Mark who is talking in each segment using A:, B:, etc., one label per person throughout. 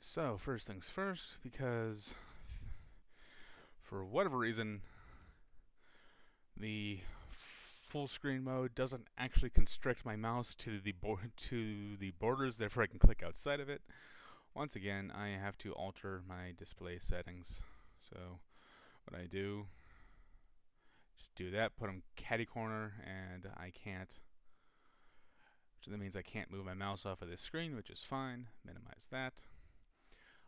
A: So, first things first, because for whatever reason, the full screen mode doesn't actually constrict my mouse to the borders, therefore I can click outside of it. Once again, I have to alter my display settings. So, what I do, just do that, put them catty corner, and I can't. That means I can't move my mouse off of this screen, which is fine. Minimize that.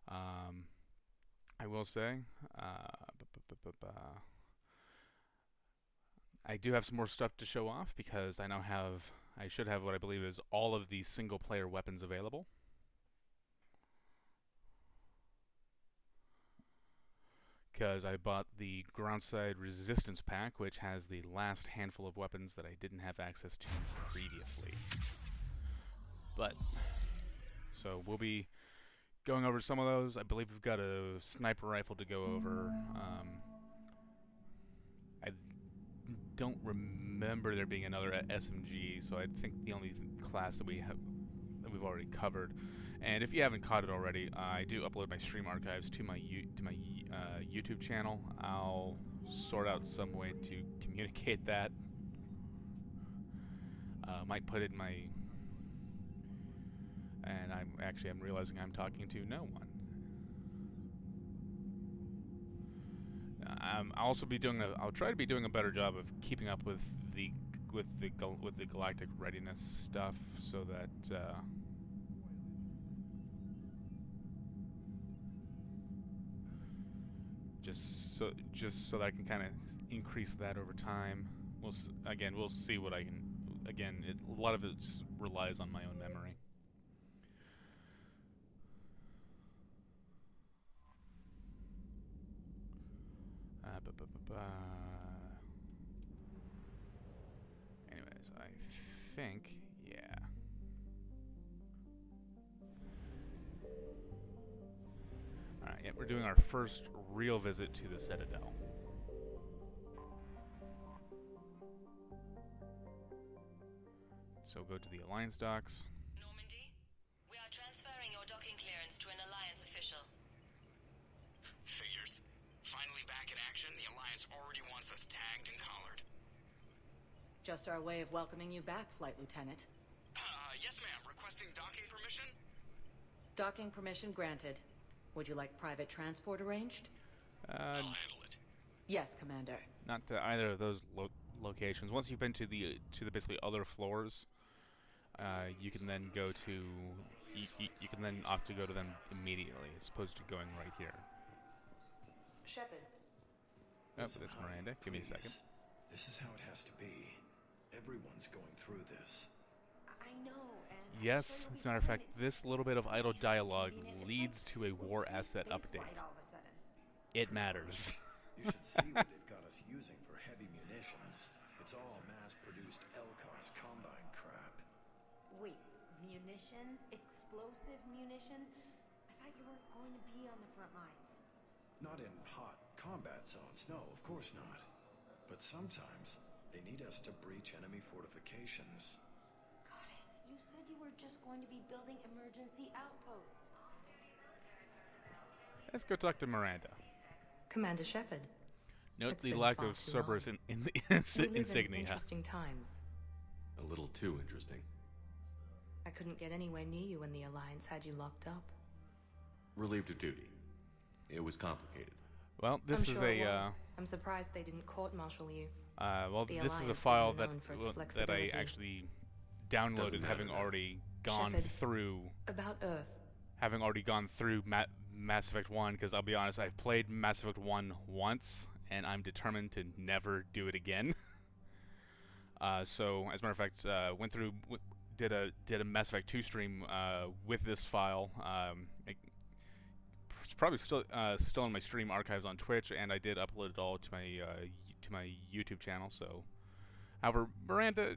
A: I will say, I do have some more stuff to show off because I should have what I believe is all of these single-player weapons available. Because I bought the Groundside Resistance Pack, which has the last handful of weapons that I didn't have access to previously. But, so we'll be going over some of those. I believe we've got a sniper rifle to go over. I don't remember there being another SMG, so I think the only class that we've already covered. And if you haven't caught it already, I do upload my stream archives to my YouTube channel. I'll sort out some way to communicate that. Might put it in my... And I'm realizing I'm talking to no one. I'll try to be doing a better job of keeping up with the galactic readiness stuff, so that just so that I can kind of increase that over time. We'll see what I can. Again, a lot of it just relies on my own memory. Anyways, I think, yeah. Alright, yeah, we're doing our first real visit to the Citadel. So go to the Alliance docks.
B: Normandy, we are transferring your docking clearance to an Alliance official.
C: Figures. Finally back in action, the Alliance already wants us tagged and collared.
D: Just our way of welcoming you back, Flight Lieutenant.
C: Yes ma'am. Requesting docking permission?
D: Docking permission granted. Would you like private transport arranged?
C: I'll handle it.
D: Yes, Commander.
A: Not to either of those locations. Once you've been to the basically other floors, you can then go to... You can then opt to go to them immediately, as opposed to going right here.
D: Shepard.
A: Oh, that's Miranda. Give me a second.
E: This is how it has to be. Everyone's going through this.
D: I know, and...
A: Yes, as a matter of fact, this little bit of idle dialogue leads to a war asset update. It matters.
E: You should see what they've got us using for heavy munitions. It's all mass-produced LCOS combine crap.
F: Wait, munitions? Explosive munitions? I thought you weren't going to be on the front lines.
E: Not in hot combat zones, no, of course not. But sometimes, they need us to breach enemy fortifications.
F: Goddess, you said you were just going to be building emergency outposts.
A: Let's go talk to Miranda.
D: Commander Shepard.
A: Note
D: It's
A: the
D: been
A: lack
D: far
A: of
D: too
A: Cerberus
D: long.
A: in the
D: We live in
A: insignia.
D: interesting times.
G: A little too interesting.
D: I couldn't get anywhere near you when the Alliance had you locked up.
G: Relieved of duty. It was complicated.
A: Well, this
D: I'm
A: is
D: sure it
A: a
D: was. I'm surprised they didn't court-martial you.
A: well,
D: The
A: this is a
D: Alliance
A: file
D: isn't known for its
A: that I
D: flexibility.
A: actually downloaded,
G: Doesn't matter
A: having
G: now.
A: already gone
D: Shepard.
A: through,
D: About Earth.
A: having already gone through Mass Effect 1. Because I'll be honest, I've played Mass Effect 1 once, and I'm determined to never do it again. So, as a matter of fact, went through, did a Mass Effect 2 stream with this file. It's probably still in my stream archives on Twitch, and I did upload it all to my YouTube channel. So, however, Miranda,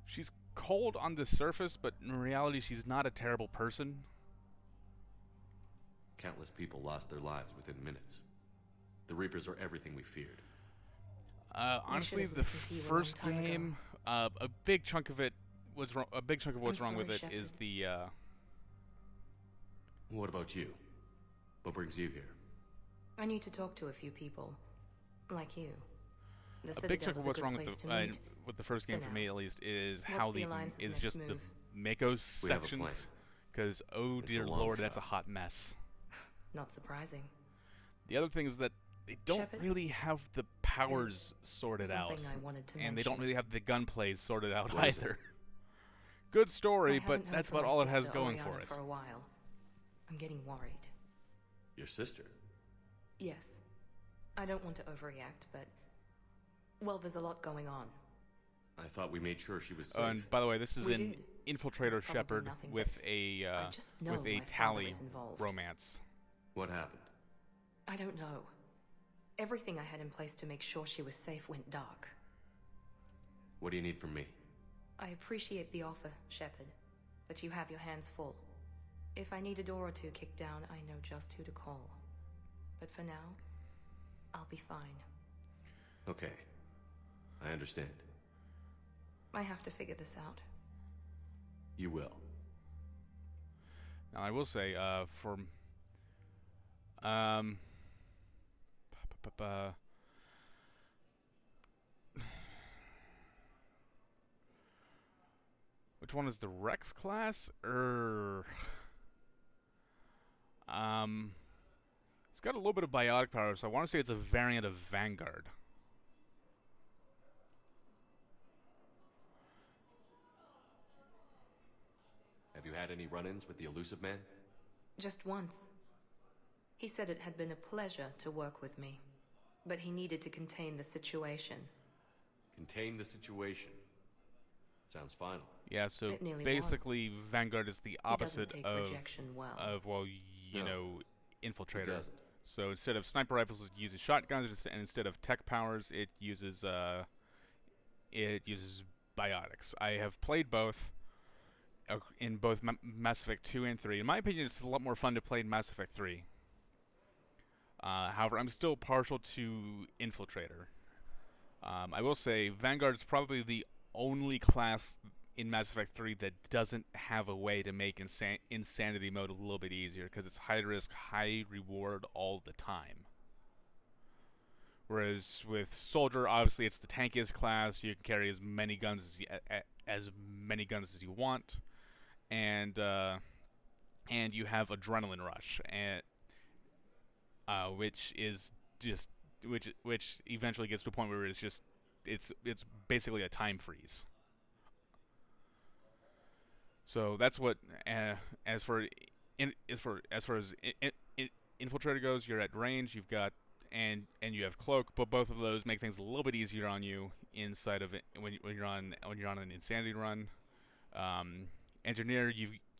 A: she's cold on the surface, but in reality, she's not a terrible person.
G: Countless people lost their lives within minutes. The Reapers are everything we feared.
A: Honestly,
D: should've
A: the
D: listened to you a long
A: first
D: time ago.
A: game, a big chunk of it, what's wrong with it
D: sorry,
A: is
D: Shepard.
A: the
G: What about you? What brings you here?
D: I need to talk to a few people. Like you. The
A: A big chunk
D: Citadel's
A: of
D: a
A: what's
D: good
A: wrong
D: place to
A: with
D: meet.
A: the first game
D: For
A: for
D: now.
A: me at least is
D: What's
A: how
D: the
A: the
D: Alliance's
A: is
D: next
A: just the
D: move?
A: Mako
G: We have a
A: sections.
G: plan.
A: Because oh
G: It's a
A: dear
G: long
A: lord, that's a
G: shot.
A: hot mess.
D: Not surprising.
A: The other thing is that they don't
D: Shepard,
A: really have the powers sorted out,
D: something I wanted to
A: and they don't
D: mention.
A: really have the gunplay sorted out
G: What is it?
A: either. Good
D: I
A: story, but
D: haven't heard
A: that's
D: from
A: about
D: my
A: all it has
D: sister,
A: going
D: Oriana,
A: for it.
D: for a while. I'm getting worried.
G: Your sister?
D: Yes. I don't want to overreact, but... Well, there's a lot going on.
G: I thought we made sure she was safe.
A: Oh, and by the way, this is
D: We
A: an
D: did.
A: Infiltrator
D: It's probably
A: Shepard
D: nothing,
A: with
D: but
A: a
D: I just know
A: with a
D: my father
A: tally
D: is involved.
A: romance.
G: What happened?
D: I don't know. Everything I had in place to make sure she was safe went dark.
G: What do you need from me?
D: I appreciate the offer, Shepard, but you have your hands full. If I need a door or two kicked down, I know just who to call. But for now, I'll be fine.
G: Okay. I understand.
D: I have to figure this out.
G: You will.
A: Now I will say, for which one is the Rex class? It's got a little bit of biotic power, so I want to say it's a variant of Vanguard.
G: Have you had any run-ins with the elusive man?
D: Just once. He said it had been a pleasure to work with me, but he needed to contain the situation.
G: Contain the situation. Sounds final.
A: Yeah, so
D: It nearly
A: basically Vanguard is the
D: He doesn't
A: opposite
D: take
A: of
D: rejection well.
A: well, you
G: No,
A: know,
G: It
A: Infiltrator.
G: doesn't.
A: So instead of sniper rifles, it uses shotguns, and instead of tech powers, it uses biotics. I have played both in both Mass Effect 2 and 3. In my opinion, it's a lot more fun to play in Mass Effect 3. However, I'm still partial to Infiltrator. I will say Vanguard is probably the only class in Mass Effect 3 that doesn't have a way to make insanity mode a little bit easier, because it's high risk, high reward all the time. Whereas with Soldier, obviously it's the tankiest class. You can carry as many guns as you want, and you have Adrenaline Rush, and which eventually gets to a point where it's basically a time freeze. So that's what as far as Infiltrator goes, you're at range. You've got and you have Cloak, but both of those make things a little bit easier on you inside of it when you're on an insanity run. Engineer,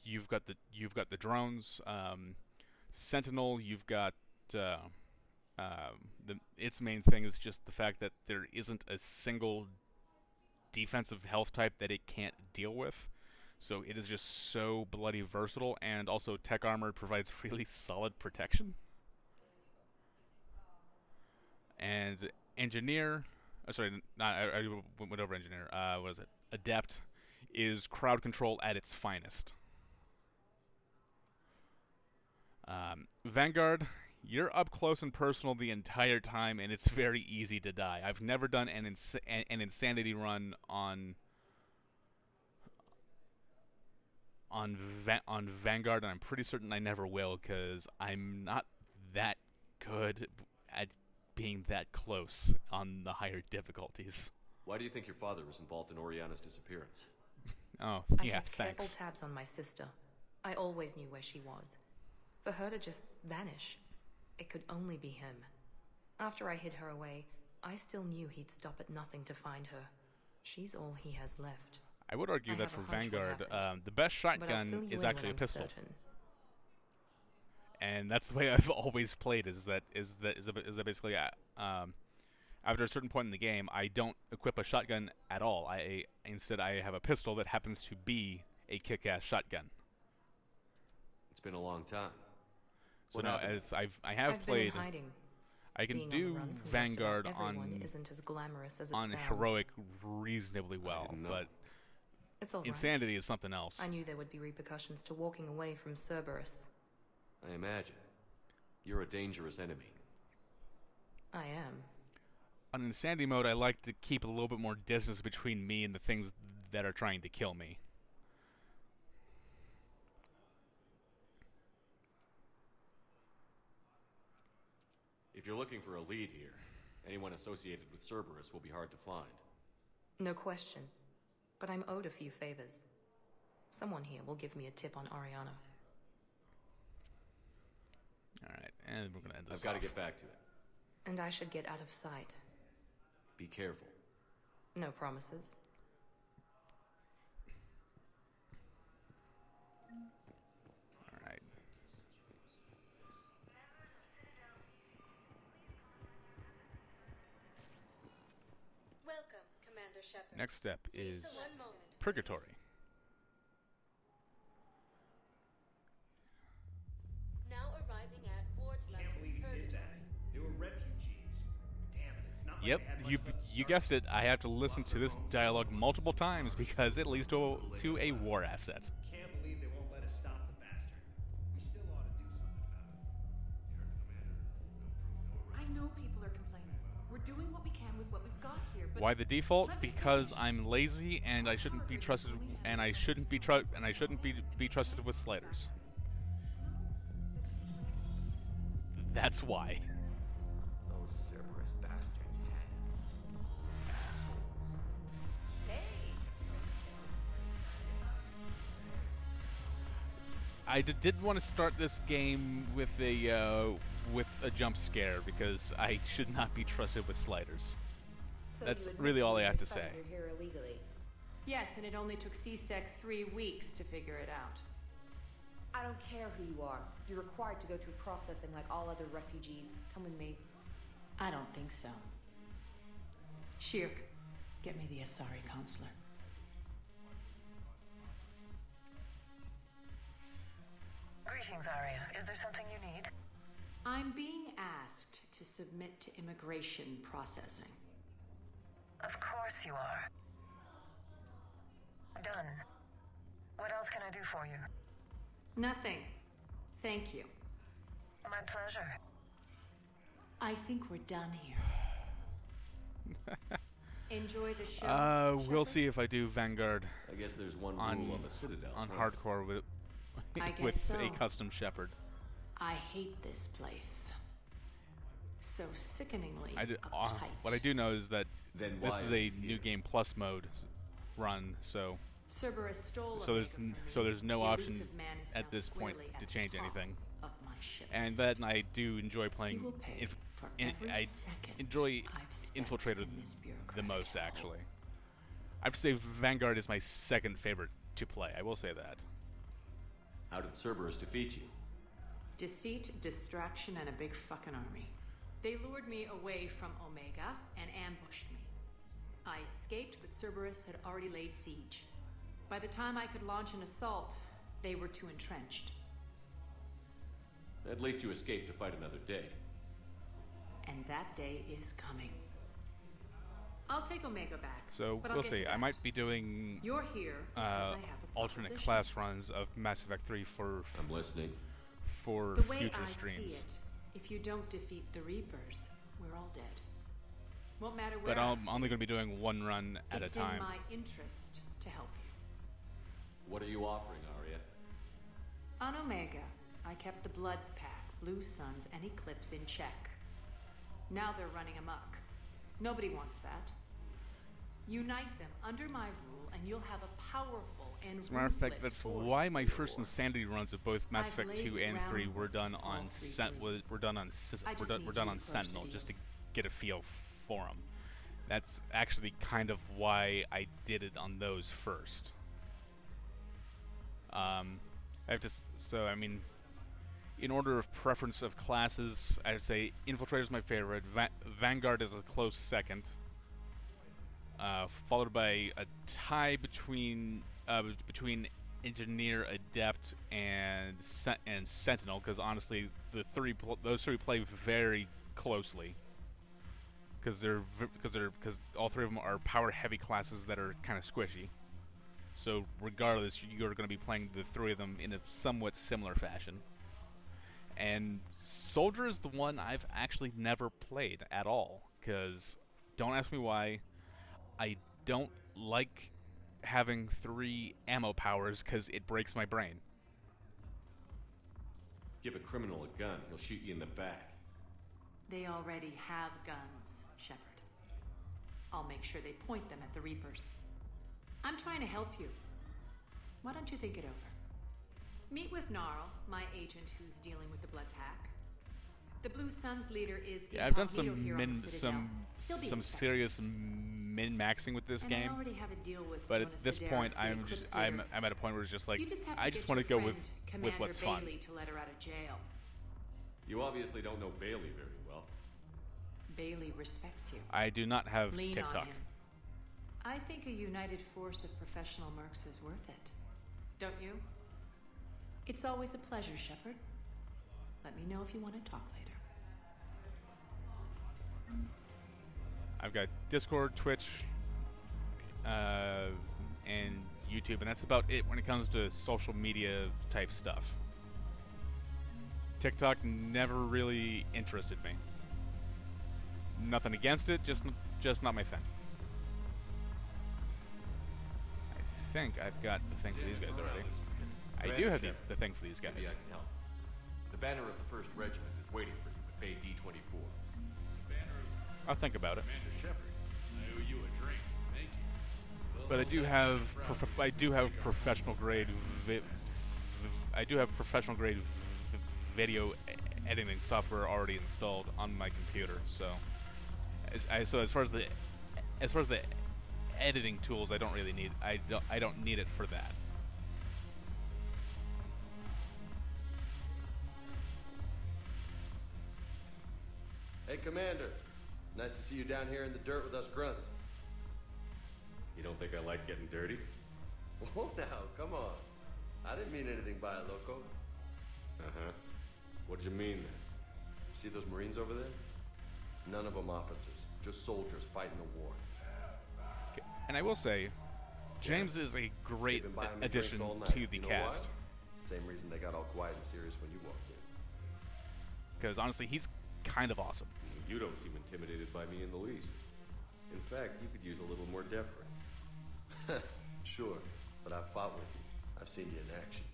A: you've got the drones. Sentinel, you've got its main thing is just the fact that there isn't a single defensive health type that it can't deal with. So it is just so bloody versatile, and also tech armor provides really solid protection. And Engineer, sorry, I went over Engineer. What is it? Adept is crowd control at its finest. Vanguard, you're up close and personal the entire time, and it's very easy to die. I've never done an insanity run on Vanguard, and I'm pretty certain I never will, because I'm not that good at being that close on the higher difficulties.
G: Why do you think your father was involved in Oriana's disappearance?
A: Oh,
D: I
A: yeah,
D: kept careful
A: thanks.
D: tabs on my sister. I always knew where she was. For her to just vanish, it could only be him. After I hid her away, I still knew he'd stop at nothing to find her. She's all he has left.
A: I would argue
D: I
A: that
D: have a
A: for
D: hunch what
A: Vanguard,
D: happened,
A: the best
D: But I'll fill
A: shotgun
D: you
A: is
D: in
A: actually
D: when
A: a
D: I'm
A: pistol.
D: certain.
A: And that's the way I've always played. Is that basically after a certain point in the game, I don't equip a shotgun at all. Instead I have a pistol that happens to be a kick-ass shotgun.
G: It's been a long time.
A: So
G: What
A: now,
G: happened?
A: as I've
D: I've
A: played,
D: been in hiding.
A: I can
D: Being on the
A: do
D: run from just about
A: Vanguard
D: everyone isn't as glamorous as it
A: on
D: sounds.
A: heroic reasonably well,
G: didn't know.
A: but
D: It's all right.
A: insanity is something else.
D: I knew there would be repercussions to walking away from Cerberus.
G: I imagine. You're a dangerous enemy.
D: I am.
A: On Insanity mode, I like to keep a little bit more distance between me and the things that are trying to kill me.
G: If you're looking for a lead here, anyone associated with Cerberus will be hard to find.
D: No question. But I'm owed a few favors. Someone here will give me a tip on Ariana.
A: Alright, and we're gonna end this
G: I've got to
A: off.
G: get back to it.
D: And I should get out of sight.
G: Be careful.
D: No promises.
A: Alright.
H: Welcome, Commander Shepard.
A: Next step
H: Please,
A: is
H: for 1 moment.
A: Purgatory.
H: Now arriving at ward level
I: Can't believe he did
H: purgatory.
I: that. They were refugees. Damn it, it's not like
A: Yep,
I: they had much
A: you
I: left to
A: you
I: start
A: guessed
I: with.
A: it. I have to listen to this dialogue multiple times because it leads to a war asset.
I: Can't believe they won't let us stop the bastard. We still ought to do something about it.
J: I know people are complaining. We're doing what we can with what we've got here, but
A: Why the default?
J: let me
A: Because
J: finish.
A: I'm lazy and I shouldn't be trusted, and I shouldn't be be trusted with sliders. That's why.
K: Those Cerberus bastards had us. Assholes.
A: I did want to start this game with a jump scare because I should not be trusted with sliders.
F: So
A: That's
F: you admit
A: really all I
F: you
A: have to
F: and
A: say.
F: Fuzz are here illegally.
J: Yes, and it only took CSEC 3 weeks to figure it out.
F: I don't care who you are. You're required to go through processing like all other refugees. Come with me.
J: I don't think so. Shirk, get me the Asari consular.
B: Greetings, Arya. Is there something you need?
J: I'm being asked to submit to immigration processing.
B: Of course you are. Done. What else can I do for you?
J: Nothing. Thank you.
B: My pleasure.
J: I think we're done here. Enjoy the show.
A: We'll
J: Shepard?
A: see if I do Vanguard
G: I guess there's one
A: on
G: rule on the Citadel.
A: on
G: huh?
A: hardcore with
J: I guess
A: with
J: so.
A: a custom Shepherd.
J: I hate this place. So sickeningly
A: What
J: uptight.
A: I do know is that
G: Then
A: this
G: why
A: is
G: are
A: a
G: you
A: new
G: here?
A: game plus mode run, so
J: Cerberus stole
A: so there's
J: Omega from
A: so
J: me.
A: there's no
J: The
A: option
J: elusive man is
A: at
J: now
A: this point
J: squarely
A: to
J: at the
A: change
J: top
A: anything.
J: of my ship
A: And
J: list.
A: that I do enjoy
J: You
A: playing.
J: will pay for every
A: I
J: second
A: enjoy
J: I've spent
A: Infiltrator
J: in this
A: the
J: bureaucratic
A: most,
J: hell.
A: actually. I have to say Vanguard is my second favorite to play. I will say that.
G: How did Cerberus defeat you?
J: Deceit, distraction, and a big fucking army. They lured me away from Omega and ambushed me. I escaped, but Cerberus had already laid siege. By the time I could launch an assault, they were too entrenched.
G: At least you escaped to fight another day.
J: And that day is coming. I'll take Omega back.
A: So
J: but I'll
A: we'll
J: get to
A: see. I
J: that.
A: might be doing
J: You're here because I have a
A: alternate
J: proposition.
A: class runs of Mass Effect 3
G: I'm listening.
A: for
J: The way
A: future
J: I
A: streams.
J: see it, if you don't defeat the Reapers, we're all dead. Won't matter where
A: But I'm
J: I'm
A: only going to be doing one run at a
J: it's
A: time.
J: in my interest to help you.
G: What are you offering, Arya?
J: On Omega, I kept the Blood Pack, Blue Suns, and Eclipse in check. Now they're running amok. Nobody wants that. Unite them under my rule, and you'll have a powerful and
A: As a matter of fact,
J: ruthless
A: that's
J: force
A: why my
J: for your
A: first
J: war.
A: Insanity runs of both Mass
J: I've
A: Effect
J: laid
A: 2
J: the
A: and 3 were
J: groundwork
A: done
J: for
A: on
J: all three groups.
A: were done on
J: I just need
A: were done
J: you
A: on
J: to close the
A: Sentinel just to
J: deals.
A: get a feel for them. That's actually kind of why I did it on those first. I have to so I mean, in order of preference of classes, I'd say Infiltrator is my favorite. Vanguard is a close second. Followed by a tie between Engineer, Adept, and Sentinel, because honestly, those three play very closely. Because all three of them are power heavy classes that are kind of squishy. So regardless, you're going to be playing the three of them in a somewhat similar fashion. And Soldier is the one I've actually never played at all, because don't ask me why. I don't like having 3 ammo powers because it breaks my brain.
G: Give a criminal a gun, he'll shoot you in the back.
J: They already have guns, Shepard. I'll make sure they point them at the Reapers. I'm trying to help you. Why don't you think it over? Meet with Gnarl, my agent who's dealing with the Blood Pack. The Blue Suns leader is
A: Yeah, I've done
J: incognito
A: some
J: here on the Citadel. He'll be
A: some
J: expected.
A: serious min-maxing with this
J: And
A: game.
J: I already have a deal with
A: But
J: Jonas
A: at this
J: Sedaris,
A: point,
J: the
A: I'm
J: Eclipse
A: just
J: leader.
A: I'm at a point where it's just like
J: You just have
A: I
J: to
A: just
J: get
A: want to
J: your
A: go with
J: friend,
A: with
J: Commander
A: what's fun.
J: Bailey to let her out of jail.
G: You obviously don't know Bailey very well.
J: Bailey respects you.
A: I do not have
J: Lean
A: TikTok.
J: on him. I think a united force of professional mercs is worth it. Don't you? It's always a pleasure, Shepard. Let me know if you want to talk later.
A: I've got Discord, Twitch, and YouTube, and that's about it when it comes to social media type stuff. TikTok never really interested me. Nothing against it, just not my thing. I think I've got the thing for these guys already. I do have the thing for these guys.
G: Maybe I can help. The banner of the 1st Regiment is waiting for you at Bay D-24.
A: I'll think about it.
I: Commander Shepard, I owe you a drink. Thank you.
A: But I do have professional grade video editing software already installed on my computer. So as far as the editing tools, I don't really need I don't need it for that.
L: Hey, Commander. Nice to see you down here in the dirt with us grunts.
G: You don't think I like getting dirty?
L: Whoa, now, come on. I didn't mean anything by it, Loco.
G: Uh-huh. What did you mean then?
L: See those Marines over there? None of them officers, just soldiers fighting the war.
A: And I will say, James is a great
L: They've been buying me
A: addition
L: drinks all night.
A: to the
L: You know
A: cast.
L: why? Same reason they got all quiet and serious when you walked in.
A: Because honestly, he's kind of awesome.
G: You don't seem intimidated by me in the least. In fact, you could use a little more deference.
L: Sure, but I've fought with you. I've seen you in action.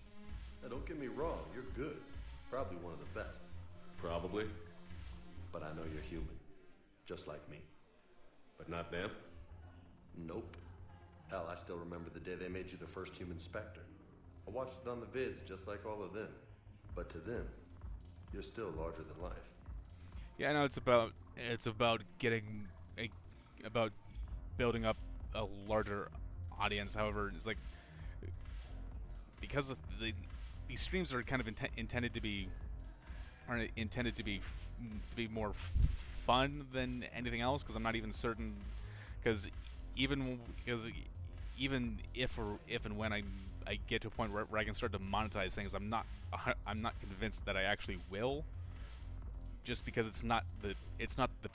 L: Now, don't get me wrong, you're good. Probably one of the best.
G: Probably.
L: But I know you're human. Just like me.
G: But not them?
L: Nope. Hell, I still remember the day they made you the first human Spectre. I watched it on the vids just like all of them. But to them, you're still larger than life.
A: Yeah, I know it's about getting about building up a larger audience. However, it's like because these streams are kind of intended to be more fun than anything else. Because I'm not even certain. Because even if and when I get to a point where I can start to monetize things, I'm not convinced that I actually will. Just because it's not the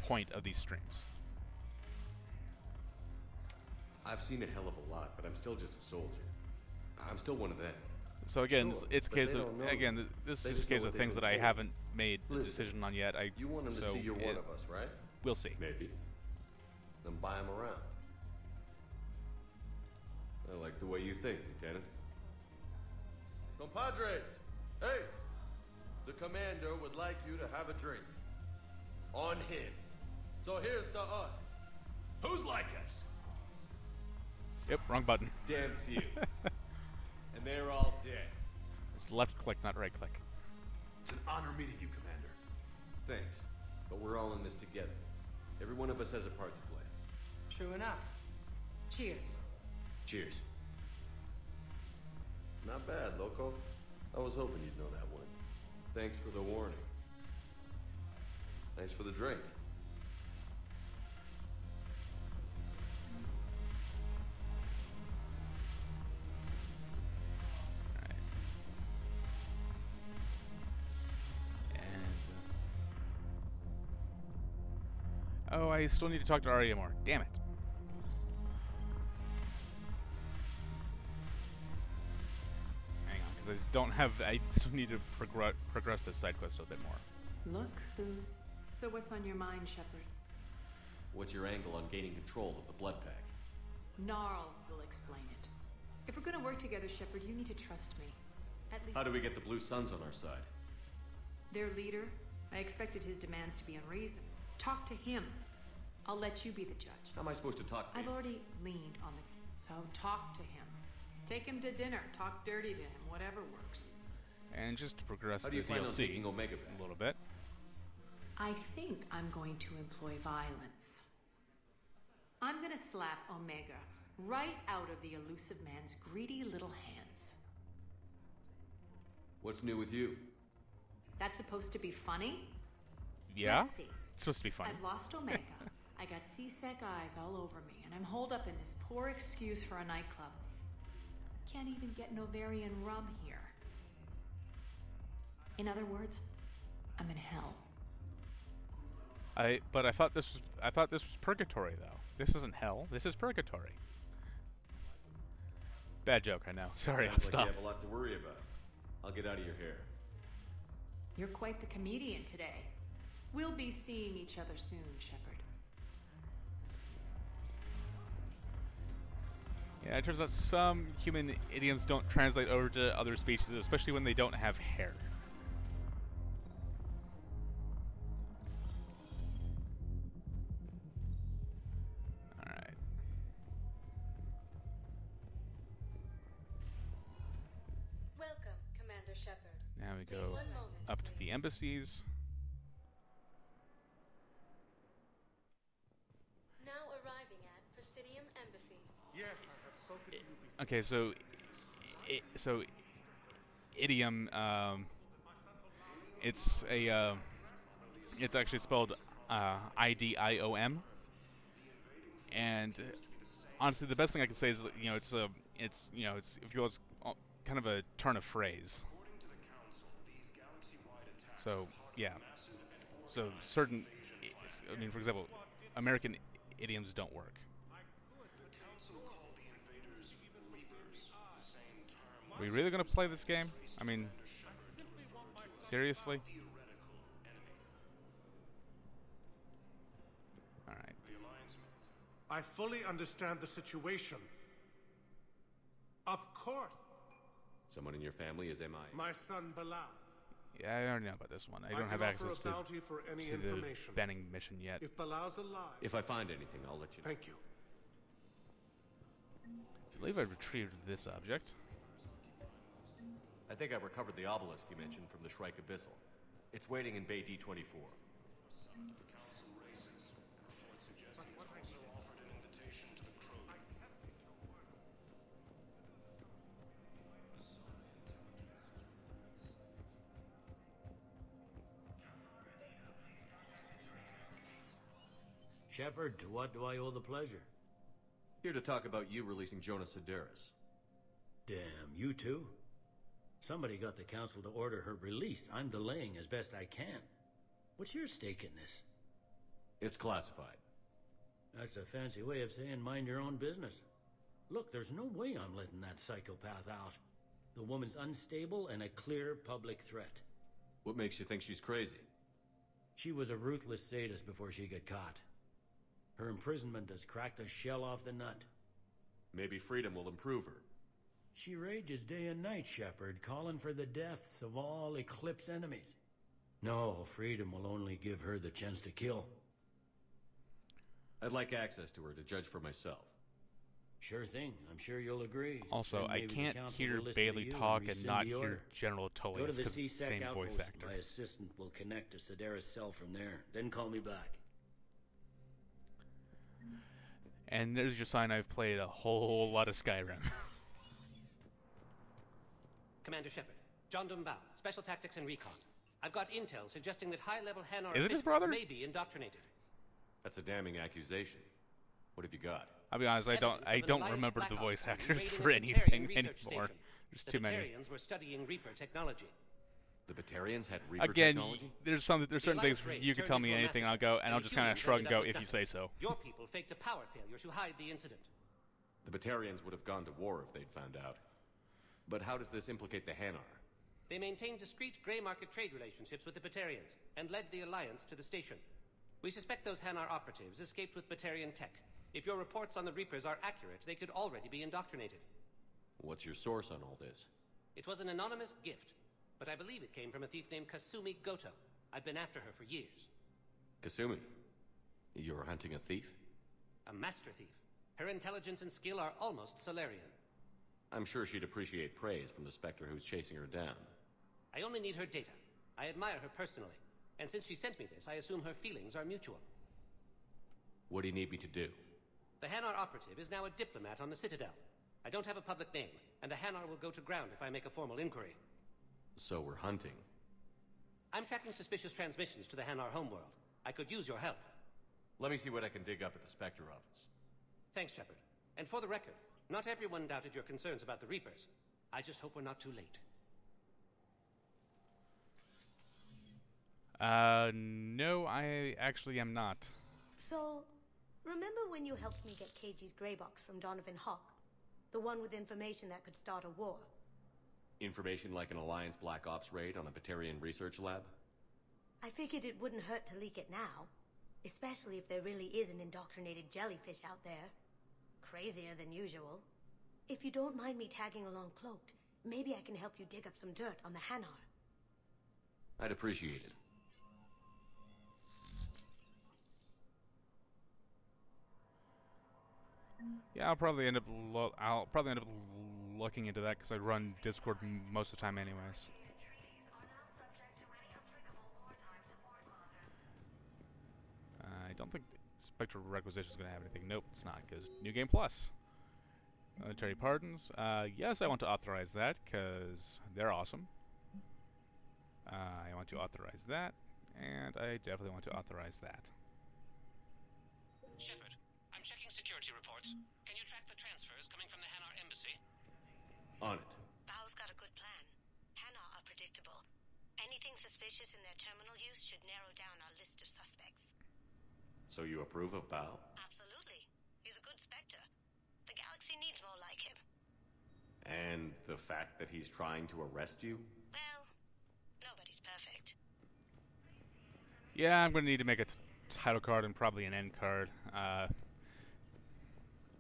A: point of these streams.
G: I've seen a hell of a lot, but I'm still just a soldier. I'm still one of them.
A: So again,
L: Sure,
A: it's a
L: but
A: case
L: they
A: of
L: don't know.
A: again, this
L: They
A: is a
L: just know
A: case
L: what
A: of
L: they've
A: things
L: been
A: that I
L: told.
A: haven't made a
L: Listen,
A: decision on yet.
L: You want them to
A: so
L: see you're one of us, right?
A: We'll see.
G: Maybe.
L: Then buy them around.
G: I like the way you think, Lieutenant.
L: Compadres! Hey! The commander would like you to have a drink. On him. So here's to us.
I: Who's like us?
A: Yep, wrong button.
G: Damn few. And they're all dead.
A: It's left click, not right click.
I: It's an honor meeting you, Commander.
G: Thanks. But we're all in this together. Every one of us has a part to play.
J: True enough. Cheers.
G: Cheers.
L: Not bad, Loco. I was hoping you'd know that one.
G: Thanks for the warning.
L: Thanks for the drink.
A: Alright. And oh, I still need to talk to Arya more. Damn it. Hang on, because I still need to progress this side quest a bit more.
J: Look who's... So what's on your mind, Shepard?
G: What's your angle on gaining control of the blood pack?
J: Gnarl will explain it. If we're gonna work together, Shepard, you need to trust me. At least...
G: How do we get the Blue Suns on our side?
J: Their leader? I expected his demands to be unreasonable. Talk to him. I'll let you be the judge.
G: How am I supposed to talk to
J: I've
G: him?
J: already leaned on the... So talk to him. Take him to dinner. Talk dirty to him. Whatever works.
A: And just to progress
G: How
A: the
G: do you plan on
A: DLC
G: taking Omega back?
A: a little bit.
J: I think I'm going to employ violence. I'm gonna slap Omega right out of the elusive man's greedy little hands.
G: What's new with you?
J: That's supposed to be funny?
A: Yeah?
J: Let's see.
A: It's supposed to be funny.
J: I've lost Omega. I got C-Sec eyes all over me, and I'm holed up in this poor excuse for a nightclub. Can't even get an Ovarian rum here. In other words, I'm in hell.
A: But I thought this was purgatory though. This isn't hell. This is purgatory. Bad joke, I know. Sorry, I'll
G: Sounds
A: stop.
G: like you have a lot to worry about. I'll get out of your hair.
J: You're quite the comedian today. We'll be seeing each other soon, Shepard.
A: Yeah, it turns out some human idioms don't translate over to other species, especially when they don't have hair. Alright.
H: Welcome, Commander Shepard.
A: Now we
H: Take
A: go
H: 1 moment,
A: up to
H: please.
A: the embassies.
H: Now arriving at Presidium Embassy.
I: Yes, I have spoken to you before.
A: Okay, so idiom, it's a it's actually spelled IDIOM, and honestly, the best thing I can say is, you know, it's if you will, it's kind of a turn of phrase. So yeah, so certain, I mean, for example, American idioms don't work. Are we really gonna play this game? I mean, seriously? Alright.
I: I fully understand the situation. Of course.
G: Someone in your family is MI.
I: My son Bilal.
A: Yeah, I already know about this one. I don't
I: can
A: have
I: offer
A: access
I: a
A: to
I: bounty for any
A: the
I: information.
A: Benning mission yet.
I: If Bilal's alive.
G: If I find anything, I'll let you know.
I: Thank you.
A: I believe I retrieved this object.
G: I think I recovered the obelisk you mentioned from the Shrike Abyssal. It's waiting in Bay D-24.
K: Shepard, to what do I owe the pleasure?
G: Here to talk about you releasing Jonas Sedaris.
K: Damn, you too? Somebody got the council to order her release. I'm delaying as best I can. What's your stake in this?
G: It's classified.
K: That's a fancy way of saying mind your own business. Look, there's no way I'm letting that psychopath out. The woman's unstable and a clear public threat.
G: What makes you think she's crazy?
K: She was a ruthless sadist before she got caught. Her imprisonment has cracked the shell off the nut.
G: Maybe freedom will improve her.
K: She rages day and night, Shepard, calling for the deaths of all Eclipse enemies. No, freedom will only give her the chance to kill.
G: I'd like access to her to judge for myself.
K: Sure thing. I'm sure you'll agree.
A: Also,
K: Then
A: I
K: maybe the
A: can't
K: council
A: hear
K: will listen
A: Bailey
K: to you
A: talk and
K: rescind
A: not
K: the
A: hear
K: order.
A: General
K: Go to
A: Tullius
K: the
A: because it's the
K: C-Sec
A: same voice
K: outpost.
A: actor.
K: My assistant will connect to Sedaris' cell from there. Then call me back.
A: And there's your sign I've played a whole lot of Skyrim.
M: Commander Shepard, John Dumbao, Special Tactics and Recon. I've got intel suggesting that high-level Hanar
A: Is it his
M: officials
A: brother?
M: may be indoctrinated.
G: That's a damning accusation. What have you got?
A: I'll be honest, I
M: Evidence of an
A: don't
M: Alliance
A: remember the
M: Black
A: voice
M: Ops
A: actors
M: raiding
A: for
M: a Batarian
A: anything
M: research
A: anymore.
M: station.
A: There's
M: The
A: too many.
M: Batarians were studying Reaper technology.
G: The Batarians had Reaper
A: Again,
G: technology?
A: there's certain
M: Alliance
A: things
M: raid
A: you can
M: turned
A: tell me
M: into a
A: anything,
M: massacre,
A: I'll go, and I'll
M: the
A: just kind of
M: humans
A: shrug and
M: ended
A: go
M: up
A: if
M: with
A: you say so.
M: Your people faked a power failure to hide the incident.
G: The Batarians would have gone to war if they'd found out. But how does this implicate the Hanar?
M: They maintain discreet gray market trade relationships with the Batarians and led the Alliance to the station. We suspect those Hanar operatives escaped with Batarian tech. If your reports on the Reapers are accurate, they could already be indoctrinated.
G: What's your source on all this?
M: It was an anonymous gift, but I believe it came from a thief named Kasumi Goto. I've been after her for years.
G: Kasumi? You're hunting a thief?
M: A master thief. Her intelligence and skill are almost Solarian.
G: I'm sure she'd appreciate praise from the Spectre who's chasing her down.
M: I only need her data. I admire her personally. And since she sent me this, I assume her feelings are mutual.
G: What do you need me to do?
M: The Hanar operative is now a diplomat on the Citadel. I don't have a public name, and the Hanar will go to ground if I make a formal inquiry.
G: So we're hunting.
M: I'm tracking suspicious transmissions to the Hanar homeworld. I could use your help.
G: Let me see what I can dig up at the Spectre office.
M: Thanks, Shepard. And for the record, not everyone doubted your concerns about the Reapers. I just hope we're not too late.
A: No, I actually am not.
F: So, remember when you helped me get KG's grey box from Donovan Hawk? The one with information that could start a war?
G: Information like an Alliance Black Ops raid on a Batarian research lab?
F: I figured it wouldn't hurt to leak it now. Especially if there really is an indoctrinated jellyfish out there. Crazier than usual. If you don't mind me tagging along cloaked, maybe I can help you dig up some dirt on the Hanar.
G: I'd appreciate it.
A: Yeah, I'll probably end up looking into that because I run Discord most of the time, anyways. I don't think Spectral Requisition is going to have anything. Nope, it's not, because New Game Plus. Military pardons. Yes, I want to authorize that because they're awesome. I want to authorize that, and I definitely want to authorize that.
M: Shepard, I'm checking security reports. Can you track the transfers coming from the Hanar embassy?
G: On it.
F: Bao's got a good plan. Hanar are predictable. Anything suspicious in their terminal use should narrow down our list of suspects.
G: So you approve of Bao?
F: Absolutely. He's a good Spectre. The galaxy needs more like him.
G: And the fact that he's trying to arrest you?
F: Well, nobody's perfect.
A: Yeah, I'm going to need to make a title card and probably an end card.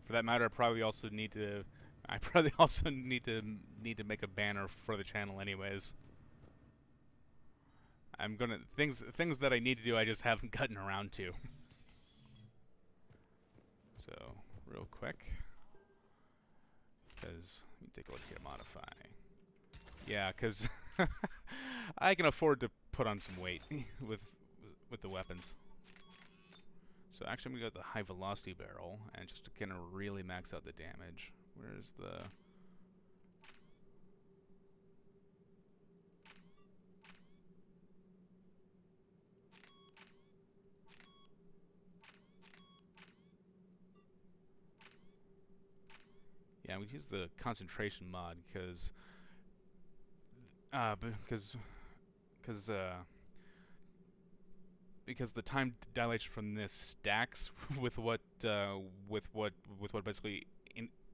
A: For that matter, I probably also need to make a banner for the channel, anyways. I'm gonna things that I need to do. I just haven't gotten around to. So real quick, because let me take a look here. Modify. Yeah, because I can afford to put on some weight with the weapons. So actually, I'm gonna go with the high velocity barrel, and just to kind of really max out the damage. Where's the... Yeah, we use the concentration mod because the time dilation from this stacks with what basically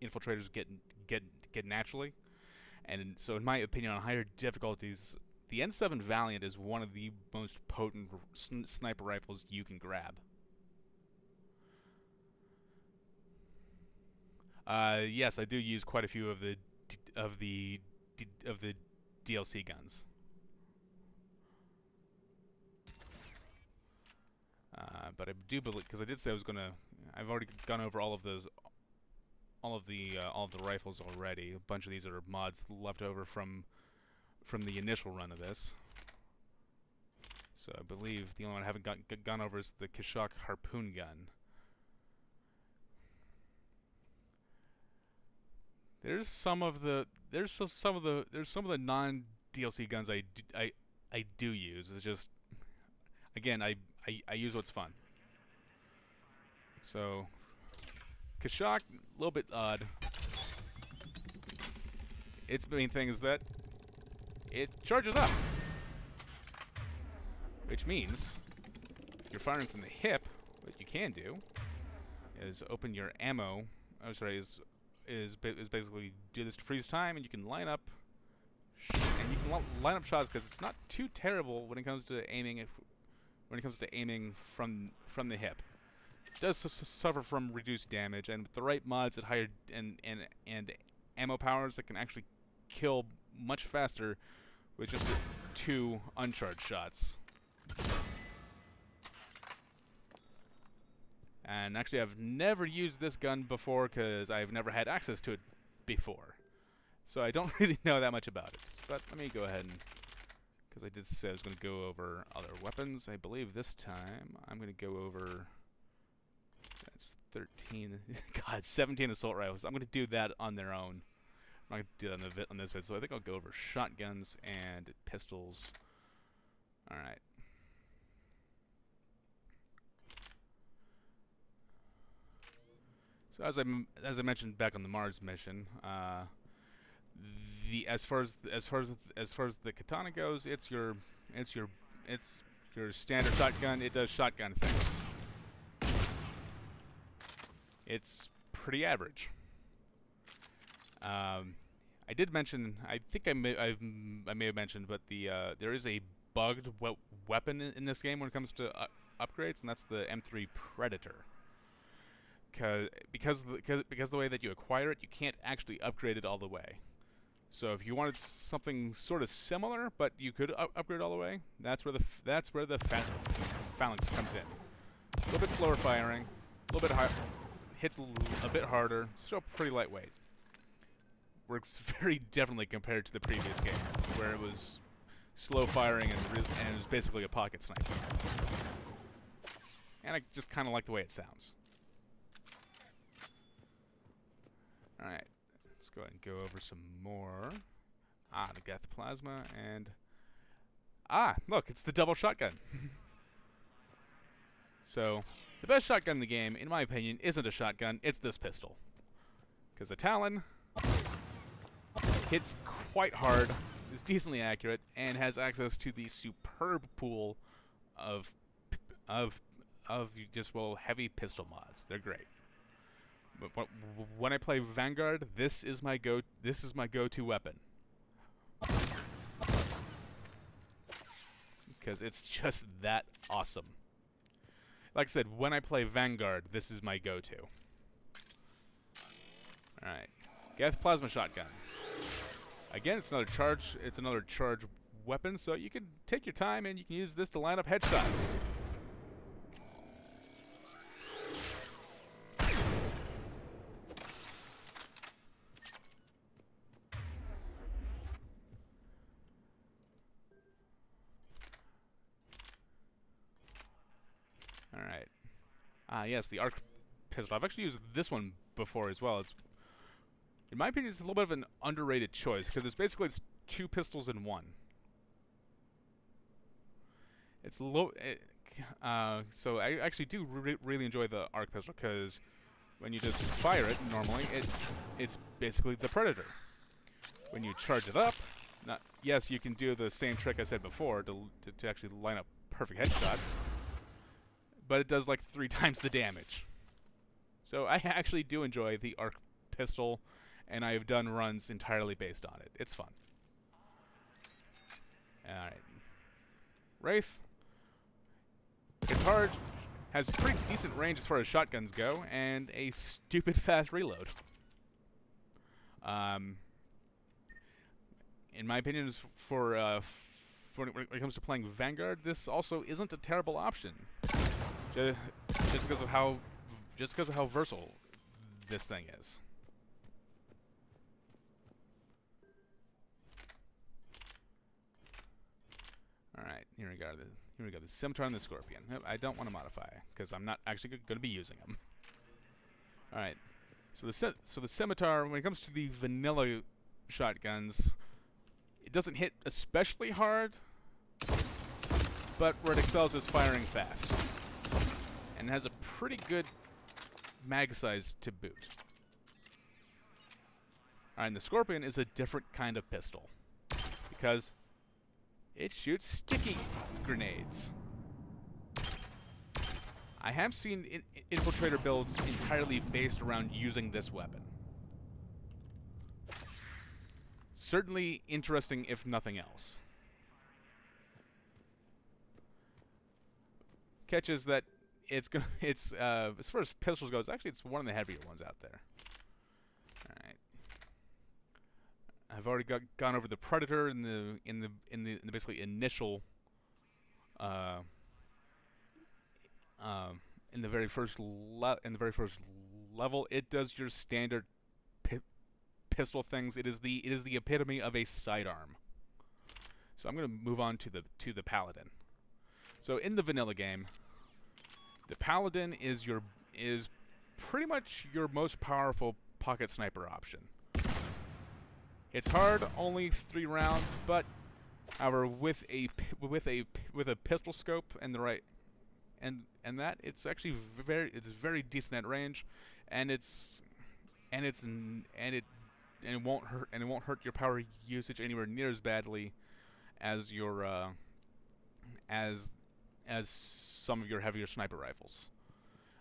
A: infiltrators get naturally, and so in my opinion, on higher difficulties, the N7 Valiant is one of the most potent sniper rifles you can grab. Yes, I do use quite a few of the DLC guns. But I do believe, because I did say I was gonna. I've already gone over all of the rifles already. A bunch of these are mods left over from the initial run of this. So I believe the only one I haven't gone over is the Kishak harpoon gun. There's some of the non DLC guns I do use. It's just, again, I use what's fun. So Kishak, a little bit odd. Its main thing is that it charges up, which means if you're firing from the hip, what you can do is open your ammo. Oh, sorry, is is basically do this to freeze time, and you can line up line up shots because it's not too terrible when it comes to aiming. When it comes to aiming from the hip, it does suffer from reduced damage, and with the right mods at higher and ammo powers, it can actually kill much faster with just 2 uncharged shots. And actually, I've never used this gun before because I've never had access to it before. So I don't really know that much about it. But let me go ahead and... because I did say I was going to go over other weapons. I believe this time I'm going to go over... that's 13... God, 17 assault rifles. I'm going to do that on their own. I'm not going to do that on this vid. So I think I'll go over shotguns and pistols. Alright. So as I mentioned back on the Mars mission, as far as the katana goes, it's your standard shotgun. It does shotgun things. It's pretty average. I did mention, I think I may have mentioned, but there is a bugged weapon in this game when it comes to upgrades, and that's the M3 Predator. Because the way that you acquire it, you can't actually upgrade it all the way. So if you wanted something sort of similar, but you could upgrade all the way, that's where the phalanx comes in. A little bit slower firing, a little bit higher, hits a bit harder, still pretty lightweight. Works very differently compared to the previous game, where it was slow firing and it was basically a pocket sniper. And I just kind of like the way it sounds. Alright, let's go ahead and go over some more. The Geth Plasma, and... look, it's the double shotgun. So, the best shotgun in the game, in my opinion, isn't a shotgun, it's this pistol. Because the Talon hits quite hard, is decently accurate, and has access to the superb pool of just, well, heavy pistol mods. They're great. But when I play Vanguard, this is my go-to weapon. Because it's just that awesome. Like I said, when I play Vanguard, this is my go-to. Alright. Geth Plasma Shotgun. Again, it's another charge weapon, so you can take your time and you can use this to line up headshots. Alright. Yes, the arc pistol. I've actually used this one before as well. It's, in my opinion, it's a little bit of an underrated choice, because it's 2 pistols in one. It's low. So I actually do really enjoy the arc pistol, because when you just fire it, normally, it's basically the Predator. When you charge it up, yes, you can do the same trick I said before to actually line up perfect headshots, but it does like 3 times the damage. So I actually do enjoy the arc pistol, and I have done runs entirely based on it. It's fun. Alright. Wraith. It's hard, has pretty decent range as far as shotguns go, and a stupid fast reload. In my opinion, when it comes to playing Vanguard, this also isn't a terrible option. Just because of how versatile this thing is. All right, here we go. The Scimitar and the Scorpion. I don't want to modify because I'm not actually going to be using them. All right. So the Scimitar, when it comes to the vanilla shotguns, it doesn't hit especially hard, but where it excels is firing fast. And has a pretty good mag size to boot. Alright, and the Scorpion is a different kind of pistol, because it shoots sticky grenades. I have seen infiltrator builds entirely based around using this weapon. certainly interesting, if nothing else. Catch is that it's as far as pistols goes, actually it's one of the heavier ones out there. All right. I've already gone over the Predator in the basically initial in the very first level. It does your standard pistol things. It is the epitome of a sidearm. So I'm going to move on to the Paladin. So in the vanilla game, the Paladin is pretty much your most powerful pocket sniper option. It's hard, only 3 rounds, but however, with a pistol scope and the right and that, it's actually very decent at range, and it won't hurt your power usage anywhere near as badly as your as some of your heavier sniper rifles.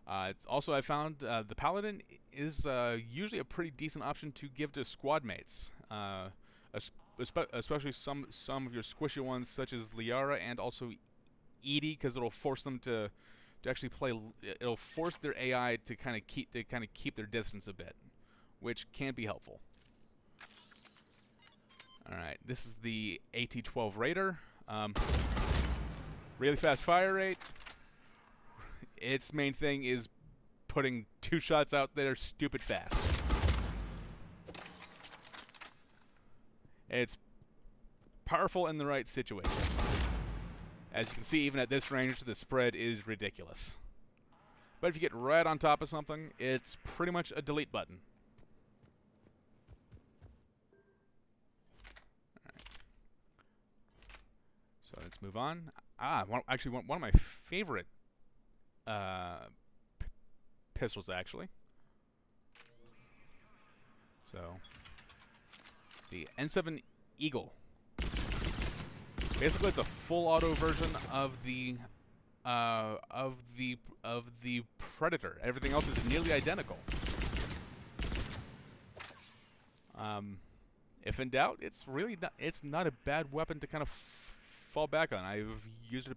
A: It's also, I found the Paladin is usually a pretty decent option to give to squad mates, especially some of your squishy ones such as Liara and also Edie, because it'll force them to actually play. It'll force their AI to kind of keep their distance a bit, which can be helpful. All right, this is the AT-12 Raider. Really fast fire rate. Its main thing is putting 2 shots out there stupid fast. It's powerful in the right situations. As you can see, even at this range, the spread is ridiculous. But if you get right on top of something, it's pretty much a delete button. Alright. So let's move on. Actually, one of my favorite pistols, actually. So, the N7 Eagle. Basically, it's a full auto version of the Predator. Everything else is nearly identical. If in doubt, it's not a bad weapon to kind of fall back on. I've used it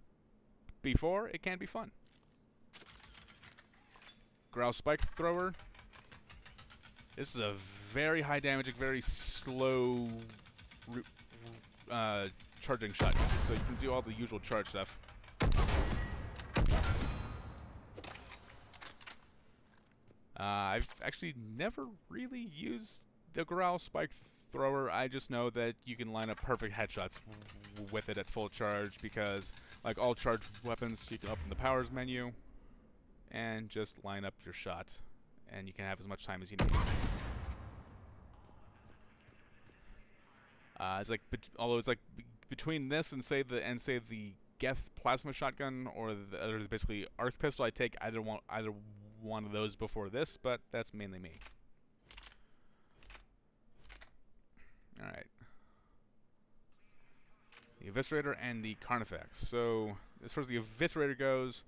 A: before. It can be fun. Growl Spike Thrower. This is a very high damage, very slow charging shotgun, so you can do all the usual charge stuff. I've actually never really used the Growl Spike Thrower. I just know that you can line up perfect headshots with it at full charge, because like all charged weapons, you can open the powers menu and just line up your shot, and you can have as much time as you need. It's like, although it's like between this and say the Geth plasma shotgun or basically arc pistol, I take either one of those before this, but that's mainly me. All right. The Eviscerator and the Carnifex. So as far as the Eviscerator goes,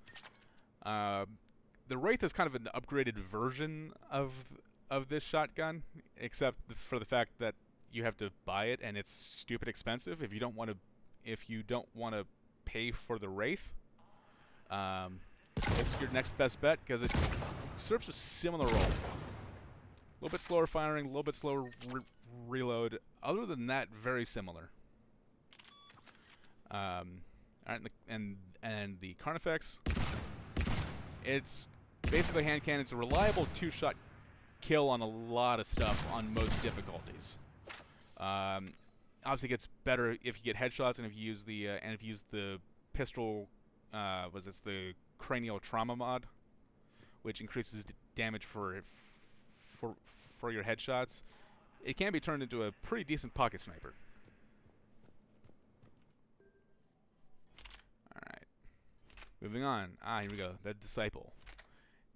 A: the Wraith is kind of an upgraded version of this shotgun, except for the fact that you have to buy it and it's stupid expensive. If you don't want to pay for the Wraith, it's your next best bet, because it serves a similar role. A little bit slower firing, a little bit slower reload. Other than that, very similar. Alright, and the Carnifex. It's basically hand cannon. It's a reliable 2-shot kill on a lot of stuff on most difficulties. Obviously, it gets better if you get headshots and if you use the pistol. Was this the cranial trauma mod, which increases damage for your headshots? It can be turned into a pretty decent pocket sniper. All right, moving on. Here we go. The Disciple,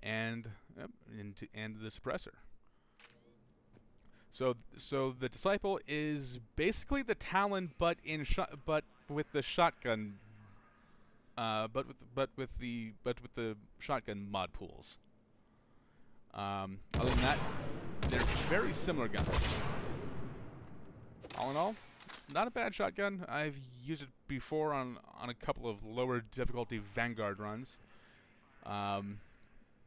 A: and the Suppressor. So the Disciple is basically the Talon, but with the shotgun. But with the shotgun mod pools. Other than that, they're very similar guns. All in all, it's not a bad shotgun. I've used it before on a couple of lower difficulty Vanguard runs.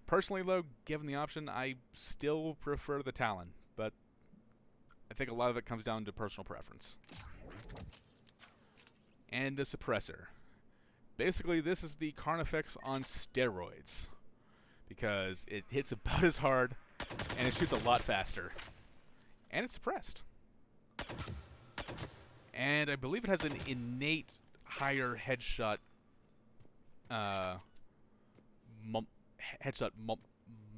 A: Personally, though, given the option, I still prefer the Talon, but I think a lot of it comes down to personal preference. And the suppressor. Basically, this is the Carnifex on steroids, because it hits about as hard, and it shoots a lot faster. And it's suppressed. And I believe it has an innate higher headshot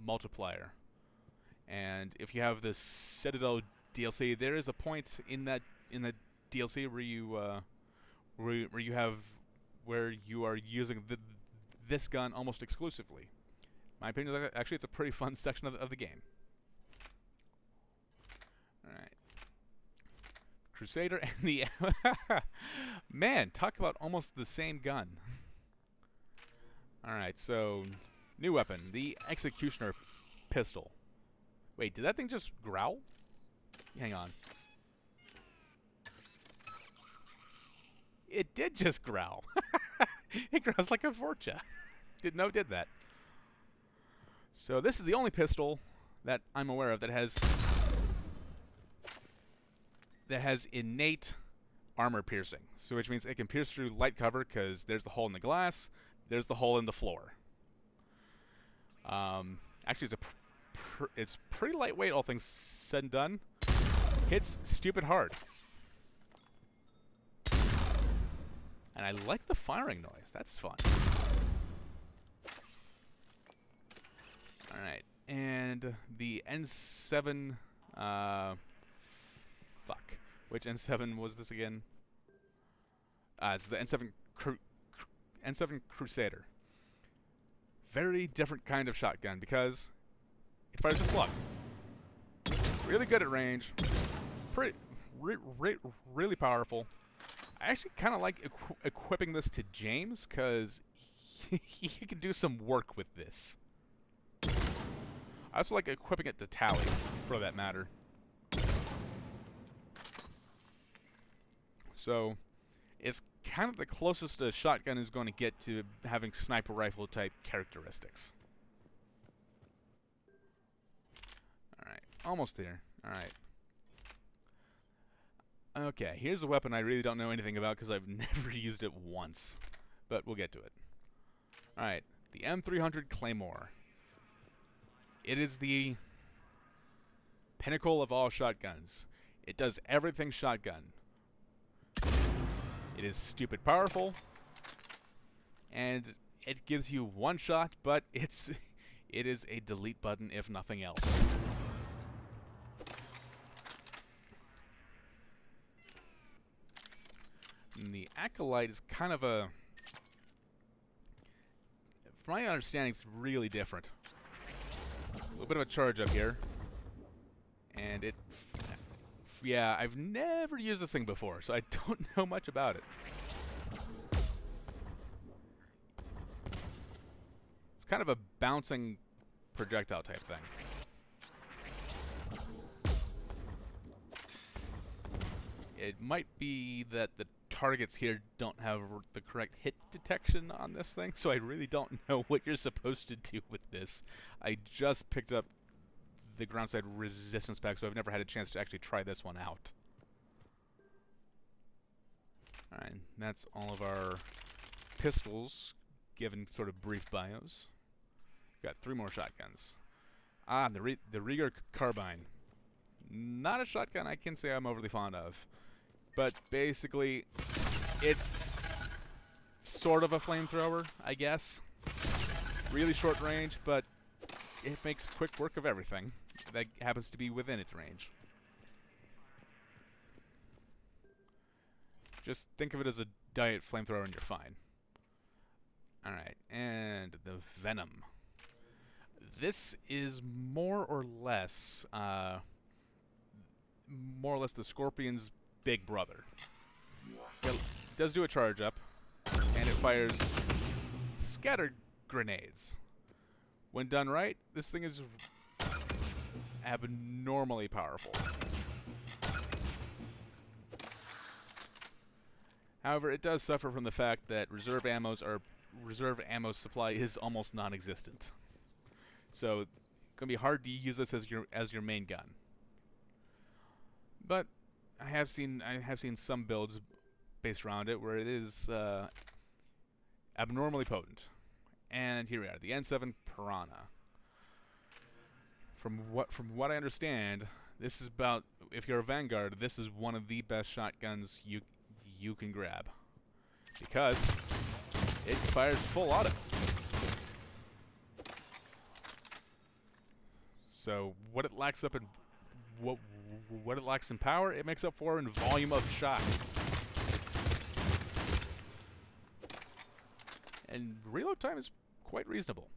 A: multiplier. And if you have the Citadel DLC, there is a point in that DLC where you are using this gun almost exclusively. My opinion is actually it's a pretty fun section of the game. Alright. Crusader and the... Man, talk about almost the same gun. Alright, so... New weapon, the Executioner pistol. Wait, did that thing just growl? Hang on. It did just growl. It growls like a Vorcha. Didn't know it did that. So this is the only pistol that I'm aware of that has innate armor piercing. So which means it can pierce through light cover because there's the hole in the glass, there's the hole in the floor. Actually, it's pretty lightweight, all things said and done. Hits stupid hard. And I like the firing noise. That's fun. Alright. And the N7... fuck. Which N7 was this again? It's the N7 Crusader. Very different kind of shotgun because it fires a slug. Really good at range. Really powerful. I actually kind of like equipping this to James because he can do some work with this. I also like equipping it to Tally, for that matter. So, it's kind of the closest a shotgun is going to get to having sniper rifle type characteristics. Alright, almost there. Alright. Okay, here's a weapon I really don't know anything about because I've never used it once. But we'll get to it. Alright, the M300 Claymore. It is the pinnacle of all shotguns. It does everything shotgun. It is stupid powerful, and it gives you one shot, but it is a delete button if nothing else. And the Acolyte is kind of a... From my understanding, it's really different. A little bit of a charge up here. And it... Yeah, I've never used this thing before, so I don't know much about it. It's kind of a bouncing projectile type thing. It might be that the targets here don't have the correct hit detection on this thing, so I really don't know what you're supposed to do with this. I just picked up the groundside resistance pack, so I've never had a chance to actually try this one out. Alright, that's all of our pistols, given sort of brief bios. Got 3 more shotguns. Ah, the Rieger carbine. Not a shotgun I can say I'm overly fond of. But basically, it's sort of a flamethrower, I guess. Really short range, but it makes quick work of everything that happens to be within its range. Just think of it as a diet flamethrower and you're fine. Alright, and the Venom. This is more or less the Scorpion's big brother. It does do a charge up, and it fires scatter grenades. When done right, this thing is abnormally powerful. However, it does suffer from the fact that reserve ammo supply is almost non-existent. So, it's gonna be hard to use this as your main gun. But I have seen some builds based around it where it is abnormally potent. And here we are, the N7 Piranha. From what I understand, this is about, if you're a Vanguard, this is one of the best shotguns you can grab, because it fires full auto. So what it lacks up in what it lacks in power, it makes up for in volume of shot. And reload time is quite reasonable.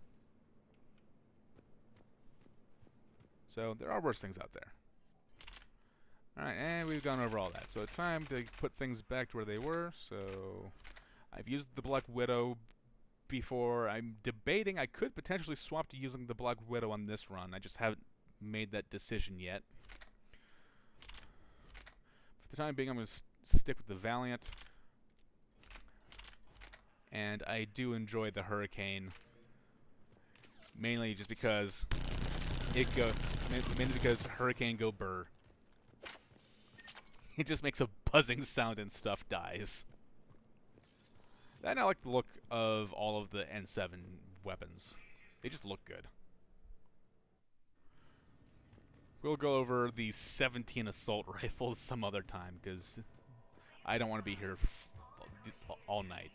A: So there are worse things out there. Alright, and we've gone over all that. So it's time to put things back to where they were. So I've used the Black Widow before. I'm debating I could potentially swap to using the Black Widow on this run. I just haven't made that decision yet. For the time being, I'm going to stick with the Valiant. And I do enjoy the Hurricane, mainly just because mainly because Hurricane go burr. It just makes a buzzing sound and stuff dies. And I like the look of all of the N7 weapons. They just look good. We'll go over the 17 assault rifles some other time, because I don't want to be here all night.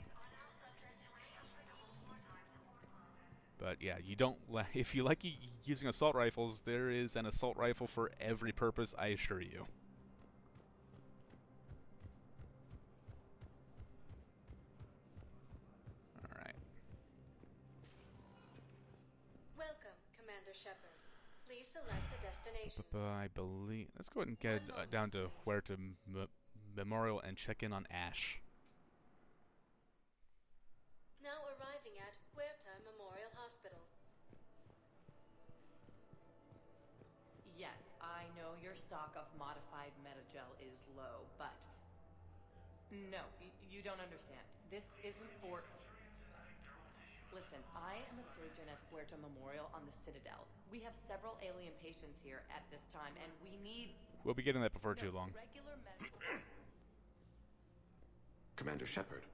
A: But yeah, if you like using assault rifles, there is an assault rifle for every purpose, I assure you. Alright.
H: Welcome, Commander Shepard. Please select a destination.
A: I believe... Let's go ahead and get down to Huerta Memorial and check in on Ash.
H: Now arriving at Huerta Memorial Hospital.
J: Yes, I know your stock of modified metagel is low, but... No, you don't understand. This isn't for... Listen, I am a surgeon at Huerta Memorial on the Citadel. We have several alien patients here at this time, and we need...
A: We'll be getting that before too long.
J: Regular
N: Commander Shepard,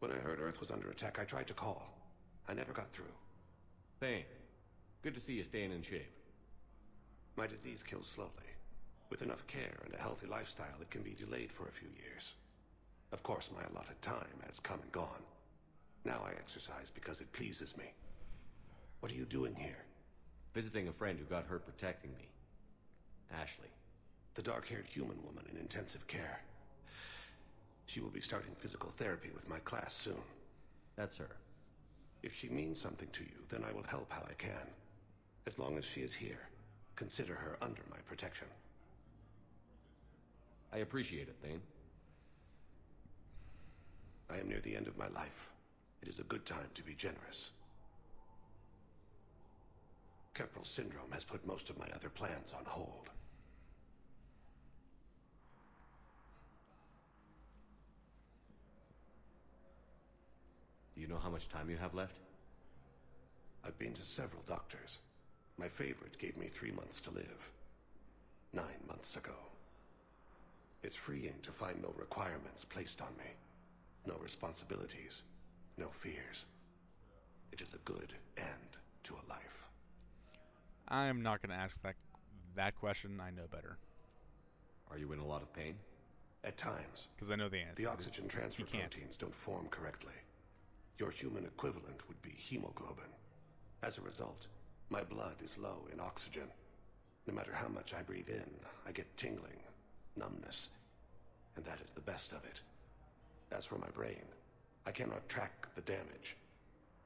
N: when I heard Earth was under attack, I tried to call. I never got through.
G: Thane, good to see you staying in shape.
N: My disease kills slowly. With enough care and a healthy lifestyle, it can be delayed for a few years. Of course, my allotted time has come and gone. Now I exercise because it pleases me. What are you doing here?
G: Visiting a friend who got hurt protecting me. Ashley.
N: The dark-haired human woman in intensive care. She will be starting physical therapy with my class soon.
G: That's her.
N: If she means something to you, then I will help how I can. As long as she is here, consider her under my protection.
G: I appreciate it, Thane.
N: I am near the end of my life. It is a good time to be generous. Keppel syndrome has put most of my other plans on hold.
G: Do you know how much time you have left?
N: I've been to several doctors. My favorite gave me 3 months to live. 9 months ago. It's freeing to find no requirements placed on me. No responsibilities. No fears. It is a good end to a life.
A: I'm not going to ask that question. I know better.
G: Are you in a lot of pain?
N: At times.
A: Because I know the answer.
N: The oxygen transfer proteins don't form correctly. Your human equivalent would be hemoglobin. As a result, my blood is low in oxygen. No matter how much I breathe in, I get tingling, numbness, and that is the best of it. As for my brain, I cannot track the damage.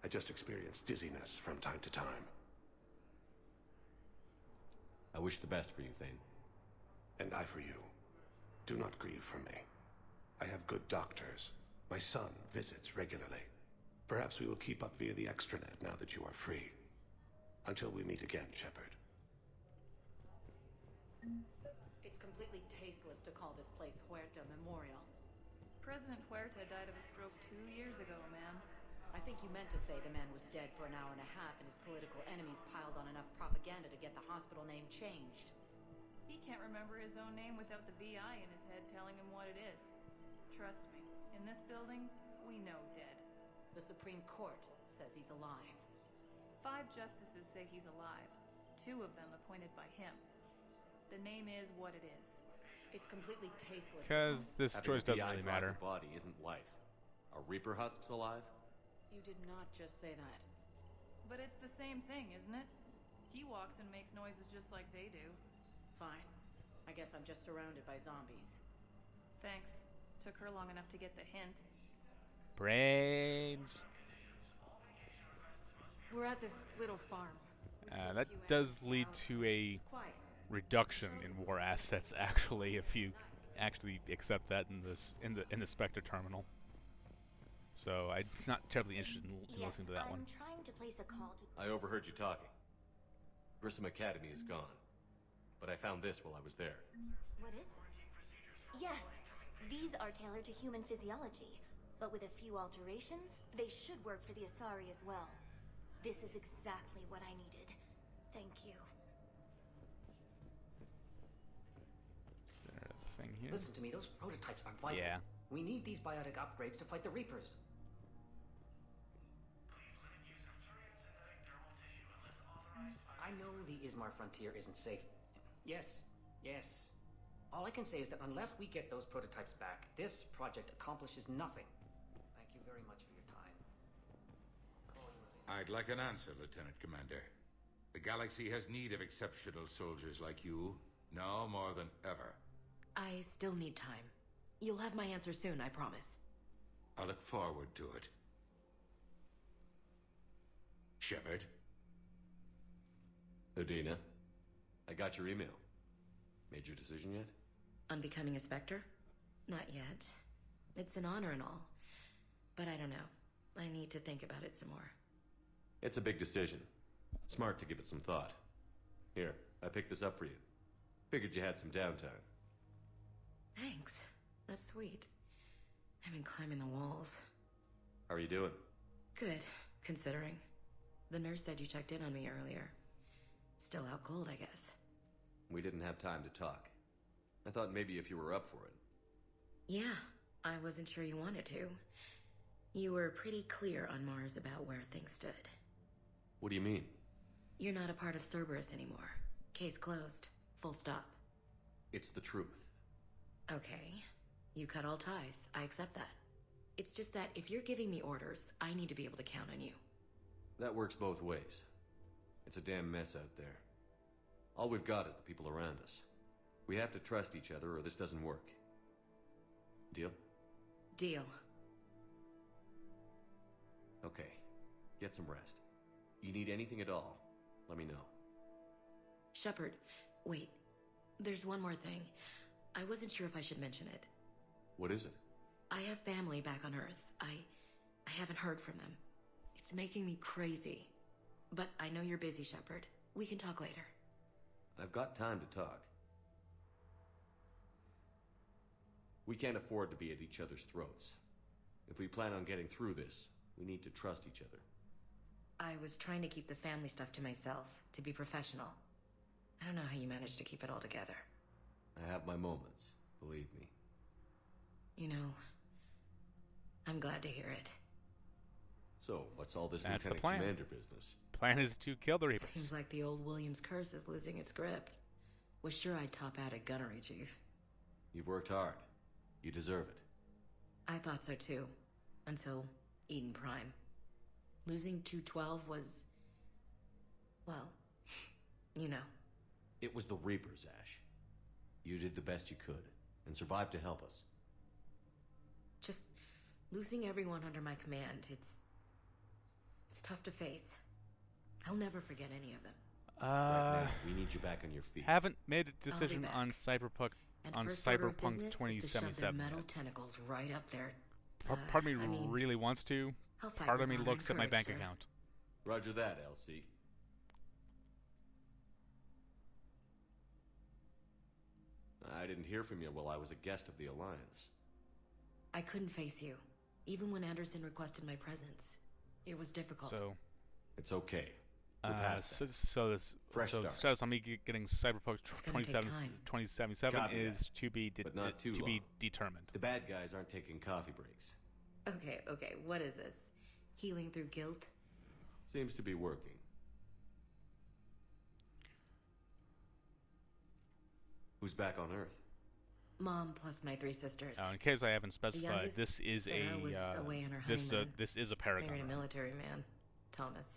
N: I just experience dizziness from time to time.
G: I wish the best for you, Thane.
N: And I for you. Do not grieve for me. I have good doctors. My son visits regularly. Perhaps we will keep up via the extranet now that you are free. Until we meet again, Shepard.
J: It's completely tasteless to call this place Huerta Memorial. President Huerta died of a stroke 2 years ago, ma'am.
O: I think you meant to say the man was dead for an hour and a half and his political enemies piled on enough propaganda to get the hospital name changed.
J: He can't remember his own name without the VI in his head telling him what it is. Trust me, in this building, we know dead.
O: The Supreme Court says he's alive.
J: 5 justices say he's alive. 2 of them appointed by him. The name is what it is.
O: It's completely tasteless.
A: Because this
G: Having
A: choice
G: a
A: doesn't
G: VI
A: really
G: drive
A: matter.
G: your body isn't life. Are Reaper husks alive?
O: You did not just say that.
J: But it's the same thing, isn't it? He walks and makes noises just like they do.
O: Fine. I guess I'm just surrounded by zombies.
J: Thanks. Took her long enough to get the hint.
A: Brains.
O: We're at this little farm.
A: That does lead to a reduction in war assets, actually, if you actually accept that in the Spectre terminal. So I'm not terribly interested in listening to that one.
P: I'm trying to place a call to...
G: I overheard you talking. Grissom Academy is gone. But I found this while I was there.
P: What is this? Yes, these are tailored to human physiology, but with a few alterations, they should work for the Asari as well. This is exactly what I needed. Thank you.
A: Is there a thing here?
Q: Listen to me, those prototypes are vital.
A: Yeah.
Q: We need these biotic upgrades to fight the Reapers. I know the Ismar frontier isn't safe. Yes, yes. All I can say is that unless we get those prototypes back, this project accomplishes nothing. Thank you very much for your time.
R: I'd like an answer, Lieutenant Commander. The galaxy has need of exceptional soldiers like you, now more than ever.
O: I still need time. You'll have my answer soon, I promise.
R: I look forward to it. Shepard?
G: Udina, I got your email. Made your decision yet?
O: On becoming a Spectre? Not yet. It's an honor and all. But I don't know. I need to think about it some more.
G: It's a big decision. Smart to give it some thought. Here, I picked this up for you. Figured you had some downtime.
O: Thanks. That's sweet. I've been climbing the walls.
G: How are you doing?
O: Good, considering. The nurse said you checked in on me earlier. Still out cold, I guess.
G: We didn't have time to talk. I thought maybe if you were up for it.
O: Yeah, I wasn't sure you wanted to. You were pretty clear on Mars about where things stood.
G: What do you mean?
O: You're not a part of Cerberus anymore. Case closed. Full stop.
G: It's the truth.
O: Okay. You cut all ties. I accept that. It's just that if you're giving me orders, I need to be able to count on you.
G: That works both ways. It's a damn mess out there. All we've got is the people around us. We have to trust each other or this doesn't work. Deal?
O: Deal.
G: Okay. Get some rest. You need anything at all, let me know.
O: Shepard, wait. There's one more thing. I wasn't sure if I should mention it.
G: What is it?
O: I have family back on Earth. I haven't heard from them. It's making me crazy. But I know you're busy, Shepard. We can talk later.
G: I've got time to talk. We can't afford to be at each other's throats. If we plan on getting through this, we need to trust each other.
O: I was trying to keep the family stuff to myself, to be professional. I don't know how you managed to keep it all together.
G: I have my moments, believe me.
O: You know, I'm glad to hear it.
G: So, what's all this
A: That's the
G: Lieutenant
A: plan.
G: Commander business?
A: Plan is to kill the Reapers.
O: Seems like the old Williams curse is losing its grip. Was sure I'd top out at gunnery, Chief.
G: You've worked hard. You deserve it.
O: I thought so too. Until Eden Prime. Losing 212 was... well, you know.
G: It was the Reapers, Ash. You did the best you could, and survived to help us.
O: Just losing everyone under my command, it's tough to face. I'll never forget any of them.
G: Right now, we need you back on your feet.
A: Haven't made a
O: I'll
A: decision
O: be
A: on
O: back.
A: Cyberpunk
O: And
A: on
O: first order of
A: Cyberpunk
O: business is to shove their
A: 2077.
O: metal
A: yet.
O: tentacles right up there.
A: Part of me
O: I mean,
A: really wants to.
O: I'll fight
A: Part of
O: with
A: me
O: honor
A: looks at
O: and
A: my
O: courage,
A: bank
O: sir.
A: account.
G: Roger that, LC. I didn't hear from you while I was a guest of the Alliance.
O: I couldn't face you, even when Anderson requested my presence. It was difficult.
A: So,
G: it's okay. We're past that.
A: So
G: Fresh
A: the
G: start.
A: status on me getting Cyberpunk
O: gonna take time.
A: 2077
G: Copy
A: is
G: that.
A: to be
G: But not too
A: to
G: long.
A: be determined.
G: The bad guys aren't taking coffee breaks.
O: Okay, what is this? Healing through guilt?
G: Seems to be working. Who's back on Earth?
O: Mom plus my 3 sisters.
A: In case I haven't specified,
O: youngest,
A: this is
O: Sarah, was away on her
A: this
O: honeymoon.
A: this is a Paragon.
O: Married a
A: run.
O: military man, Thomas.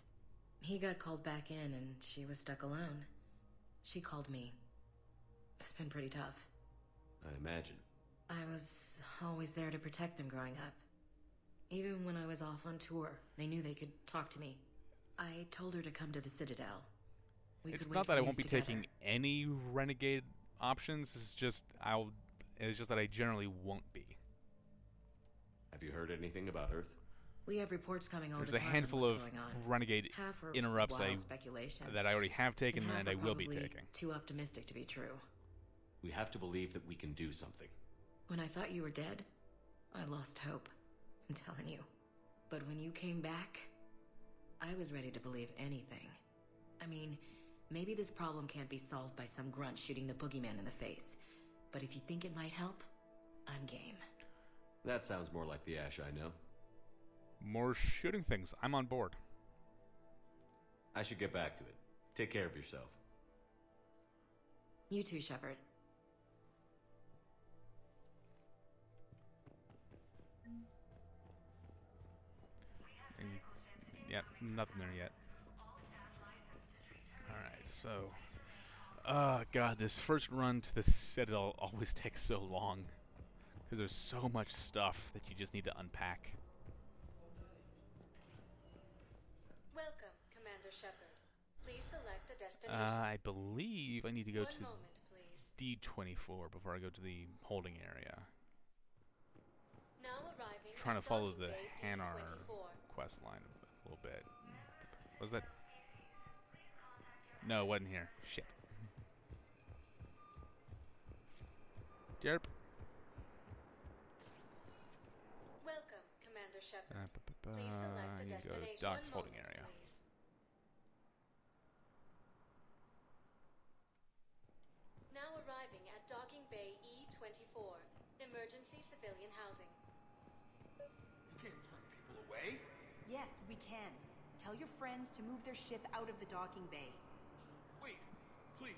O: He got called back in and she was stuck alone. She called me. It's been pretty tough.
G: I imagine.
O: I was always there to protect them growing up. Even when I was off on tour, they knew they could talk to me. I told her to come to the Citadel.
A: It's not that I won't be taking any renegade options. It's just that I generally won't be.
G: Have you heard anything about Earth?
O: We have reports coming all
A: There's
O: the
A: a
O: time.
A: handful
O: on
A: of
O: what's going on.
A: renegade
O: Half are
A: interrupts
O: wild speculation,
A: that I already have taken
O: half
A: and I
O: are
A: will be
O: probably
A: taking.
O: Too optimistic to be true.
G: We have to believe that we can do something.
O: When I thought you were dead, I lost hope. I'm telling you. But when you came back, I was ready to believe anything. I mean, maybe this problem can't be solved by some grunt shooting the boogeyman in the face. But if you think it might help, I'm game.
G: That sounds more like the Ash I know.
A: More shooting things. I'm on board.
G: I should get back to it. Take care of yourself.
O: You too, Shepard.
A: Yep, nothing there yet. Alright, so... God, this first run to the Citadel always takes so long. Because there's so much stuff that you just need to unpack.
H: Welcome, Commander Shepard. Please select a destination.
A: I believe I need to go
H: One
A: to
H: moment, please.
A: D24 before I go to the holding area.
H: Now arriving
A: Trying to
H: at
A: follow
H: docking
A: the
H: bay
A: Hanar
H: D24.
A: quest line a little bit. Was that? No, it wasn't here. Shit. Derp.
H: Welcome, Commander Shepard.
A: I
H: Please select a
A: need to go to
H: destination.
A: Doc's
H: One
A: holding
H: moment,
A: area.
H: please. Now arriving at docking bay E24. Emergency civilian housing.
I: You can't turn people away.
S: Yes, we can. Tell your friends to move their ship out of the docking bay.
I: Wait, please.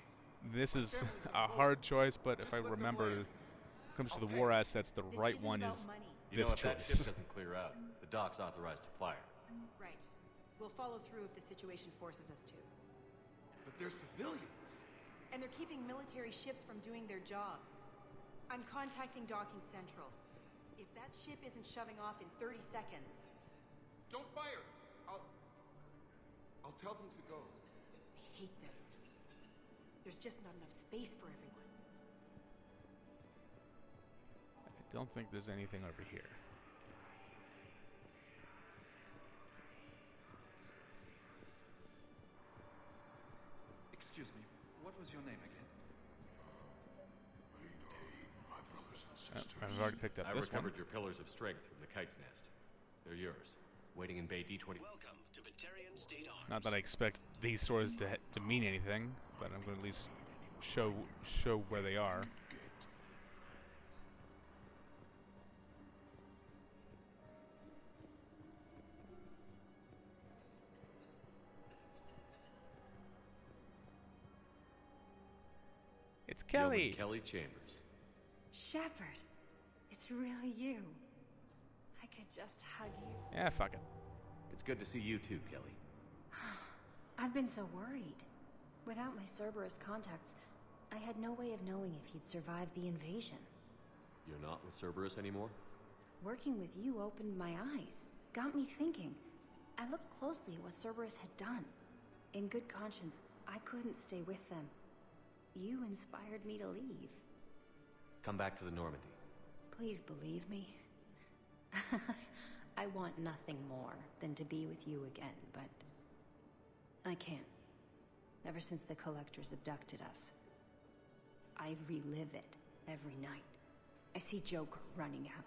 A: This is a hard choice, but if I remember, when it comes to the war assets, the right one is
G: You know,
A: this
G: if that ship
A: choice.
G: doesn't clear out, the dock's authorized to fire.
S: Right. We'll follow through if the situation forces us to.
I: But they're civilians.
S: And they're keeping military ships from doing their jobs. I'm contacting Docking Central. If that ship isn't shoving off in 30 seconds...
I: Don't fire. I'll tell them to go.
S: I hate this. There's just not enough space for everyone.
A: I don't think there's anything over here.
E: Excuse me, what was your name again?
R: My brothers and
A: Oh,
R: sisters.
A: I've already picked up
G: I
A: this
G: recovered
A: one.
G: your pillars of strength from the kite's nest. They're yours. Waiting in bay D20.
C: Welcome to Batarian State Arms.
A: Not that I expect these swords to mean anything, but I'm going to at least show where they are. It's Kelly.
G: Yeoman Kelly Chambers.
D: Shepard, it's really you. I could just hug you.
A: Yeah, fuck it.
G: It's good to see you too, Kelly.
T: I've been so worried. Without my Cerberus contacts, I had no way of knowing if you'd survived the invasion.
G: You're not with Cerberus anymore?
T: Working with you opened my eyes, got me thinking. I looked closely at what Cerberus had done. In good conscience, I couldn't stay with them. You inspired me to leave.
G: Come back to the Normandy.
T: Please believe me. I want nothing more than to be with you again, but I can't. Ever since the Collectors abducted us, I relive it every night. I see Joker running out.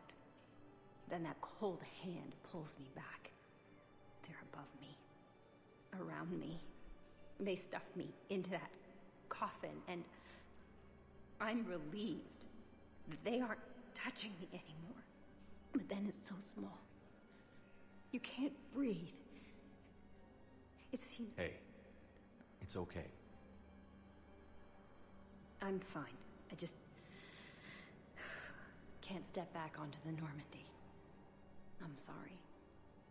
T: Then that cold hand pulls me back. They're above me, around me. They stuff me into that coffin, and I'm relieved that they aren't touching me anymore. But then it's so small. You can't breathe. It seems...
G: Hey, it's okay.
T: I'm fine. I just... can't step back onto the Normandy. I'm sorry.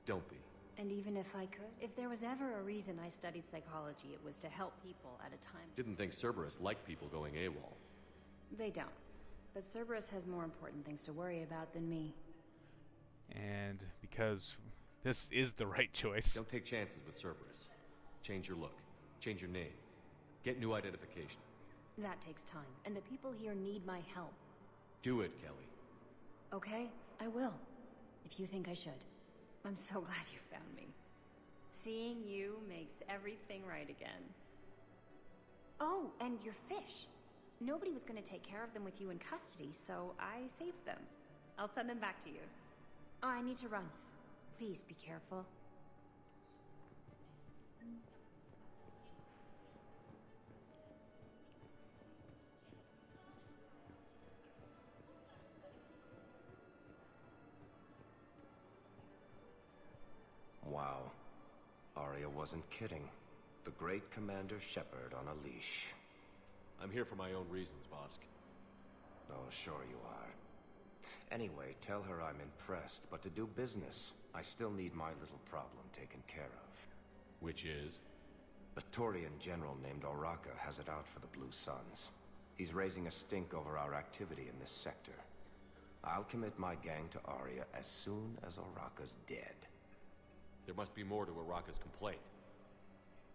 G: Don't be.
T: And even if I could, if there was ever a reason I studied psychology, it was to help people at a time.
G: Didn't think Cerberus liked people going AWOL.
T: They don't. But Cerberus has more important things to worry about than me.
A: And because this is the right choice.
G: Don't take chances with Cerberus. Change your look. Change your name. Get new identification.
T: That takes time, and the people here need my help.
G: Do it, Kelly.
T: Okay, I will. If you think I should. I'm so glad you found me. Seeing you makes everything right again. Oh, and your fish. Nobody was going to take care of them with you in custody, so I saved them. I'll send them back to you. Oh, I need to run. Please be careful.
U: Wow. Arya wasn't kidding. The great Commander Shepard on a leash.
G: I'm here for my own reasons, Vosk.
U: Oh, sure you are. Anyway, tell her I'm impressed, but to do business, I still need my little problem taken care of.
G: Which is?
U: A Turian general named Oraka has it out for the Blue Suns. He's raising a stink over our activity in this sector. I'll commit my gang to Arya as soon as Oraka's dead.
G: There must be more to Oraka's complaint.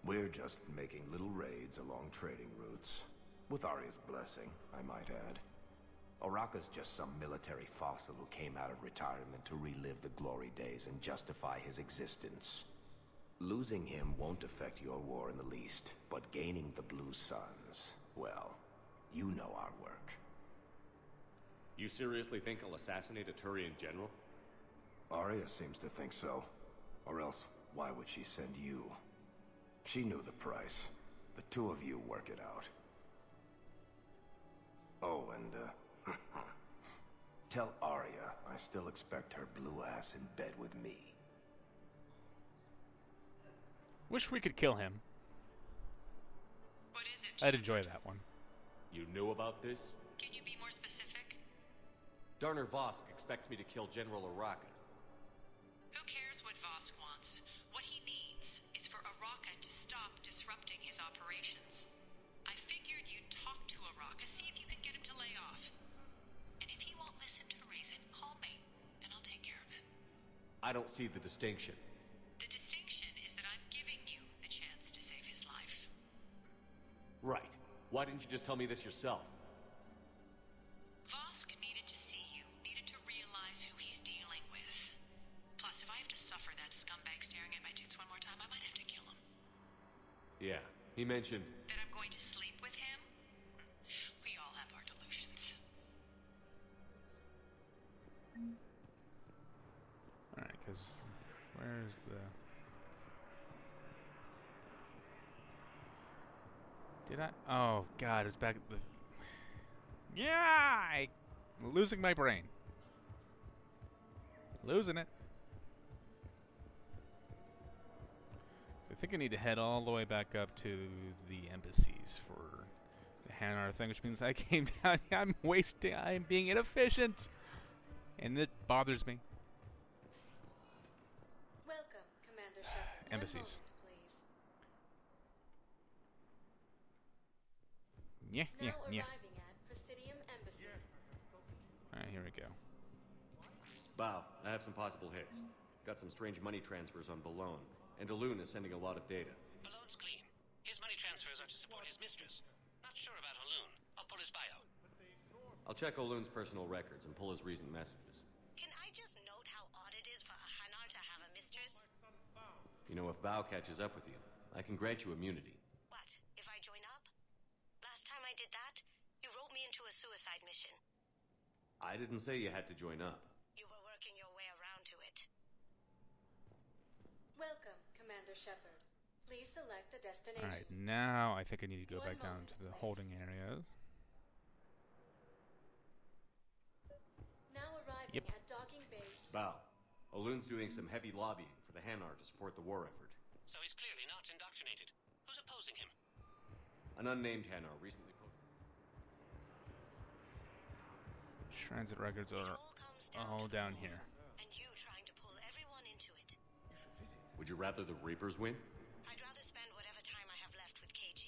U: We're just making little raids along trading routes. With Arya's blessing, I might add. Oraka's just some military fossil who came out of retirement to relive the glory days and justify his existence. Losing him won't affect your war in the least, but gaining the Blue Suns, well, you know our work.
G: You seriously think I'll assassinate a Turian general?
U: Arya seems to think so. Or else, why would she send you? She knew the price. The two of you work it out. Oh, and, tell Arya I still expect her blue ass in bed with me.
A: Wish we could kill him.
J: What is it?
A: I'd enjoy that one.
G: You knew about this?
J: Can you be more specific?
G: Darner Vosk expects me to kill General Oraka.
J: Who cares what Vosk wants? What he needs is for Oraka to stop disrupting his operations. I figured you'd talk to Oraka, see if you can get him to lay off. And if he won't listen to reason, call me, and I'll take care of it.
G: I don't see the distinction.
J: The distinction is that I'm giving you the chance to save his life.
G: Right. Why didn't you just tell me this yourself?
J: Vosk needed to see you, needed to realize who he's dealing with. Plus, if I have to suffer that scumbag staring at my tits one more time, I might have to kill him.
G: Yeah, he mentioned...
J: That I'm going to sleep with him? We all have our delusions.
A: Alright, because where's the... Did I? Oh, God, it's back at the... Yeah! I'm losing my brain. Losing it. So I think I need to head all the way back up to the embassies for the Hanar thing, which means I came down here. I'm being inefficient. And it bothers me.
H: Welcome, Commander Shepard.
A: Embassies.
H: Now
A: Yeah.
H: arriving at Presidium Embassy.
A: Alright, here we go.
G: Bow, I have some possible hits. Got some strange money transfers on Boulogne. And Alun is sending a lot of data.
M: Balloon's clean. His money transfers are to support his mistress. Not sure about Alun. I'll pull his bio.
G: I'll check Olun's personal records and pull his recent messages.
F: Can I just note how odd it is for a Hanar to have a mistress?
G: You know, if Bow catches up with you, I can grant you immunity.
F: What, if I join up? Last time I did that, you wrote me into a suicide mission.
G: I didn't say you had to join up.
F: You were working your way
H: Shepard. Please select a destination.
A: Alright, now I think I need to go back down
H: moment,
A: to the holding areas.
H: Now arriving
A: Yep.
H: at docking bay.
G: Bow. Olun's doing some heavy lobbying for the Hanar to support the war effort.
M: So he's clearly not indoctrinated. Who's opposing him?
G: An unnamed Hanar recently posted.
A: Transit records are all down here.
F: And you trying to pull everyone into it.
G: Would you rather the Reapers win?
F: I'd rather spend whatever time I have left with KG.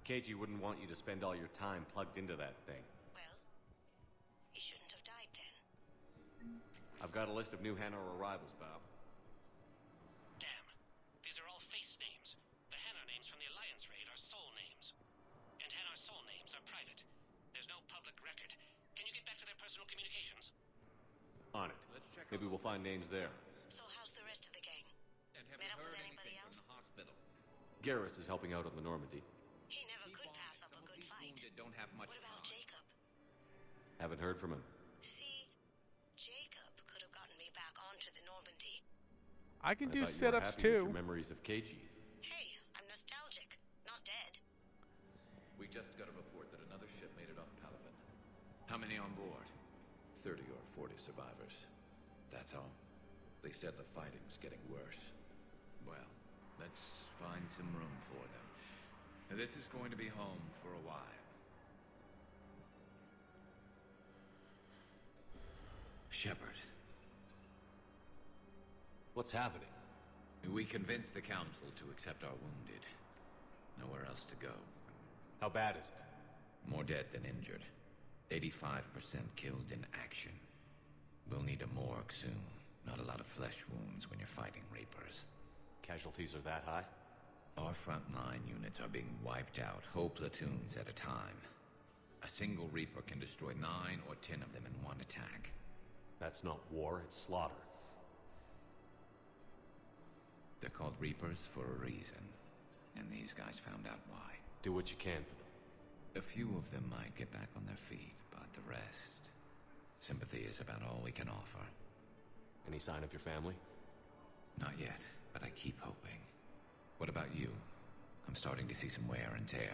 G: KG wouldn't want you to spend all your time plugged into that thing.
F: Well, he shouldn't have died then.
G: I've got a list of new Hanar arrivals, Bow.
M: Damn. These are all face names. The Hanar names from the Alliance raid are soul names. And Hanar soul names are private. There's no public record. Can you get back to their personal communications?
G: On it. Maybe we'll find names there.
F: So how's the rest of the gang? Met up with anybody else?
G: Garrus is helping out on the Normandy.
F: He never could pass up a good fight.
B: Don't have much
F: What about Jacob?
G: Haven't heard from him.
F: See, Jacob could have gotten me back onto the Normandy.
A: I can do
G: thought you were
A: sit-ups
G: happy with
A: too.
G: your memories of KG.
F: Hey, I'm nostalgic, not dead.
B: We just got a report that another ship made it off Palaven. How many on board? 30 or 40 survivors. That's all. They said the fighting's getting worse. Well, let's find some room for them. This is going to be home for a while. Shepard.
G: What's happening?
B: We convinced the Council to accept our wounded. Nowhere else to go.
G: How bad is it?
B: More dead than injured. 85% killed in action. We'll need a morgue soon. Not a lot of flesh wounds when you're fighting Reapers.
G: Casualties are that high?
B: Our frontline units are being wiped out, whole platoons at a time. A single Reaper can destroy 9 or 10 of them in one attack.
G: That's not war, it's slaughter.
B: They're called Reapers for a reason. And these guys found out why.
G: Do what you can for them.
B: A few of them might get back on their feet, but the rest... Sympathy is about all we can offer.
G: Any sign of your family?
B: Not yet, but I keep hoping. What about you? I'm starting to see some wear and tear.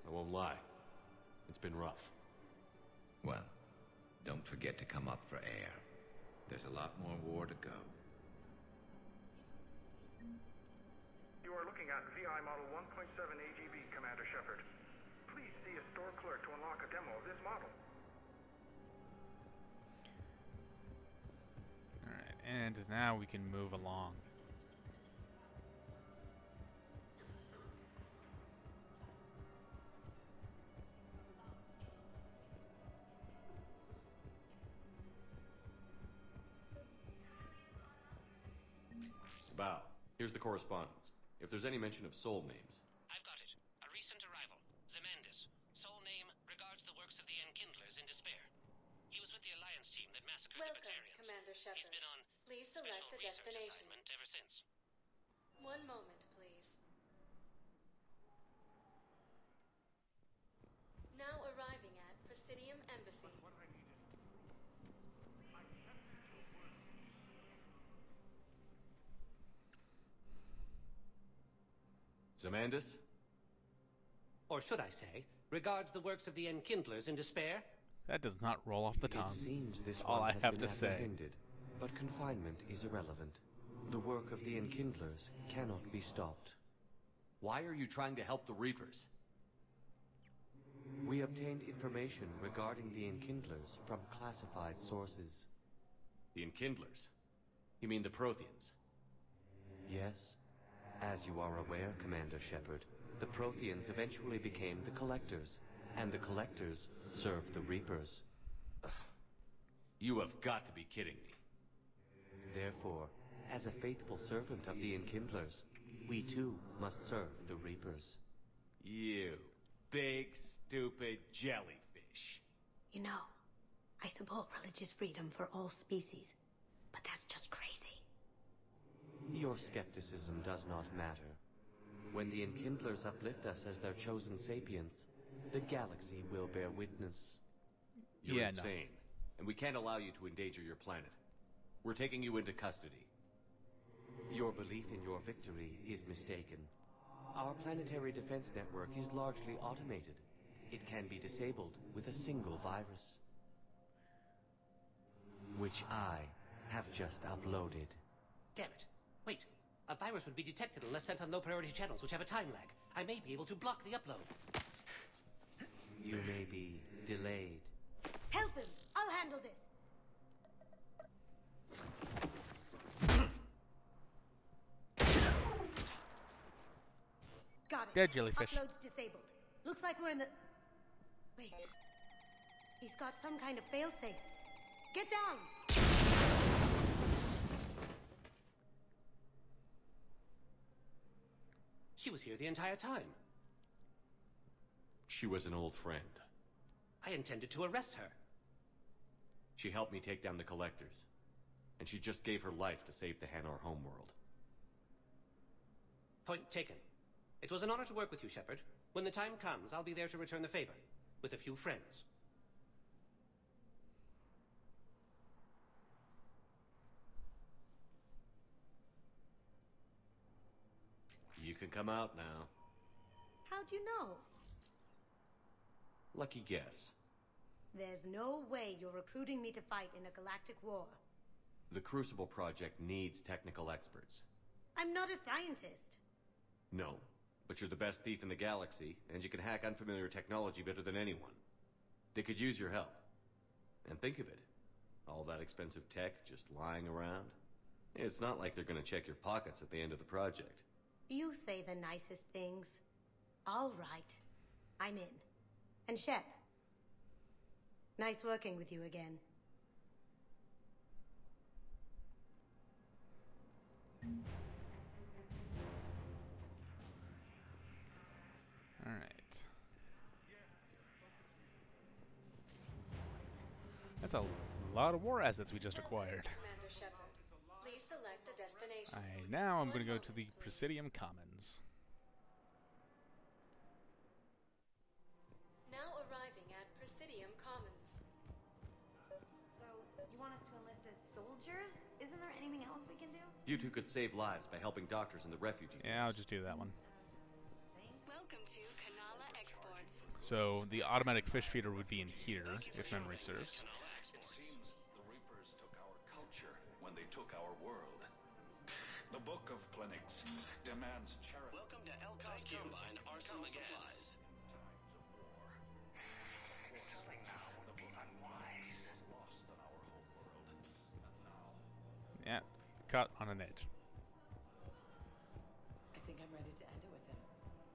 G: I won't lie. It's been rough.
B: Well, don't forget to come up for air. There's a lot more war to go.
I: You are looking at VI Model 1.7 AGB, Commander Shepard. Please see a store clerk to unlock a demo of this model.
A: Alright, and now we can move along.
G: Bow. Here's the correspondence. If there's any mention of soul names.
M: I've got it. A recent arrival. Zemandis. Soul name regards the works of the Enkindlers in despair. He was with the Alliance team that massacred the
H: Welcome,
M: Batarians.
H: Commander Shepard.
M: He's been on
H: Please
M: special
H: select a
M: research
H: destination.
M: assignment ever since.
H: One moment, please. Now arriving at Presidium Embassy.
G: Zemandis?
M: Or should I say, regards the works of the Enkindlers in despair?
A: That does not roll off the tongue.
V: It seems this
A: That's all
V: one
A: I
V: has
A: have
V: been
A: to say.
V: apprehended, but confinement is irrelevant. The work of the Enkindlers cannot be stopped.
G: Why are you trying to help the Reapers?
V: We obtained information regarding the Enkindlers from classified sources.
G: The Enkindlers? You mean the Protheans?
V: Yes. As you are aware, Commander Shepard, the Protheans eventually became the Collectors, and the Collectors served the Reapers.
G: You have got to be kidding me.
V: Therefore, as a faithful servant of the Enkindlers, we too must serve the Reapers.
G: You big, stupid jellyfish.
F: You know, I support religious freedom for all species, but that's just crazy.
V: Your skepticism does not matter. When the Enkindlers uplift us as their chosen sapients, the galaxy will bear witness.
G: You're insane, and we can't allow you to endanger your planet. We're taking you into custody.
V: Your belief in your victory is mistaken. Our planetary defense network is largely automated. It can be disabled with a single virus. Which I have just uploaded.
M: Damn it. Wait. A virus would be detected unless sent on low-priority channels, which have a time lag. I may be able to block the upload.
V: You may be delayed.
F: Help him! I'll handle this! Got it.
A: Dead jellyfish.
F: Upload's disabled. Looks like we're in the... Wait. He's got some kind of failsafe. Get down!
M: She was here the entire time.
G: She was an old friend.
M: I intended to arrest her.
G: She helped me take down the Collectors. And she just gave her life to save the Hanar homeworld.
M: Point taken. It was an honor to work with you, Shepard. When the time comes, I'll be there to return the favor. With a few friends.
G: You can come out now.
F: How'd you know?
G: Lucky guess.
F: There's no way you're recruiting me to fight in a galactic war.
G: The Crucible Project needs technical experts.
F: I'm not a scientist.
G: No, but you're the best thief in the galaxy, and you can hack unfamiliar technology better than anyone. They could use your help. And think of it. All that expensive tech just lying around. It's not like they're gonna check your pockets at the end of the project.
F: You say the nicest things. All right. I'm in. And Shep. Nice working with you again.
A: Alright. That's a lot of war assets we just acquired.
H: Commander Shepard, please select a destination.
A: Now I'm going to go to the Presidium Commons.
H: Now arriving at Presidium Commons.
T: So, you want us to enlist as soldiers? Isn't there anything else we can do?
G: You two could save lives by helping doctors in the refugee camps.
A: Yeah, I'll just do that one.
J: Welcome to Kanala Exports.
A: So the automatic fish feeder would be in here, if memory serves.
K: The Reapers took our culture when they took our world. The Book of Plenix demands charity.
C: Welcome to Elkos Combine Arsenal Supplies.
A: Yeah, caught on an edge.
J: I think I'm ready to end it with him.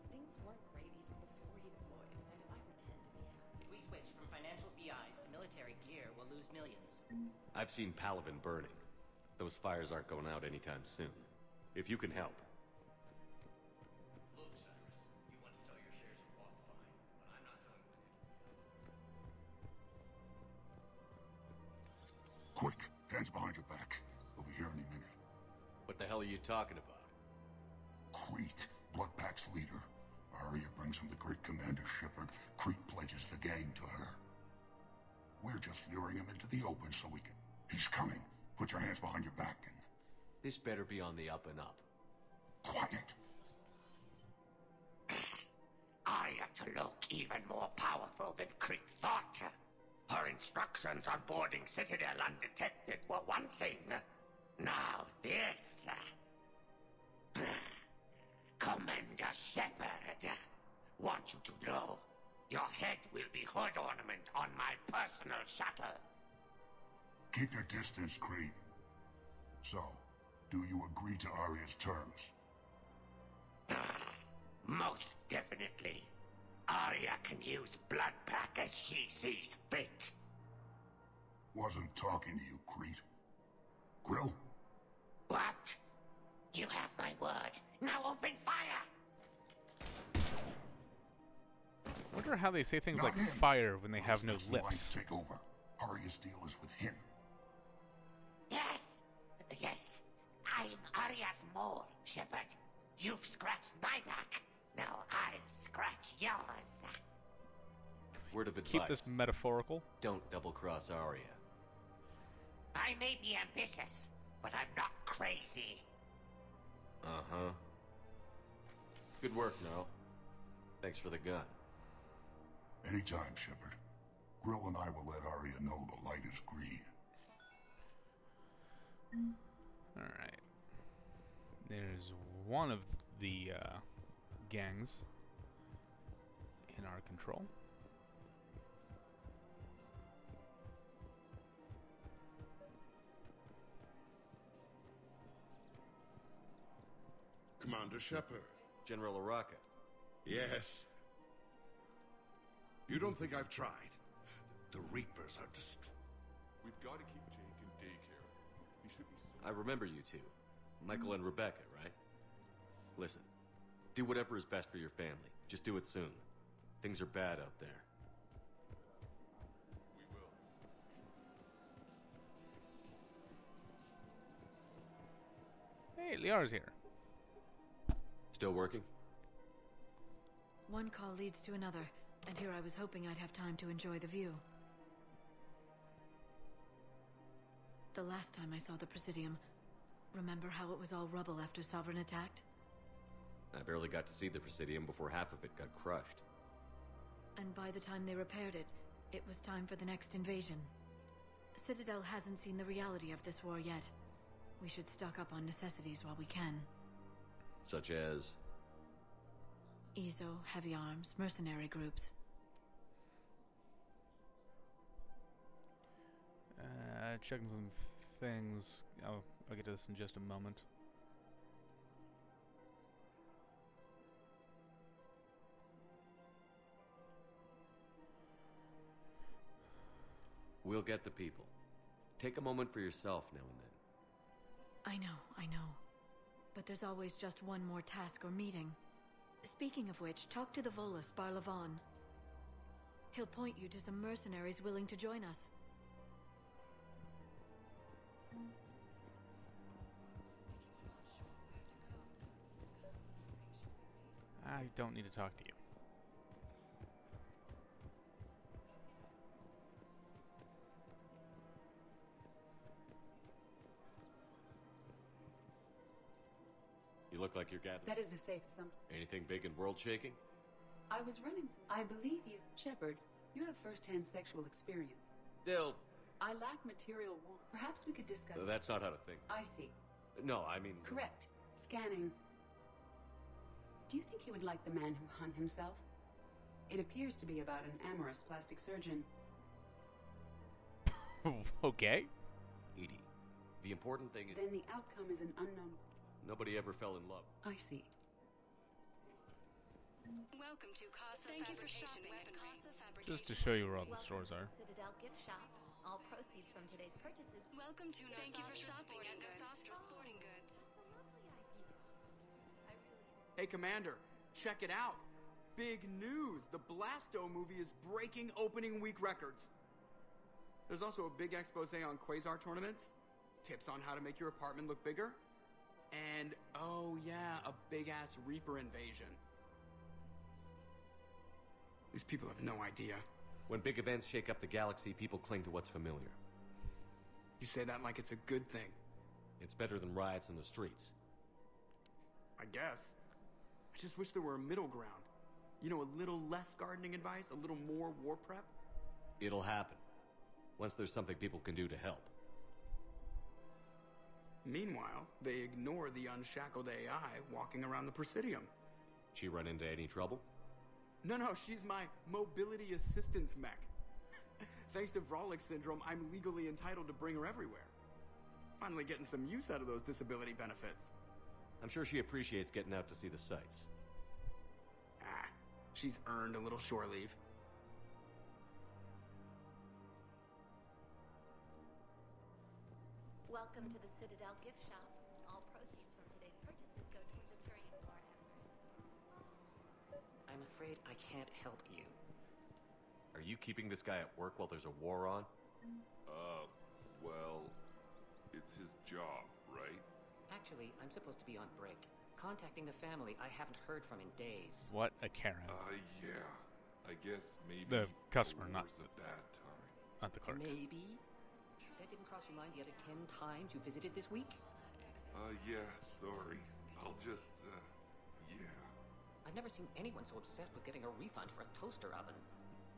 J: Things weren't great even before he deployed, and if I pretend to be happy...
Q: If we switch from financial VIs to military gear, we'll lose millions.
G: I've seen Palaven burning. Those fires aren't going out anytime soon. If you can help.
B: Look, Cyrus, you want to sell your shares in Walk fine, but I'm not selling with you.
N: Quick, hands behind your back. We'll be here any minute.
G: What the hell are you talking about?
N: Crete, Bloodpack's leader. Arya brings him the great Commander Shepard. Crete pledges the gang to her. We're just luring him into the open so we can... He's coming. Put your hands behind your back and...
G: This better be on the up and up.
N: Quiet.
L: Arya to look even more powerful than Crete thought. Her instructions on boarding Citadel undetected were one thing. Now this... Commander Shepard, want you to know, your head will be hood ornament on my personal shuttle.
N: Keep your distance, Crete. So, do you agree to Arya's terms?
L: Most definitely. Arya can use Bloodpack as she sees fit.
N: Wasn't talking to you, Crete. Quill?
L: What? You have my word. Now open fire!
A: Wonder how they say things
N: Not
A: like
N: him.
A: fire when they have no
N: Let's
A: lips.
N: take over. Arya's deal is with him.
L: Yes. Yes. I'm Arya's mole, Shepard. You've scratched my back. Now I'll scratch yours.
G: Word of advice.
A: Keep this metaphorical.
G: Don't double-cross Arya.
L: I may be ambitious, but I'm not crazy.
G: Uh-huh. Good work, No. Thanks for the gun.
O: Anytime, Shepard. Grill and I will let Arya know the light is green.
A: Alright. There's one of the gangs in our control.
O: Commander Shepard.
G: General Araka.
O: Yes. You don't think I've tried? The Reapers are destroyed.
P: We've got to keep Jake in daycare. He should be
G: I remember you two. Michael and Rebecca, right? Listen, do whatever is best for your family. Just do it soon. Things are bad out there.
A: Hey, Liar's here.
G: Still working?
W: One call leads to another, and here I was hoping I'd have time to enjoy the view. The last time I saw the Presidium, remember how it was all rubble after Sovereign attacked?
G: I barely got to see the Presidium before half of it got crushed.
W: And by the time they repaired it, it was time for the next invasion. Citadel hasn't seen the reality of this war yet. We should stock up on necessities while we can.
G: Such as?
W: ESO, heavy arms, mercenary groups.
A: Checking some things. I'll get to this in just a moment.
G: We'll get the people. Take a moment for yourself now and then.
W: I know. But there's always just one more task or meeting. Speaking of which, talk to the Volus, Barlavan. He'll point you to some mercenaries willing to join us.
A: I don't need to talk to you.
G: You look like you're gathering.
X: That is a safe assumption.
G: Anything big and world-shaking?
X: I was running some... I believe you... Shepard, you have first-hand sexual experience.
G: Still...
X: I lack material warmth. Perhaps we could discuss...
G: That's not how to think.
X: I see.
G: No, I mean...
X: Correct. Scanning. Do you think he would like the man who hung himself? It appears to be about an amorous plastic surgeon.
A: Okay.
G: Edie, the important thing is...
X: Then the outcome is an unknown...
G: Nobody ever fell in love.
X: I see.
H: Welcome to Casa Fabrication Weaponry.
A: Just to show you where all the stores are.
Y: Citadel gift shop. All proceeds from today's purchases.
H: Welcome to Thank you for shopping at Nostra Sporting Goods.
Z: Hey, Commander, check it out. Big news! The Blasto movie is breaking opening week records. There's also a big expose on Quasar tournaments, tips on how to make your apartment look bigger, and, oh yeah, a big-ass Reaper invasion. These people have no idea.
G: When big events shake up the galaxy, people cling to what's familiar.
Z: You say that like it's a good thing.
G: It's better than riots in the streets.
Z: I guess. I just wish there were a middle ground. You know, a little less gardening advice, a little more war prep.
G: It'll happen. Once there's something people can do to help.
Z: Meanwhile, they ignore the unshackled AI walking around the Presidium.
G: She run into any trouble?
Z: No, she's my mobility assistance mech. Thanks to Vrolic syndrome, I'm legally entitled to bring her everywhere. Finally getting some use out of those disability benefits.
G: I'm sure she appreciates getting out to see the sights.
Z: She's earned a little shore leave.
Y: Welcome to the Citadel gift shop. All proceeds from today's purchases go toward the Turian War effort.
Q: I'm afraid I can't help you.
G: Are you keeping this guy at work while there's a war on?
P: Well, it's his job, right?
Q: Actually, I'm supposed to be on break. Contacting the family I haven't heard from in days.
A: What a Karen.
P: Yeah. I guess maybe
A: the customer, not
P: a bad time.
A: Not the clerk.
Q: Maybe. That didn't cross your mind the other 10 times you visited this week?
P: Yeah, sorry. I'll just, yeah.
Q: I've never seen anyone so obsessed with getting a refund for a toaster oven.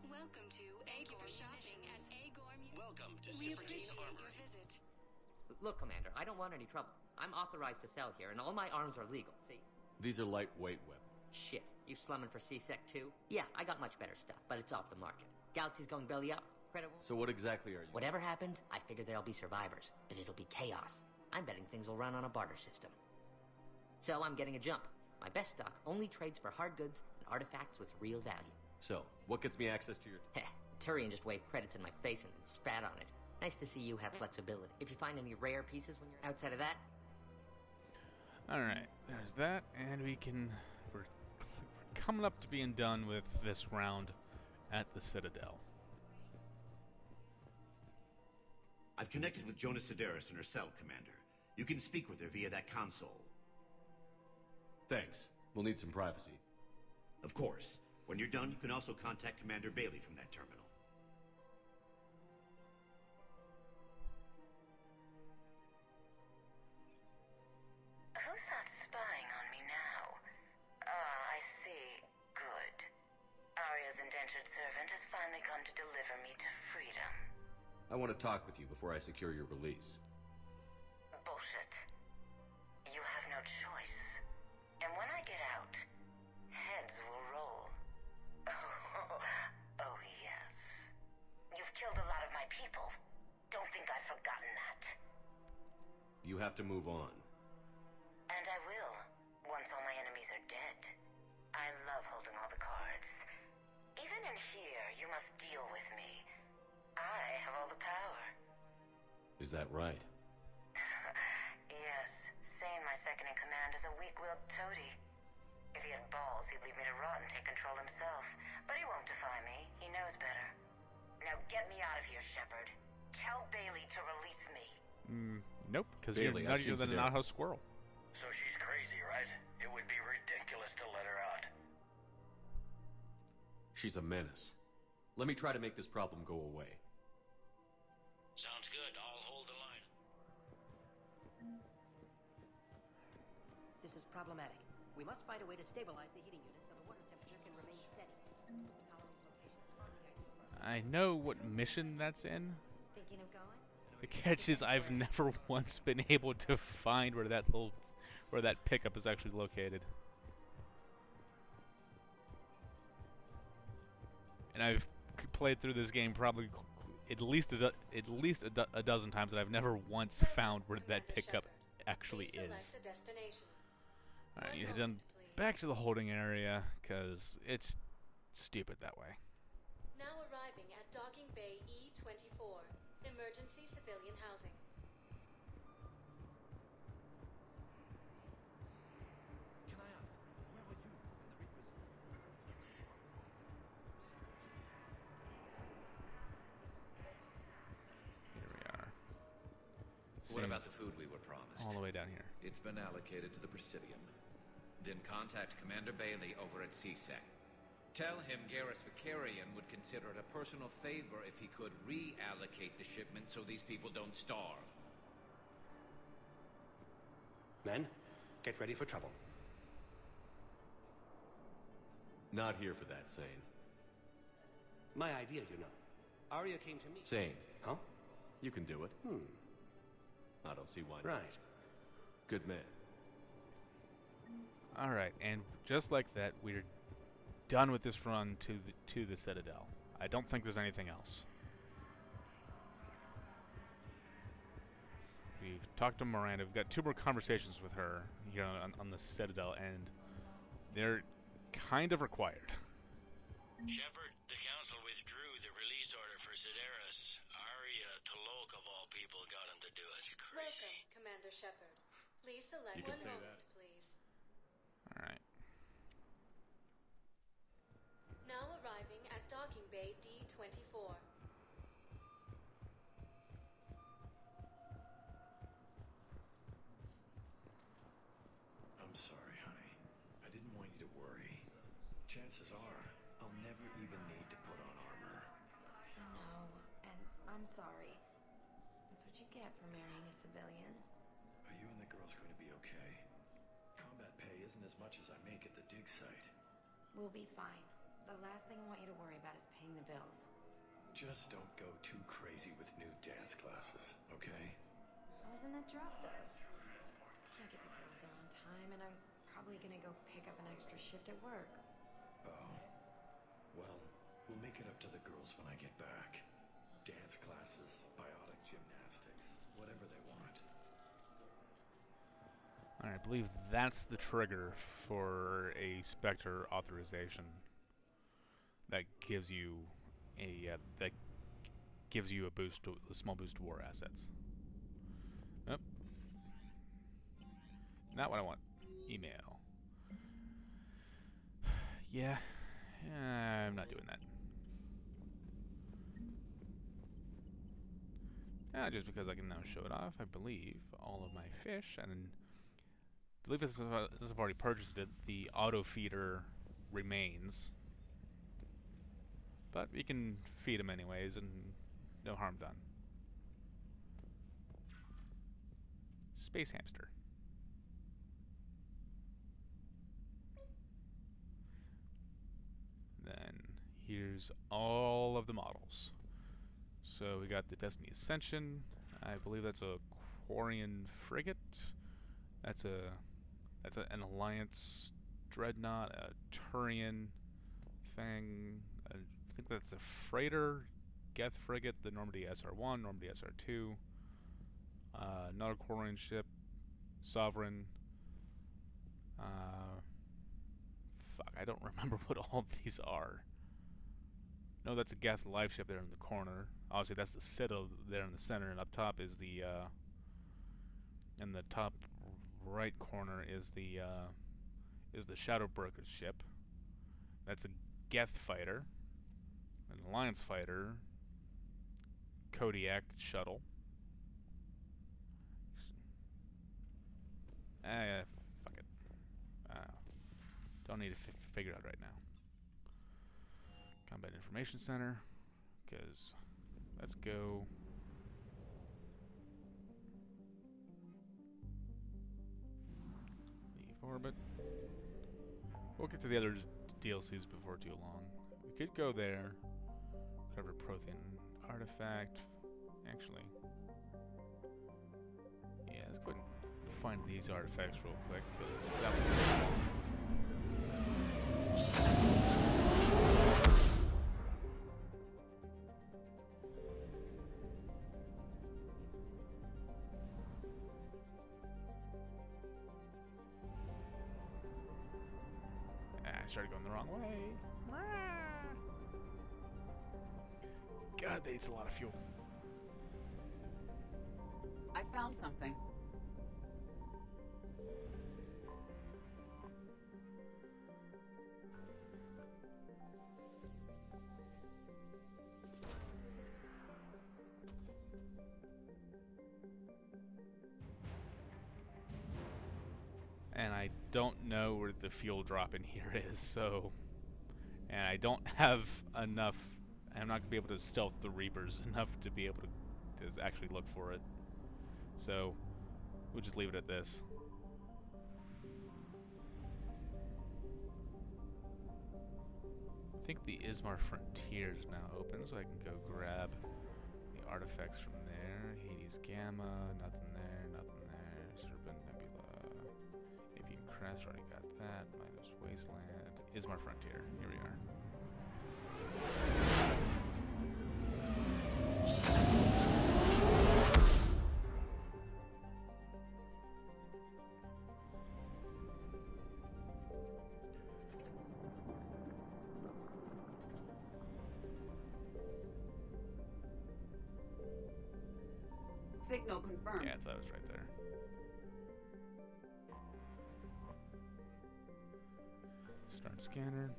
H: Welcome to Thank you for shopping at Agor.
K: Welcome to
H: We
K: Shippertine
H: appreciate
K: Armory.
H: your visit.
Q: Look, Commander, I don't want any trouble. I'm authorized to sell here, and all my arms are legal, see?
G: These are lightweight weapons.
Q: Shit, you slumming for C-Sec too? Yeah, I got much better stuff, but it's off the market. Galaxy's going belly up. Credible?
G: So what exactly are you?
Q: Whatever happens, I figure there'll be survivors, but it'll be chaos. I'm betting things will run on a barter system. So I'm getting a jump. My best stock only trades for hard goods and artifacts with real value.
G: So, what gets me access to your...
Q: Heh, Turian just waved credits in my face and then spat on it. Nice to see you have flexibility. If you find any rare pieces when you're outside of that...
A: Alright, there's that, and we're coming up to being done with this round at the Citadel.
D: I've connected with Jonas Sedaris in her cell, Commander. You can speak with her via that console.
G: Thanks. We'll need some privacy.
D: Of course. When you're done, you can also contact Commander Bailey from that terminal.
E: Who's that spying on me now? Ah, I see. Good. Arya's indentured servant has finally come to deliver me to freedom.
G: I want to talk with you before I secure your release.
E: Bullshit. You have no choice. And when I get out, heads will roll. Oh, yes. You've killed a lot of my people. Don't think I've forgotten that.
G: You have to move on.
E: And I will, once all my enemies are dead. I love holding all the cards. Even in here, you must deal with me. I have all the power.
G: Is that right?
E: Yes, Sane, my second-in-command, is a weak-willed toady. If he had balls, he'd leave me to rot and take control himself. But he won't defy me. He knows better. Now get me out of here, Shepard. Tell Bailey to release me.
A: Nope, because you're nuttier than an outhouse squirrel.
K: So she's crazy, right? It would be ridiculous to let her out.
G: She's a menace. Let me try to make this problem go away.
K: Sounds good. I'll hold the line.
I: This is problematic. We must find a way to stabilize the heating unit so the water temperature can remain steady. Colony's location is hardly ideal.
A: I know what mission that's in.
Y: Thinking of going?
A: The catch is I've never once been able to find where that pickup is actually located. And I've played through this game probably at least a dozen times, and I've never once found where that pickup actually is. Alright, you head down back to the holding area, because it's stupid that way.
H: Now arriving at Docking Bay E24, emergency civilian housing.
B: Can I ask, where were you when the Reapers...
A: Here we are.
B: What about
A: Seems
B: the food we were promised?
A: all the way down here.
B: It's been allocated to the Presidium. Then contact Commander Bailey over at CSEC. Tell him Garrus Vicarian would consider it a personal favor if he could reallocate the shipment so these people don't starve.
N: Men, get ready for trouble.
G: Not here for that, Sane.
N: My idea, you know.
M: Arya came to me.
G: Sane.
N: Huh?
G: You can do it. I don't see why not.
N: Right.
G: Good man.
A: Alright, and just like that, we're done with this run to the Citadel. I don't think there's anything else. We've talked to Miranda. We've got 2 more conversations with her here on the Citadel, and they're kind of required.
R: Shepard, the Council withdrew the release order for Sedaris. Arya T'Loak, of all people, got him to do it. Crazy.
H: Welcome, Commander Shepard. Please select
A: You can
H: one
A: say
H: moment,
A: that.
H: please.
A: Alright.
H: Now arriving at Docking Bay D24.
B: I'm sorry, honey. I didn't want you to worry. Chances are, I'll never even need to put on armor.
T: No, and I'm sorry. That's what you get for marrying a civilian.
B: Are you and the girls going to be okay? Calm as much as I make at the dig site.
E: We'll be fine. The last thing I want you to worry about is paying the bills.
B: Just don't go too crazy with new dance classes, okay?
E: I was in a drop, though. Can't get the girls there on time, and I was probably gonna go pick up an extra shift at work.
B: Oh. Well, we'll make it up to the girls when I get back. Dance classes, biotic gymnastics, whatever they want.
A: Alright, I believe that's the trigger for a Spectre authorization that gives you a boost, a small boost to war assets. Oh. Not what I want. Email. Yeah, I'm not doing that. Just because I can now show it off, I believe, all of my fish, and I believe this is, I've already purchased it, the auto feeder remains. But we can feed them anyways, and no harm done. Space hamster. Then here's all of the models. So we got the Destiny Ascension. I believe that's a Quarian frigate. That's an Alliance dreadnought, a Turian thing. I think that's a freighter, Geth frigate, the Normandy SR-1, Normandy SR-2. Not a Quarian ship, Sovereign. Fuck, I don't remember what all these are. No, that's a Geth live ship there in the corner. Obviously, that's the Citadel there in the center, and up top is the, in the top right corner is the Shadow Broker's ship. That's a Geth fighter, an Alliance fighter, Kodiak shuttle. Fuck it. Don't need to figure it out right now. Combat Information Center, because let's go. Leave orbit. We'll get to the other DLCs before too long. We could go there, cover Prothean artifact. Actually, yeah, let's go ahead and find these artifacts real quick, because that would I started going the wrong way. God, that eats a lot of fuel.
X: I found something.
A: And I don't know where the fuel drop in here is, so... And I don't have enough... I'm not going to be able to stealth the Reapers enough to be able to actually look for it. So, we'll just leave it at this. I think the Ismar Frontier is now open, so I can go grab the artifacts from there. Hades Gamma, nothing there, nothing there. Serpent Nebula, Avian Crest, already got that. Minus Wasteland, Ismar Frontier, here we are.
X: Signal confirmed.
A: Yeah, I thought it was right there. Start scanner.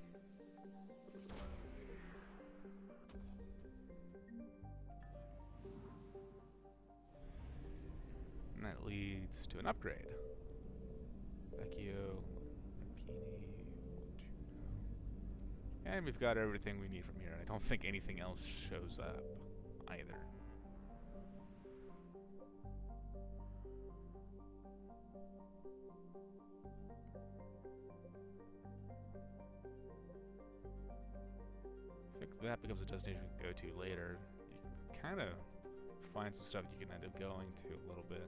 A: And that leads to an upgrade. Vecchio, Pini, and we've got everything we need from here. I don't think anything else shows up either. that becomes a destination we can go to later. You can kind of find some stuff you can end up going to a little bit.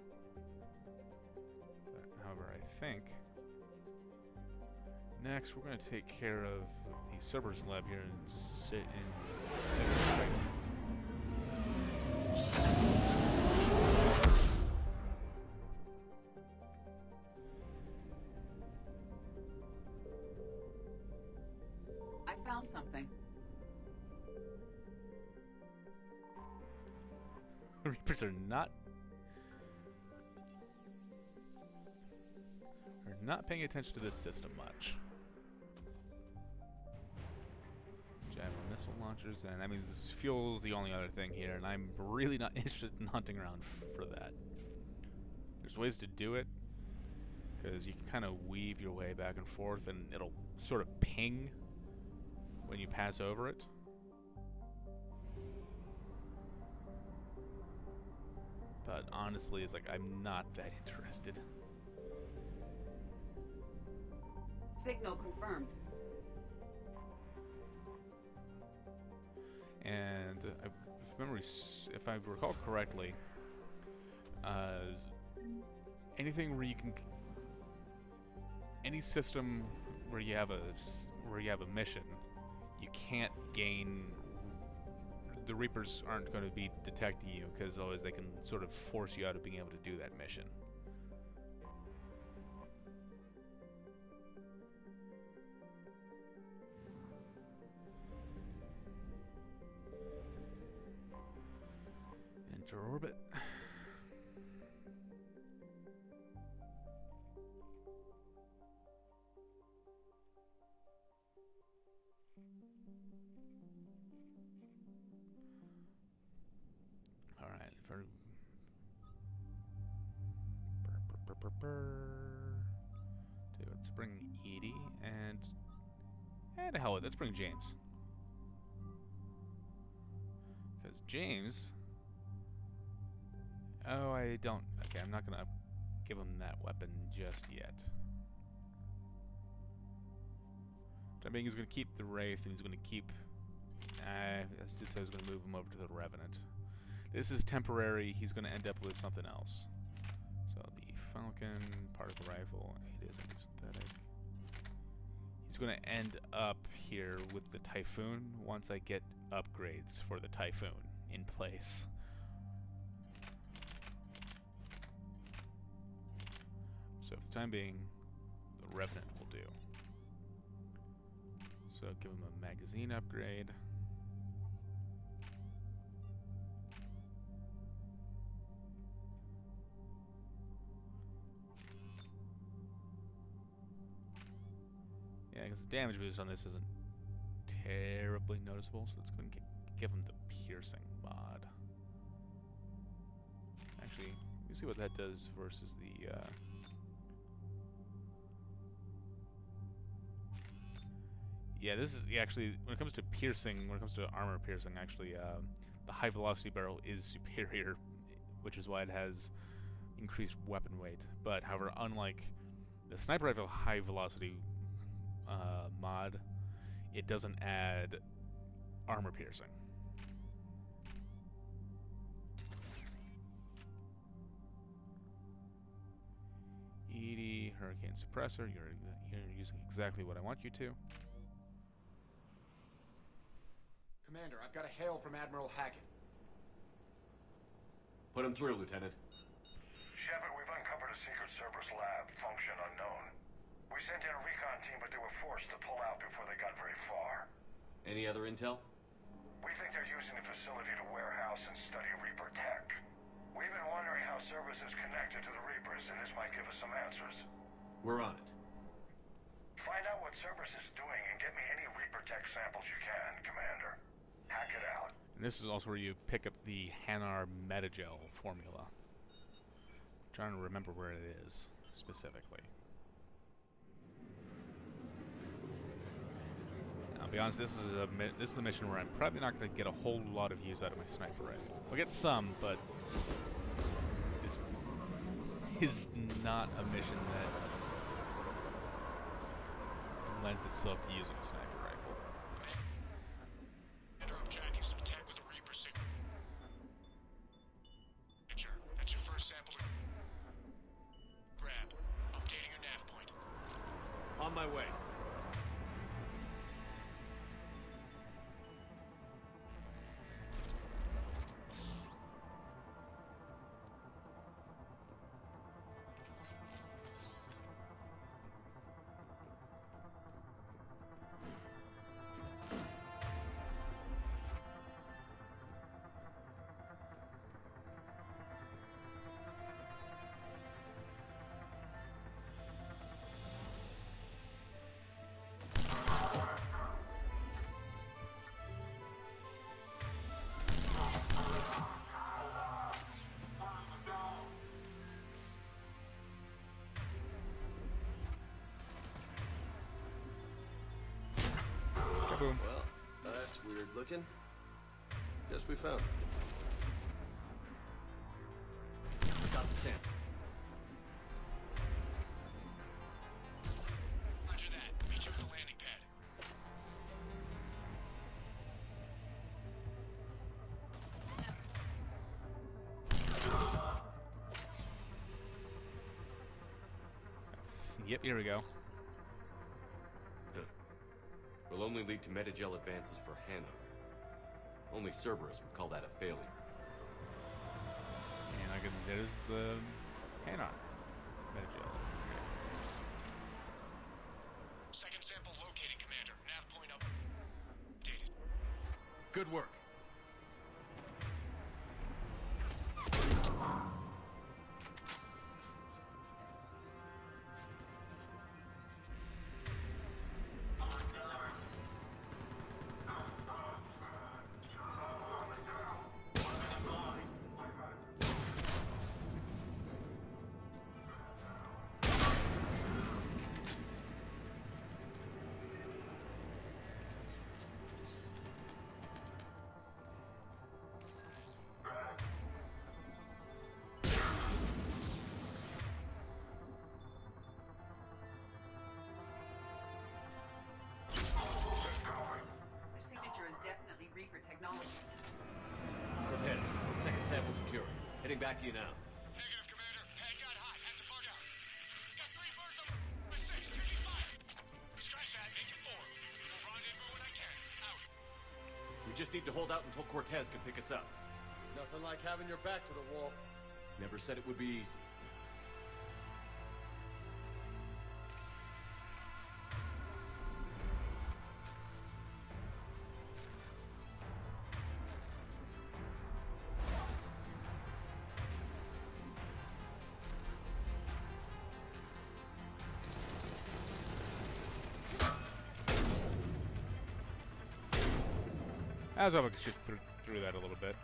A: But, however, I think next we're going to take care of the Cerberus lab here in City.
X: I found something.
A: Reapers are not paying attention to this system much. Javelin missile launchers, and that means fuel's the only other thing here, and I'm really not interested in hunting around for that. There's ways to do it, because you can kind of weave your way back and forth, and it'll sort of ping when you pass over it. But honestly, it's like I'm not that interested.
X: Signal confirmed.
A: And if I recall correctly, anything where you can, any system where you have a mission, you can't gain. The Reapers aren't going to be detecting you because always they can sort of force you out of being able to do that mission. Enter orbit. Let's bring Edie and hell, let's bring James. Because James, oh, I don't. Okay, I'm not gonna give him that weapon just yet. I mean, he's gonna keep the Wraith, and he's gonna keep. That's just I was gonna move him over to the Revenant. This is temporary. He's gonna end up with something else. So the Falcon, particle rifle, it is synthetic. He's gonna end up here with the Typhoon once I get upgrades for the Typhoon in place. So for the time being, the Revenant will do. So give him a magazine upgrade. Yeah, because the damage boost on this isn't terribly noticeable, so let's go and give him the piercing mod. Actually, let me see what that does versus the yeah, this is actually, when it comes to piercing, when it comes to armor piercing, actually, the high velocity barrel is superior, which is why it has increased weapon weight. But however, unlike the sniper rifle high velocity mod, it doesn't add armor piercing. Edie, Hurricane Suppressor, you're using exactly what I want you to.
C: Commander, I've got a hail from Admiral Hackett.
G: Put him through, Lieutenant.
F: Shepard, we've uncovered a secret Cerberus lab, function unknown. We sent in a recon team, but they were forced to pull out before they got very far.
G: Any other intel?
F: We think they're using the facility to warehouse and study Reaper tech. We've been wondering how Cerberus is connected to the Reapers, and this might give us some answers.
G: We're on it.
F: Find out what Cerberus is doing and get me any Reaper tech samples you can, Commander. Hack it out.
A: And this is also where you pick up the Hanar Metagel formula. I'm trying to remember where it is specifically. I'll be honest, this is a mission where I'm probably not going to get a whole lot of use out of my sniper rifle. I'll get some, but this is not a mission that lends itself to using a sniper rifle.
G: on my way.
A: Kaboom.
J: Well, that's weird looking. Guess we found it.
G: Got the sample.
F: Roger that. Meet you at the landing pad.
A: Yep, here we go.
G: Will only lead to metagel advances for Hannah. Only Cerberus would call that a failure.
A: And there's the Hannah metagel.
F: Second sample located, Commander. Nav point updated.
G: Good work. Cortez, second sample secure. Heading back to you now.
F: Negative, Commander. Pad got hot. Had to bug out. Got 3 birds on my 6. Taking fire. Scratch that. Make it 4. We'll rendezvous when I can. Out.
G: We just need to hold out until Cortez can pick us up.
J: Nothing like having your back to the wall.
G: Never said it would be easy.
A: I was hoping to shoot through that a little bit.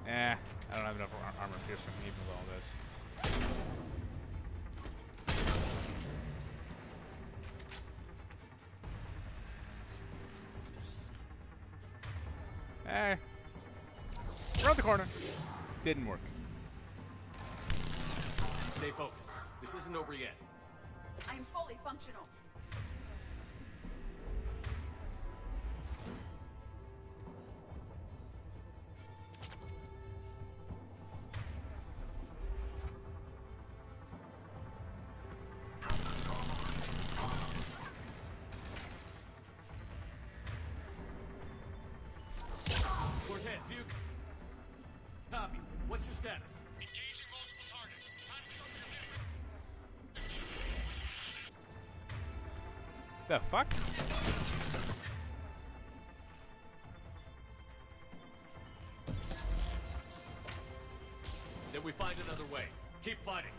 A: I don't have enough armor piercing even with all this. Around the corner. Didn't work.
G: Stay focused. This isn't over yet.
L: I am fully functional.
G: Cortez, do you... Copy. What's your status?
F: Engaging multiple targets. Time for something to hit.
A: The fuck?
G: Then we find another way. Keep fighting.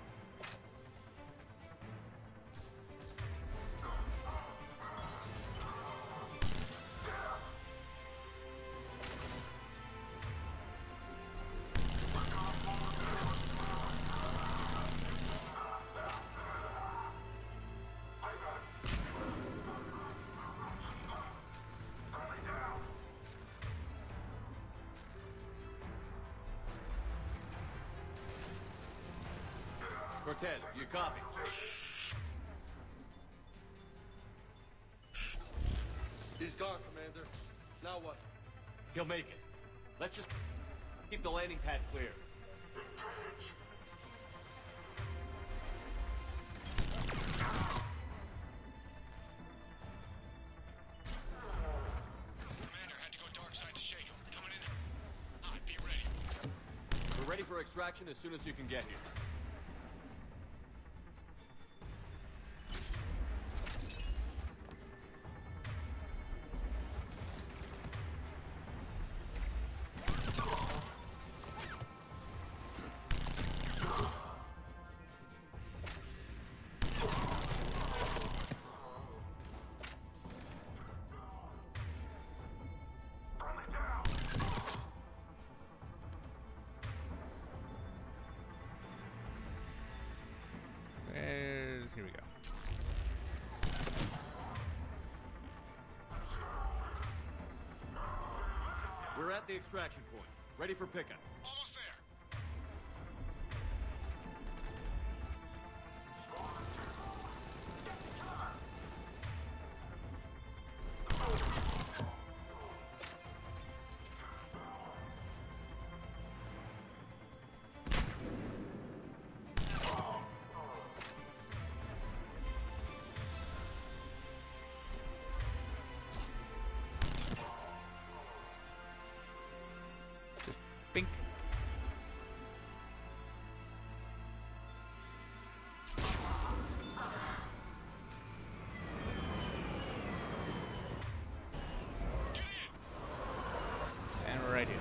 G: Cortez, you copy?
J: He's gone, Commander. Now what?
G: He'll make it. Let's just keep the landing pad clear.
F: Commander had to go dark side to shake him. Coming in. Hot, be ready.
G: We're ready for extraction as soon as you can get here.
A: Here we go.
G: We're at the extraction point. Ready for pickup.
F: Almost there.
A: Just bink. And we're right here.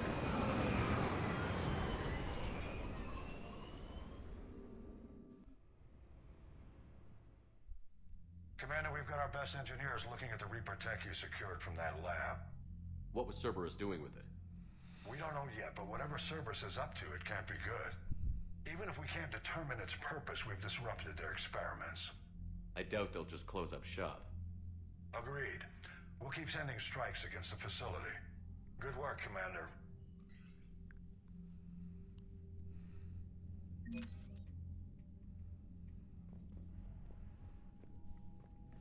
O: Commander, we've got our best engineers looking at the Reaper tech you secured from that lab.
G: What was Cerberus doing with it?
O: We don't know yet, but whatever Cerberus is up to, it can't be good. Even if we can't determine its purpose, we've disrupted their experiments.
G: I doubt they'll just close up shop.
O: Agreed. We'll keep sending strikes against the facility. Good work, Commander.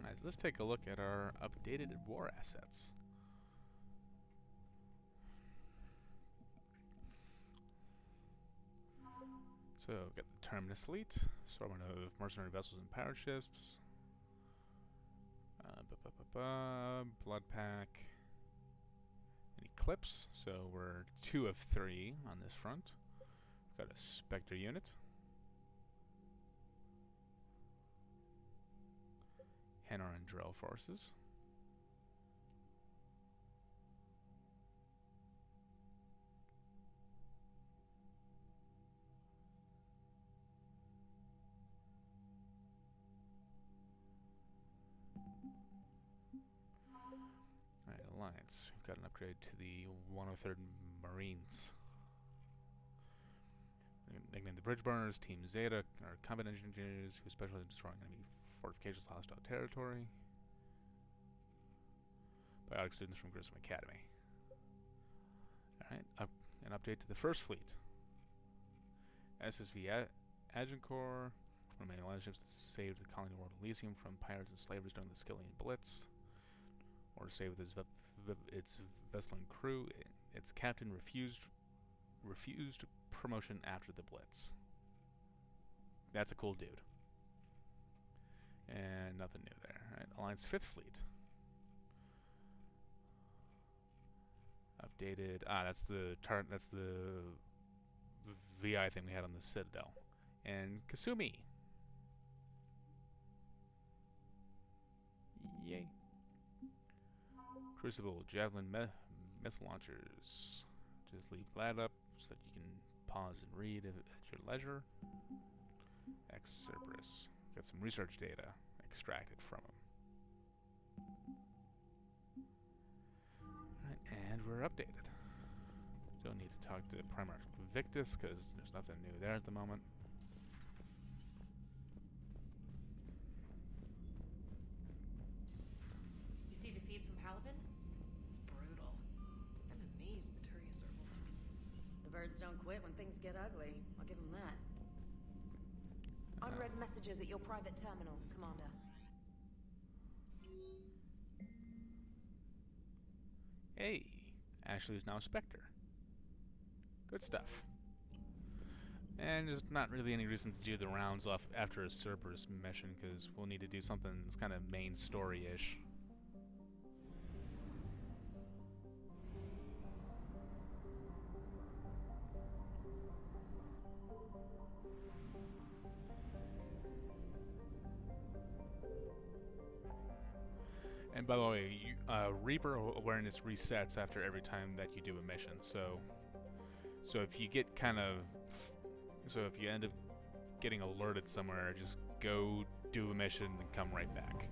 A: Nice. Let's take a look at our updated war assets. So, got the Terminus Fleet, assortment of mercenary vessels and pirate ships, Blood Pack, and Eclipse. So we're 2 of 3 on this front. Got a Spectre unit, Hanar and Drell forces. Alright, Alliance. We've got an upgrade to the 103rd Marines. Nicknamed the Bridge Burners, Team Zeta are combat engineers who specialize in destroying enemy fortifications, hostile territory. Biotic students from Grissom Academy. Alright, an update to the First Fleet. SSV Agincourt, one of the Alliance ships that saved the colony world Elysium from pirates and slavers during the Skillian Blitz. Or to stay with its vessel and crew. Its captain refused promotion after the Blitz. That's a cool dude. And nothing new there. All right, Alliance 5th Fleet. Updated. That's the VI thing we had on the Citadel. And Kasumi. Yay. Crucible, Javelin missile launchers. Just leave that up so that you can pause and read at your leisure. Cerberus. Got some research data extracted from him. Alright, and we're updated. Don't need to talk to Primarch Victus because there's nothing new there at the moment.
S: You see the feeds from Paladin? It's brutal. I'm amazed the Turians are holding.
I: The birds don't quit when things get ugly. I'll give them that.
T: Unread messages at your private terminal, Commander.
A: Hey. Ashley is now a Spectre. Good stuff. And there's not really any reason to do the rounds off after a Cerberus mission, because we'll need to do something that's kind of main story-ish. And by the way, Reaper awareness resets after every time that you do a mission. So if you get if you end up getting alerted somewhere, just go do a mission and come right back.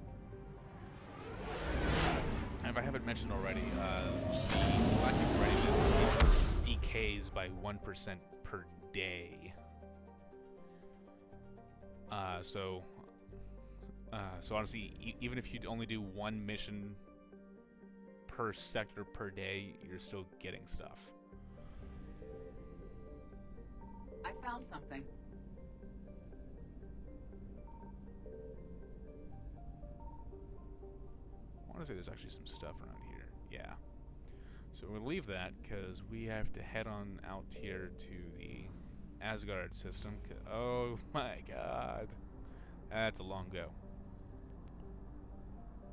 A: And if I haven't mentioned already, galactic readiness decays by 1% per day. So honestly, even if you only do one mission per sector per day, you're still getting stuff.
X: I found something.
A: I want to say there's actually some stuff around here. Yeah. So we'll leave that because we have to head on out here to the Asgard system. Oh my god. That's a long go.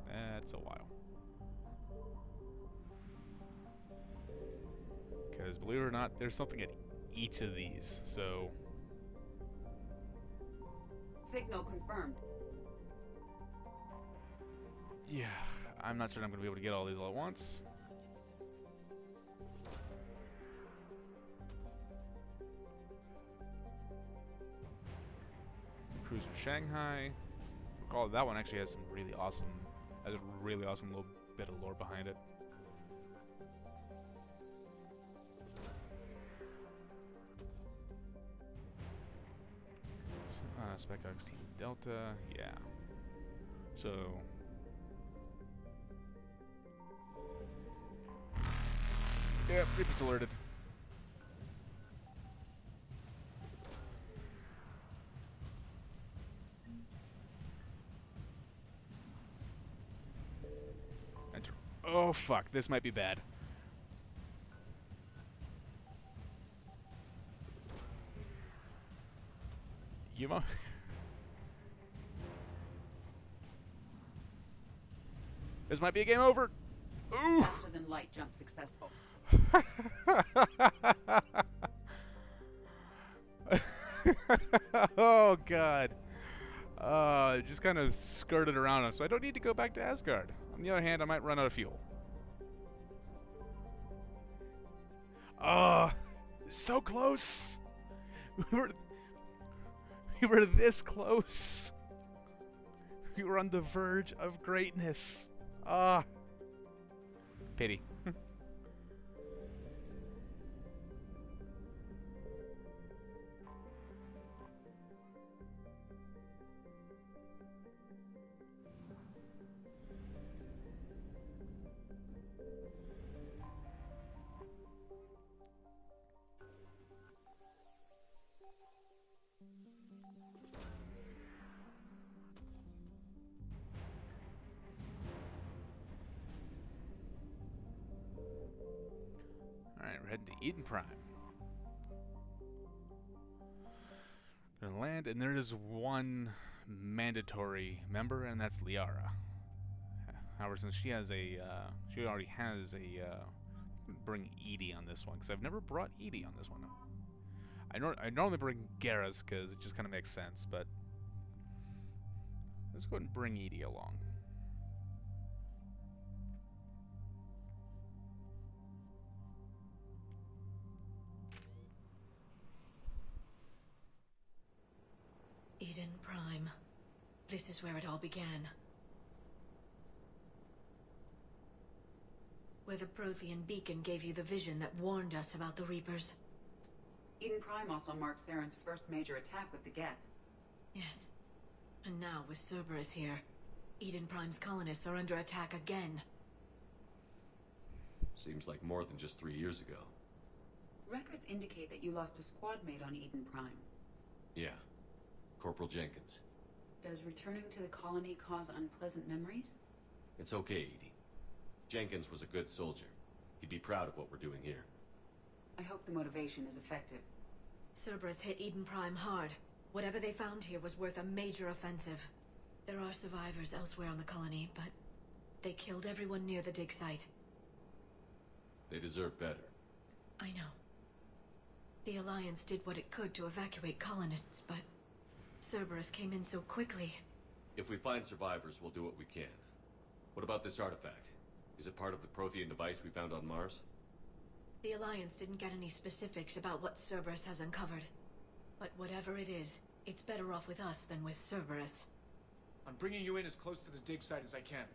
A: That's a while. Because believe it or not, there's something at each of these, so...
X: Signal confirmed.
A: Yeah, I'm not certain I'm going to be able to get all these all at once. Cruiser Shanghai. Recall that one actually has some really awesome... has a really awesome little bit of lore behind it. Spec Ops Team Delta, yeah. So... yeah, Reaper's alerted. Enter. Oh fuck, this might be bad. Yuma? This might be a game over. Ooh.
X: Faster than light jump successful.
A: Oh god. Just kind of skirted around him, so I don't need to go back to Asgard. On the other hand, I might run out of fuel. Oh, so close. We were this close. We were on the verge of greatness. Ah. Pity. Alright, we're heading to Eden Prime. Gonna land, and there is one mandatory member, and that's Liara. However, since she has a, she already has a, bring Edie on this one, because I've never brought Edie on this one. I normally bring Garrus, because it just kind of makes sense, but let's go ahead and bring Edie along.
Y: Eden Prime. This is where it all began. Where the Prothean beacon gave you the vision that warned us about the Reapers.
X: Eden Prime also marks Saren's first major attack with the Geth.
Y: Yes. And now, with Cerberus here, Eden Prime's colonists are under attack again.
G: Seems like more than just 3 years ago.
X: Records indicate that you lost a squad mate on Eden Prime.
G: Yeah. Corporal Jenkins.
X: Does returning to the colony cause unpleasant memories?
G: It's okay, Edie. Jenkins was a good soldier. He'd be proud of what we're doing here.
X: I hope the motivation is effective.
Y: Cerberus hit Eden Prime hard. Whatever they found here was worth a major offensive. There are survivors elsewhere on the colony, but they killed everyone near the dig site.
G: They deserve better.
Y: I know. The Alliance did what it could to evacuate colonists, but Cerberus came in so quickly.
G: If we find survivors, we'll do what we can. What about this artifact? Is it part of the Prothean device we found on Mars?
Y: The Alliance didn't get any specifics about what Cerberus has uncovered. But whatever it is, it's better off with us than with Cerberus.
C: I'm bringing you in as close to the dig site as I can.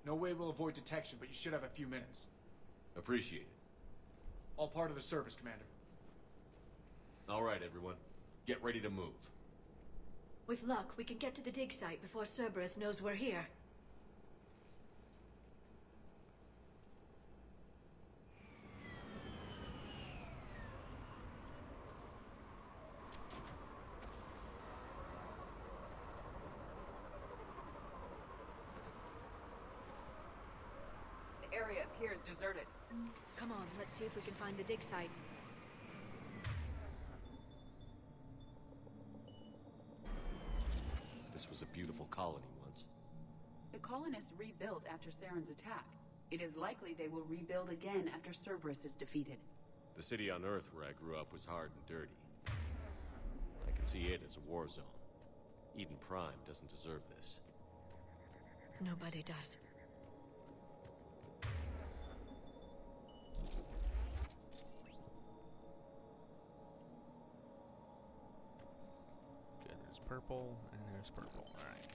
C: No way we'll avoid detection, but you should have a few minutes.
G: Appreciate it.
C: All part of the service, Commander.
G: All right, everyone. Get ready to move.
Y: With luck, we can get to the dig site before Cerberus knows we're here.
L: The area appears deserted.
Y: Come on, let's see if we can find the dig site.
G: This was a beautiful colony once.
L: The colonists rebuilt after Saren's attack. It is likely they will rebuild again after Cerberus is defeated.
G: The city on Earth where I grew up was hard and dirty. I can see it as a war zone. Eden Prime doesn't deserve this.
Y: Nobody does.
A: Okay, there's purple, and there's purple. Alright.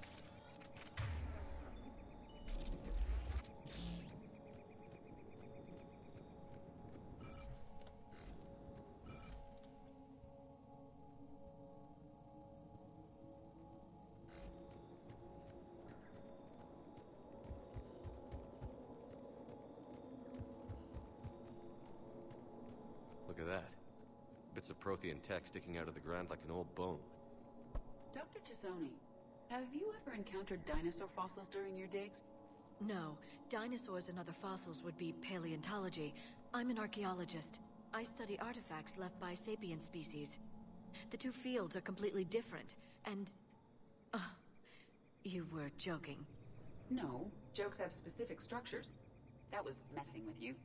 G: Look at that. Bits of Prothean tech sticking out of the ground like an old bone.
L: Dr. Tisoni, have you ever encountered dinosaur fossils during your digs?
Y: No. Dinosaurs and other fossils would be paleontology. I'm an archaeologist. I study artifacts left by sapient species. The two fields are completely different, and... you were joking.
L: No. Jokes have specific structures. That was messing with you.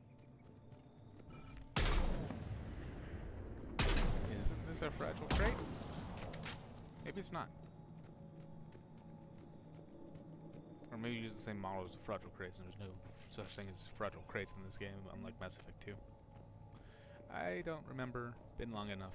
A: Isn't this a fragile crate? Maybe it's not. Or maybe use the same model as the fragile crates, and there's no such thing as fragile crates in this game, unlike Mass Effect 2. I don't remember. Been long enough.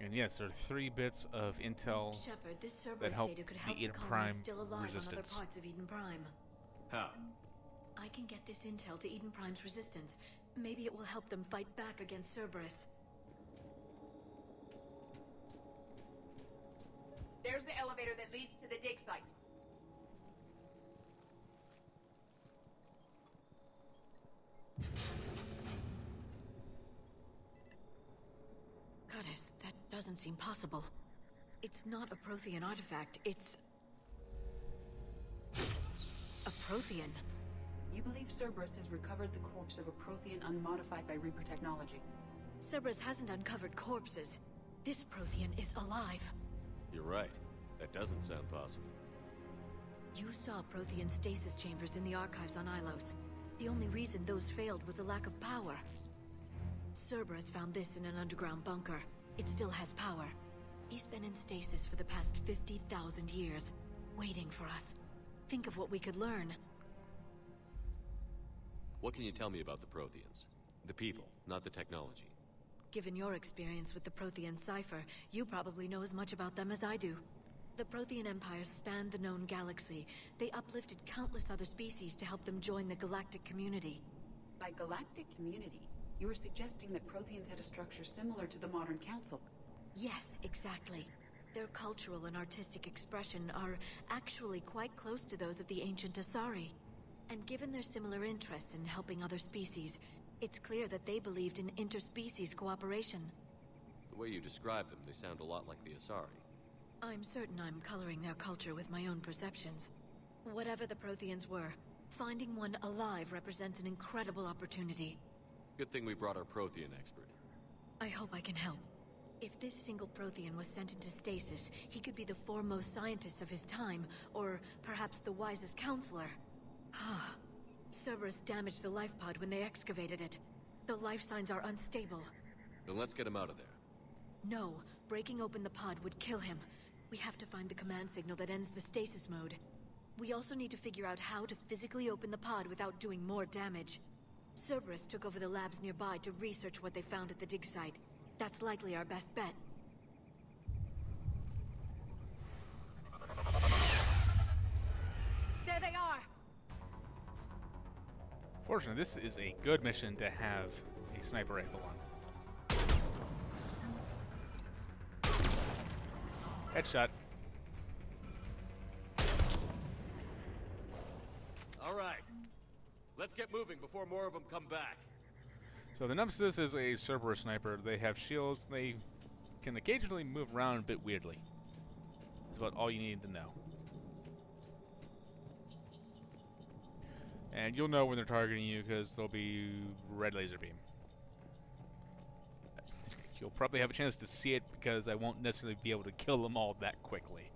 A: And yes, there are 3 bits of intel
Y: Shepard, this
A: that
Y: Cerberus
A: help
Y: data could
A: the
Y: help
A: Eden
Y: the
A: Prime
Y: colonists still alive
A: resistance.
Y: on other parts of Eden Prime.
G: How?
Y: I can get this intel to Eden Prime's resistance. Maybe it will help them fight back against Cerberus.
L: There's the elevator that leads to the dig site.
Y: Goddess, that doesn't seem possible. It's not a Prothean artifact, it's... a Prothean.
L: You believe Cerberus has recovered the corpse of a Prothean unmodified by Reaper technology?
Y: Cerberus hasn't uncovered corpses. This Prothean is alive.
G: You're right. That doesn't sound possible.
Y: You saw Prothean stasis chambers in the archives on Ilos. The only reason those failed was a lack of power. Cerberus found this in an underground bunker. It still has power. He's been in stasis for the past 50,000 years, waiting for us. Think of what we could learn.
G: What can you tell me about the Protheans? The people, not the technology.
Y: Given your experience with the Prothean cipher, you probably know as much about them as I do. The Prothean Empire spanned the known galaxy. They uplifted countless other species to help them join the galactic community.
L: By galactic community, you are suggesting that Protheans had a structure similar to the modern Council.
Y: Yes, exactly. Their cultural and artistic expression are actually quite close to those of the ancient Asari. And given their similar interests in helping other species, it's clear that they believed in interspecies cooperation.
G: way you describe them, they sound a lot like the Asari.
Y: I'm certain I'm coloring their culture with my own perceptions. Whatever the Protheans were, finding one alive represents an incredible opportunity.
G: Good thing we brought our Prothean expert.
Y: I hope I can help. If this single Prothean was sent into stasis, he could be the foremost scientist of his time, or perhaps the wisest counselor. Cerberus damaged the life pod when they excavated it. The life signs are unstable.
G: Then let's get him out of there.
Y: No, breaking open the pod would kill him. We have to find the command signal that ends the stasis mode. We also need to figure out how to physically open the pod without doing more damage. Cerberus took over the labs nearby to research what they found at the dig site. That's likely our best bet. There they are!
A: Fortunately, this is a good mission to have a sniper rifle on. Headshot.
G: All right. Let's get moving before more of them come back.
A: So the Nemesis is a Cerberus sniper. They have shields. They can occasionally move around a bit weirdly. That's about all you need to know. And you'll know when they're targeting you because there'll be red laser beam. You'll probably have a chance to see it because I won't necessarily be able to kill them all that quickly.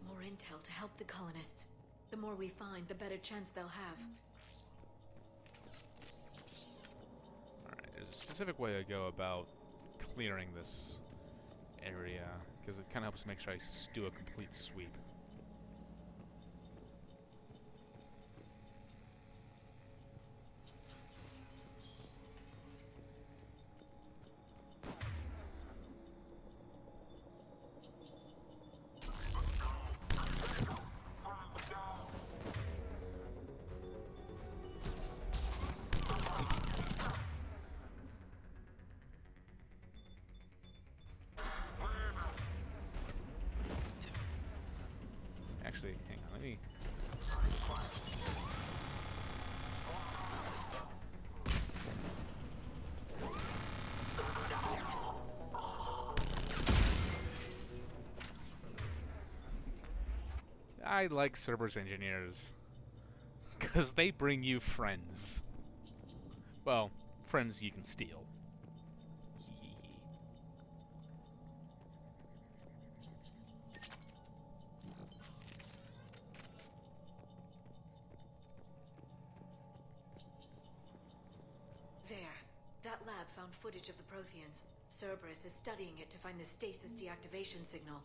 Y: More intel to help the colonists. The more we find, the better chance they'll have.
A: Alright, there's a specific way I go about clearing this area because it kind of helps make sure I do a complete sweep. Actually, hang on, let me... I like Cerberus engineers because they bring you friends. Well, friends you can steal.
Y: There. That lab found footage of the Protheans. Cerberus is studying it to find the stasis deactivation signal.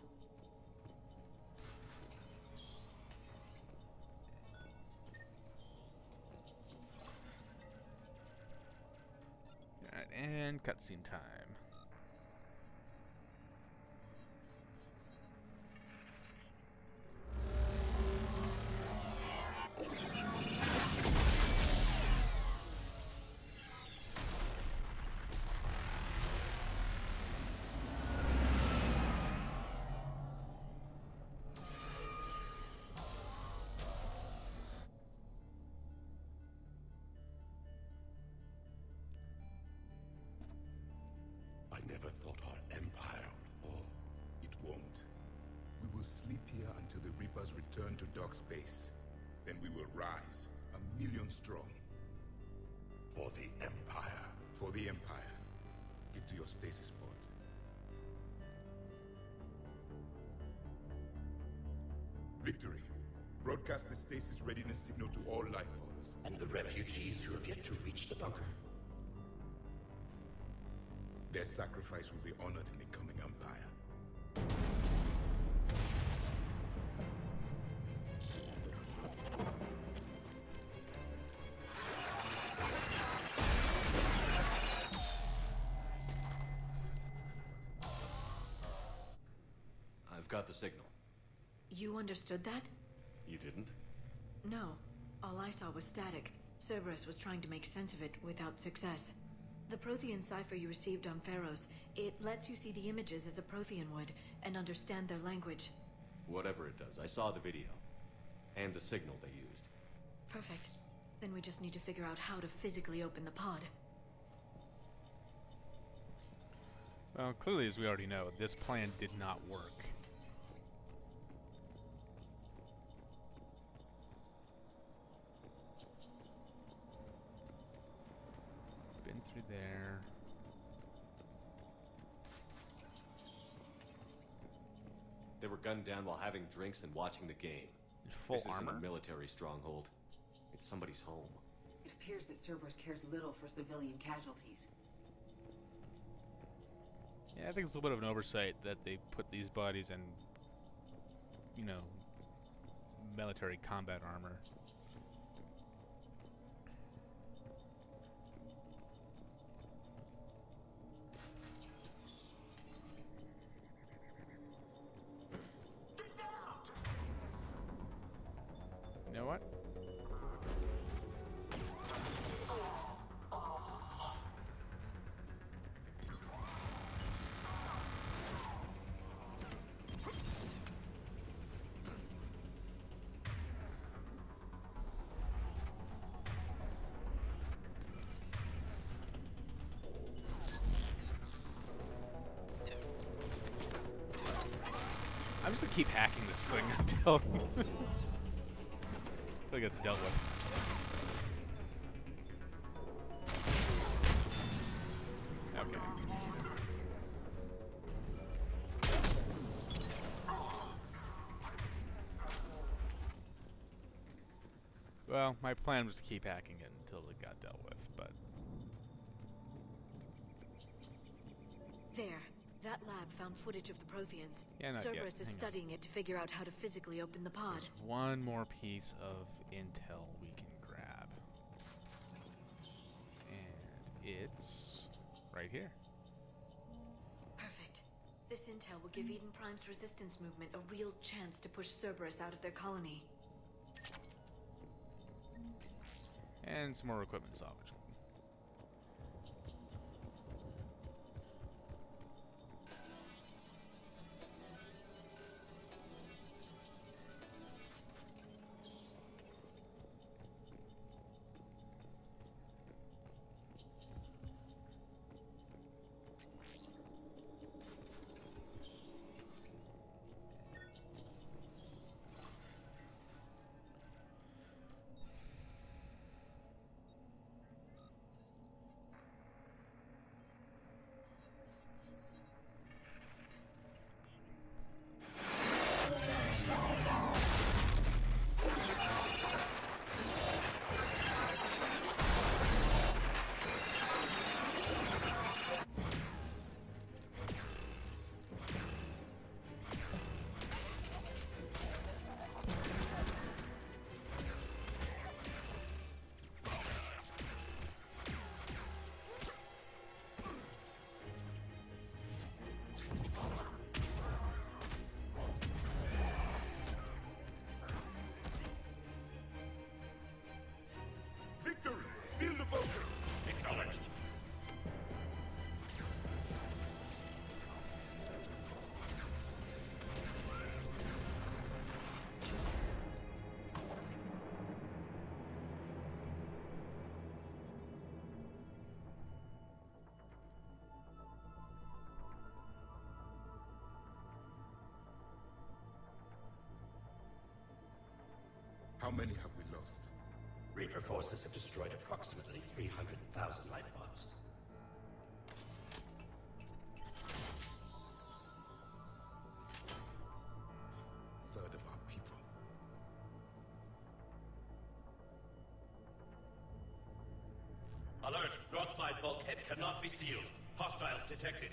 A: Alright, and cutscene time.
N: I never thought our empire would fall. It won't. We will sleep here until the Reapers return to dark space. Then we will rise, 1,000,000 strong. For the Empire. For the Empire. Get to your stasis pod. Victory. Broadcast the stasis readiness signal to all life pods.
D: And the refugees who have yet to reach the bunker.
N: Their sacrifice will be honored in the coming Empire.
G: I've got the signal.
Y: You understood that?
G: You didn't?
Y: No. All I saw was static. Cerberus was trying to make sense of it without success. The Prothean cipher you received on Pharos, it lets you see the images as a Prothean would, and understand their language.
G: Whatever it does, I saw the video. And the signal they used.
Y: Perfect. Then we just need to figure out how to physically open the pod.
A: Well, clearly, as we already know, this plan did not work. Been through there.
G: They were gunned down while having drinks and watching the game.
A: Full
G: this
A: armor?
G: isn't a military stronghold. It's somebody's home.
L: It appears that Cerberus cares little for civilian casualties.
A: Yeah, I think it's a little bit of an oversight that they put these bodies in, you know, military combat armor. You know what? I'm just gonna keep hacking this thing until it gets dealt with. Okay. Well, my plan was to keep hacking it until it got dealt with, but...
Y: There. That lab found footage of the Protheans.
A: Yeah, not yet.
Y: Cerberus is
A: Hang on.
Y: studying it to figure out how to physically open the pod.
A: There's one more piece of intel we can grab. And it's right here.
Y: Perfect. This intel will give Eden Prime's resistance movement a real chance to push Cerberus out of their colony.
A: And some more equipment salvage.
P: How many have we lost?
Q: Reaper forces have destroyed approximately 300,000 life pods.
P: Third of our people.
Q: Alert! Broadside bulkhead cannot be sealed. Hostiles detected.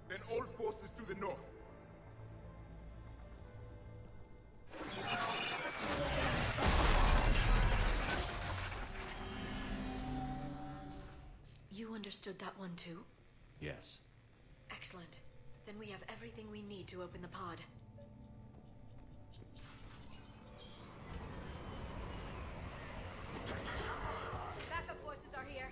P: Then all forces to the north.
Y: You understood that one too?
G: Yes.
Y: Excellent. Then we have everything we need to open the pod.
H: Backup forces are here.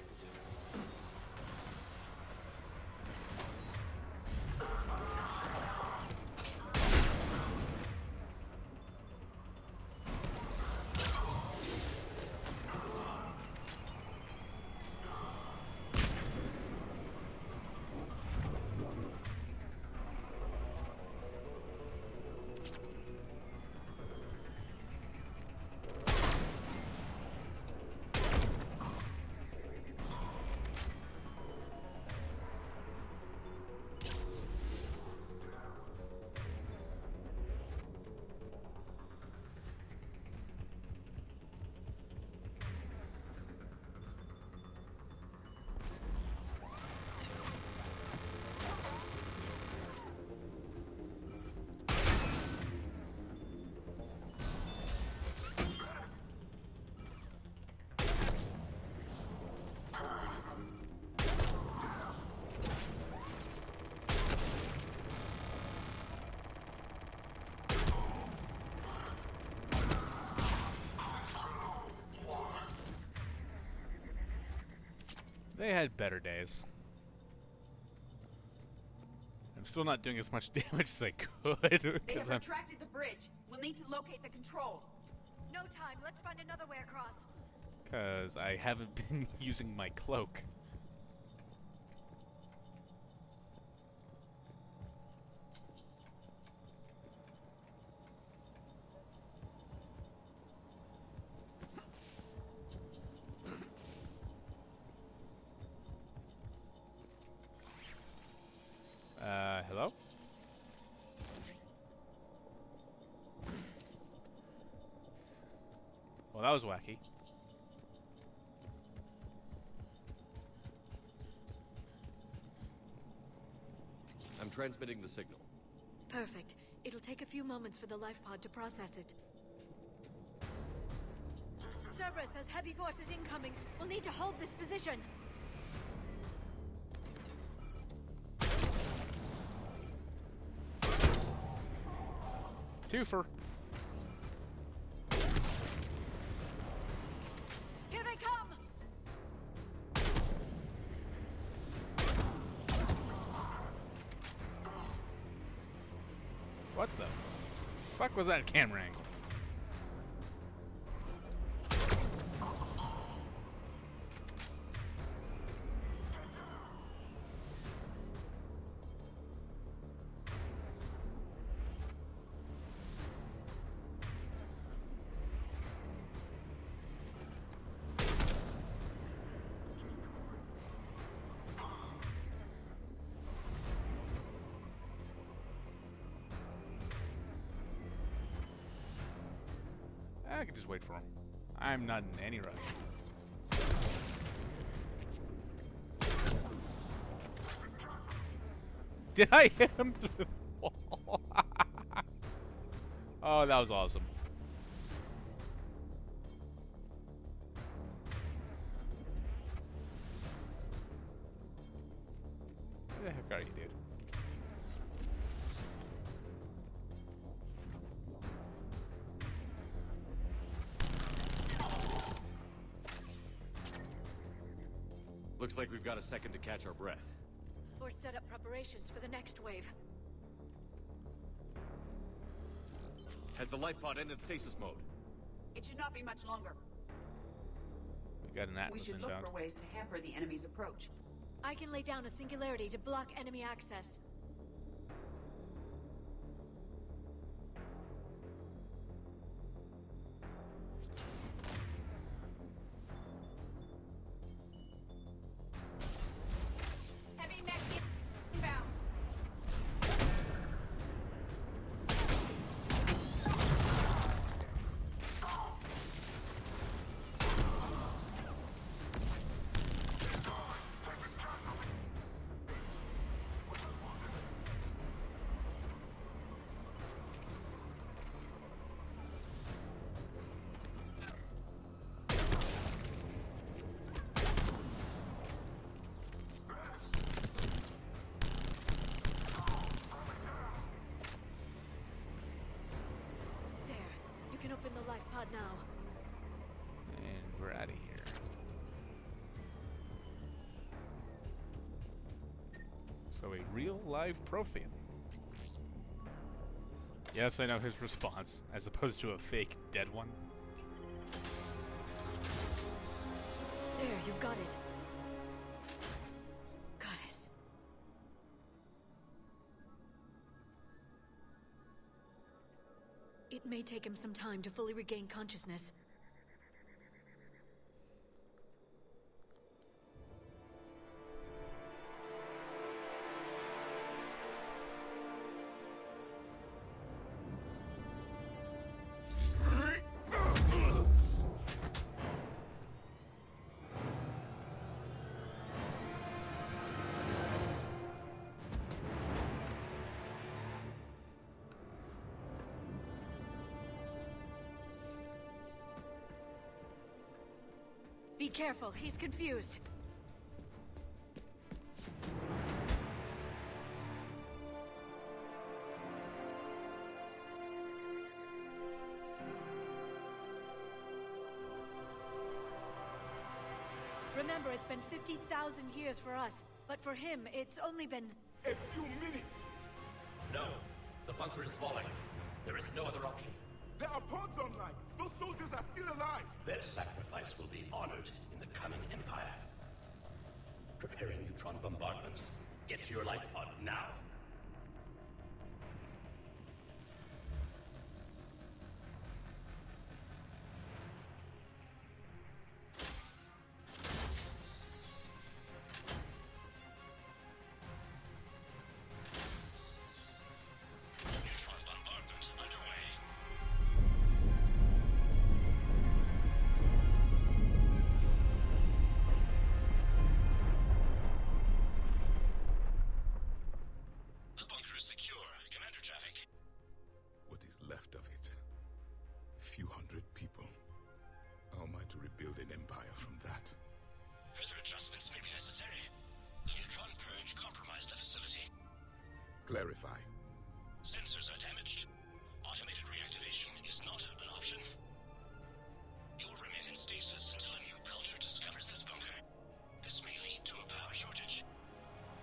A: They had better days. I'm still not doing as much damage as I could.
L: They have retracted the bridge. We'll need to locate the controls.
E: No time. Let's find another way across.
A: Because I haven't been using my cloak. Hello? Well, that was wacky.
G: I'm transmitting the signal.
Y: Perfect. It'll take a few moments for the life pod to process it. Cerberus has heavy forces incoming. We'll need to hold this position.
A: Twofer.
Y: Here they come!
A: What the fuck was that camera angle? I can just wait for him. I'm not in any rush. Did I hit him through the wall? Oh, that was awesome. Where the heck are you, dude?
G: Looks like we've got a second to catch our breath.
Y: Or set up preparations for the next wave.
G: Has the life pod ended stasis mode?
L: It should not be much longer.
A: We got an Atlas
L: We should
A: inbound.
L: look for ways to hamper the enemy's approach.
Y: I can lay down a singularity to block enemy access.
L: Heavy mech inbound.
Y: There. You can open the life pod now.
A: And we're out of here. So a real live Prothean. Yes, I know his response, as opposed to a fake dead one.
Y: There, you've got it. Goddess. It may take him some time to fully regain consciousness. Be careful, he's confused. Remember, it's been 50,000 years for us. But for him, it's only been...
P: A few minutes!
Q: No. The bunker is falling. There is no other option.
P: There are pods online! Those soldiers are still alive!
Q: Their sacrifice will be honored in the coming Empire. Preparing neutron bombardment. Get to your life pod now.
R: Neutron bombardment underway. The bunker is secure. Commander traffic.
P: What is left of it? A few hundred people. How am I to rebuild an empire from that?
R: Further adjustments may be necessary. The neutron purge compromised the facility.
P: Clarify.
R: Sensors are damaged. Automated reactivation is not an option. You will remain in stasis until a new culture discovers this bunker. This may lead to a power shortage.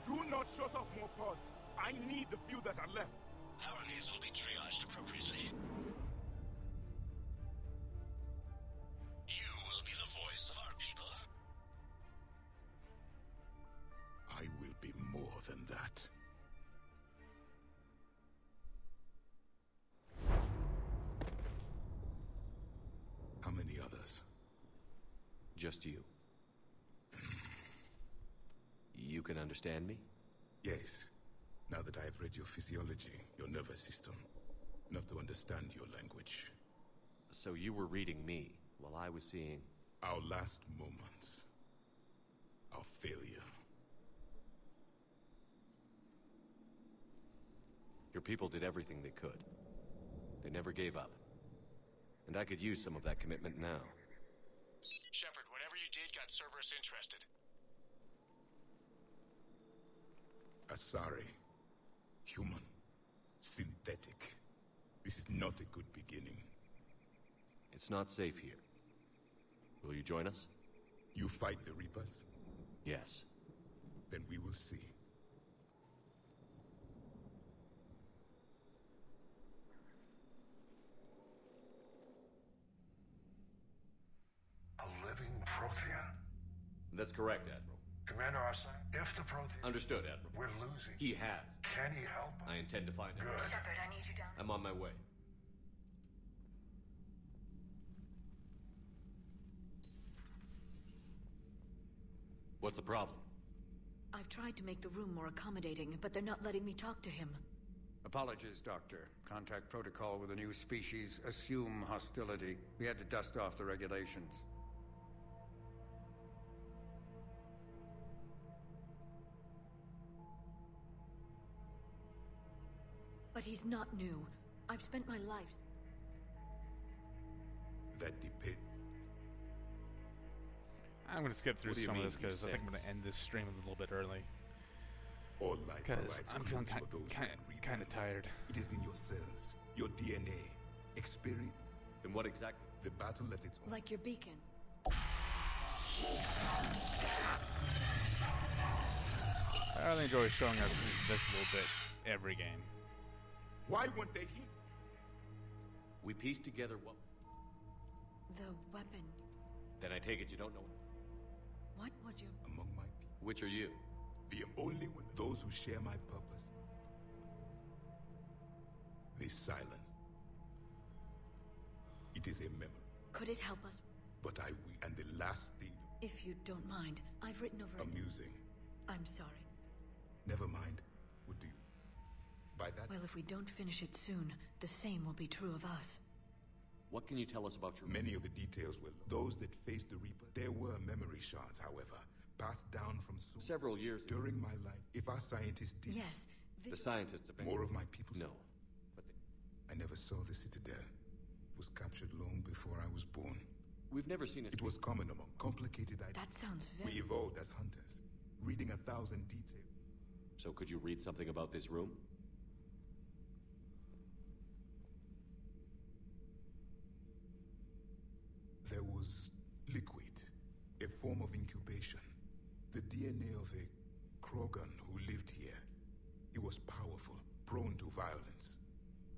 P: Do not shut off more pods! I need the few that are left!
R: Power needs will be triaged appropriately. You will be the voice of our people.
P: I will be more than that. How many others?
G: Just you. You can understand me?
P: Yes. Now that I have read your physiology, your nervous system, enough to understand your language.
G: So you were reading me while I was seeing...
P: Our last moments. Our failure.
G: Your people did everything they could. They never gave up. And I could use some of that commitment now.
F: Shepard, whatever you did got Cerberus interested.
P: Asari. Human. Synthetic. This is not a good beginning.
G: It's not safe here. Will you join us?
P: You fight the Reapers?
G: Yes.
P: Then we will see.
O: A living Prothean?
G: That's correct, Admiral.
O: Commander Arsene, if the Prothean...
G: Understood, Admiral.
O: We're losing.
G: He has.
O: Can he help?
G: I intend to find him.
O: Good.
E: Shepard, I need you down.
G: I'm on my way. What's the problem?
Y: I've tried to make the room more accommodating, but they're not letting me talk to him.
K: Apologies, Doctor. Contact protocol with a new species. Assume hostility. We had to dust off the regulations.
Y: But he's not new. I've spent my life...
P: That debate.
A: I'm going to skip through
G: What do you
A: some of
G: mean,
A: this because I think I'm
G: sense?
A: going to end this stream a little bit early.
P: All life
A: Because
P: provides
A: I'm feeling
P: clues for those who can read
A: kind of
P: them.
A: tired.
P: It is in your cells, your DNA, experience.
G: And what exactly?
P: The battle at its own.
Y: Like your beacons.
A: I really enjoy showing us this little bit every game.
P: Why weren't they hit?
G: We pieced together what...
Y: The weapon.
G: Then I take it you don't know...
Y: What was your...
P: Among my people.
G: Which are you?
P: The only one. Those who share my purpose. They silence. It is a memory.
Y: Could it help us?
P: But I will. And the last thing.
Y: If you don't mind, I've written over it.
P: Amusing.
Y: I'm sorry.
P: Never mind. What do you... By that...
Y: Well, if we don't finish it soon, the same will be true of us.
G: What can you tell us about your...
P: Many of the details were those that faced the Reaper. There were memory shards, however, passed down from
G: several years
P: during my life. If our scientists did...
Y: Yes.
G: The scientists have been...
P: More of my people...
G: No. But
P: I never saw the Citadel. It was captured long before I was born.
G: We've never seen it.
P: It was common among complicated ideas.
Y: That sounds very...
P: We evolved as hunters, reading 1,000 details.
G: So could you read something about this room?
P: There was liquid, a form of incubation. The DNA of a Krogan who lived here. He was powerful, prone to violence.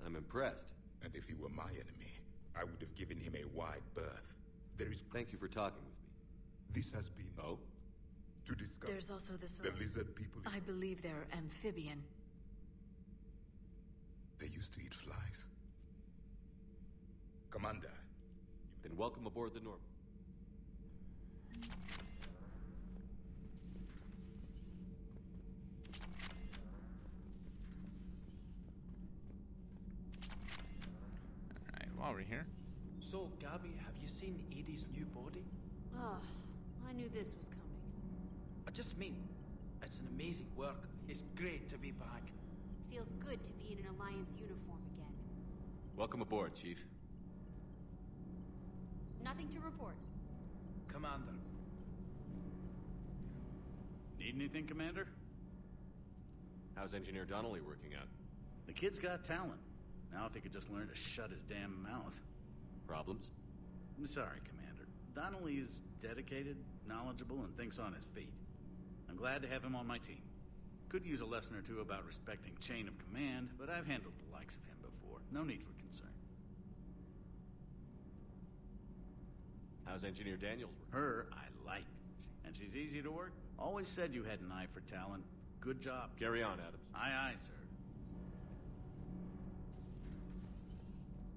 G: I'm impressed.
P: And if he were my enemy, I would have given him a wide berth. There is...
G: Thank you for talking with me.
P: This has been...
G: Oh?
P: To discuss...
Y: There's also this...
P: The lizard people...
Y: I believe they're amphibian.
P: They used to eat flies. Commander.
G: Then welcome aboard the Norm.
A: Alright, while we're here.
B: So, Gabby, have you seen Edie's new body?
S: Oh, I knew this was coming.
B: I just mean, it's an amazing work. It's great to be back.
M: Feels good to be in an Alliance uniform again.
G: Welcome aboard, Chief.
M: Nothing to report.
B: Commander.
U: Need anything, Commander?
G: How's Engineer Donnelly working out?
U: The kid's got talent. Now if he could just learn to shut his damn mouth.
G: Problems?
U: I'm sorry, Commander. Donnelly is dedicated, knowledgeable, and thinks on his feet. I'm glad to have him on my team. Could use a lesson or two about respecting chain of command, but I've handled the likes of him before. No need for concern.
G: How's Engineer Daniels working?
U: Her, I like. And she's easy to work. Always said you had an eye for talent. Good job.
G: Carry on, Adams.
U: Aye, aye, sir.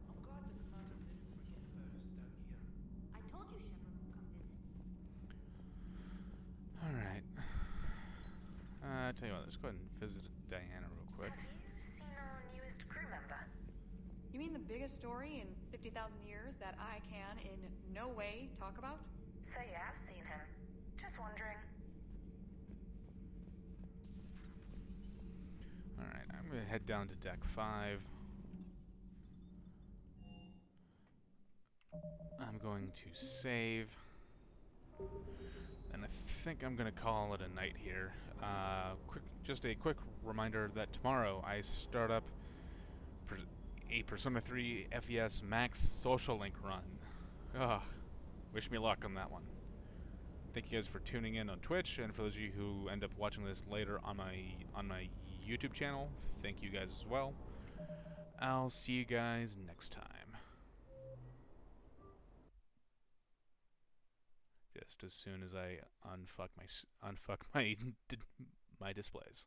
M: I told you Shepard would come visit.
A: Alright. Tell you what, let's go ahead and visit Diana real quick.
E: Have you seen our newest crew member?
S: You mean the biggest story in 50,000 years that I can in no way talk about?
E: So you have seen him. Just wondering.
A: Alright, I'm gonna head down to deck 5. I'm going to save. And I think I'm gonna call it a night here. Just a quick reminder that tomorrow I start up a Persona 3 FES Max Social Link run. Ugh. Wish me luck on that one. Thank you guys for tuning in on Twitch, and for those of you who end up watching this later on my YouTube channel, thank you guys as well. I'll see you guys next time. Just as soon as I unfuck my my displays.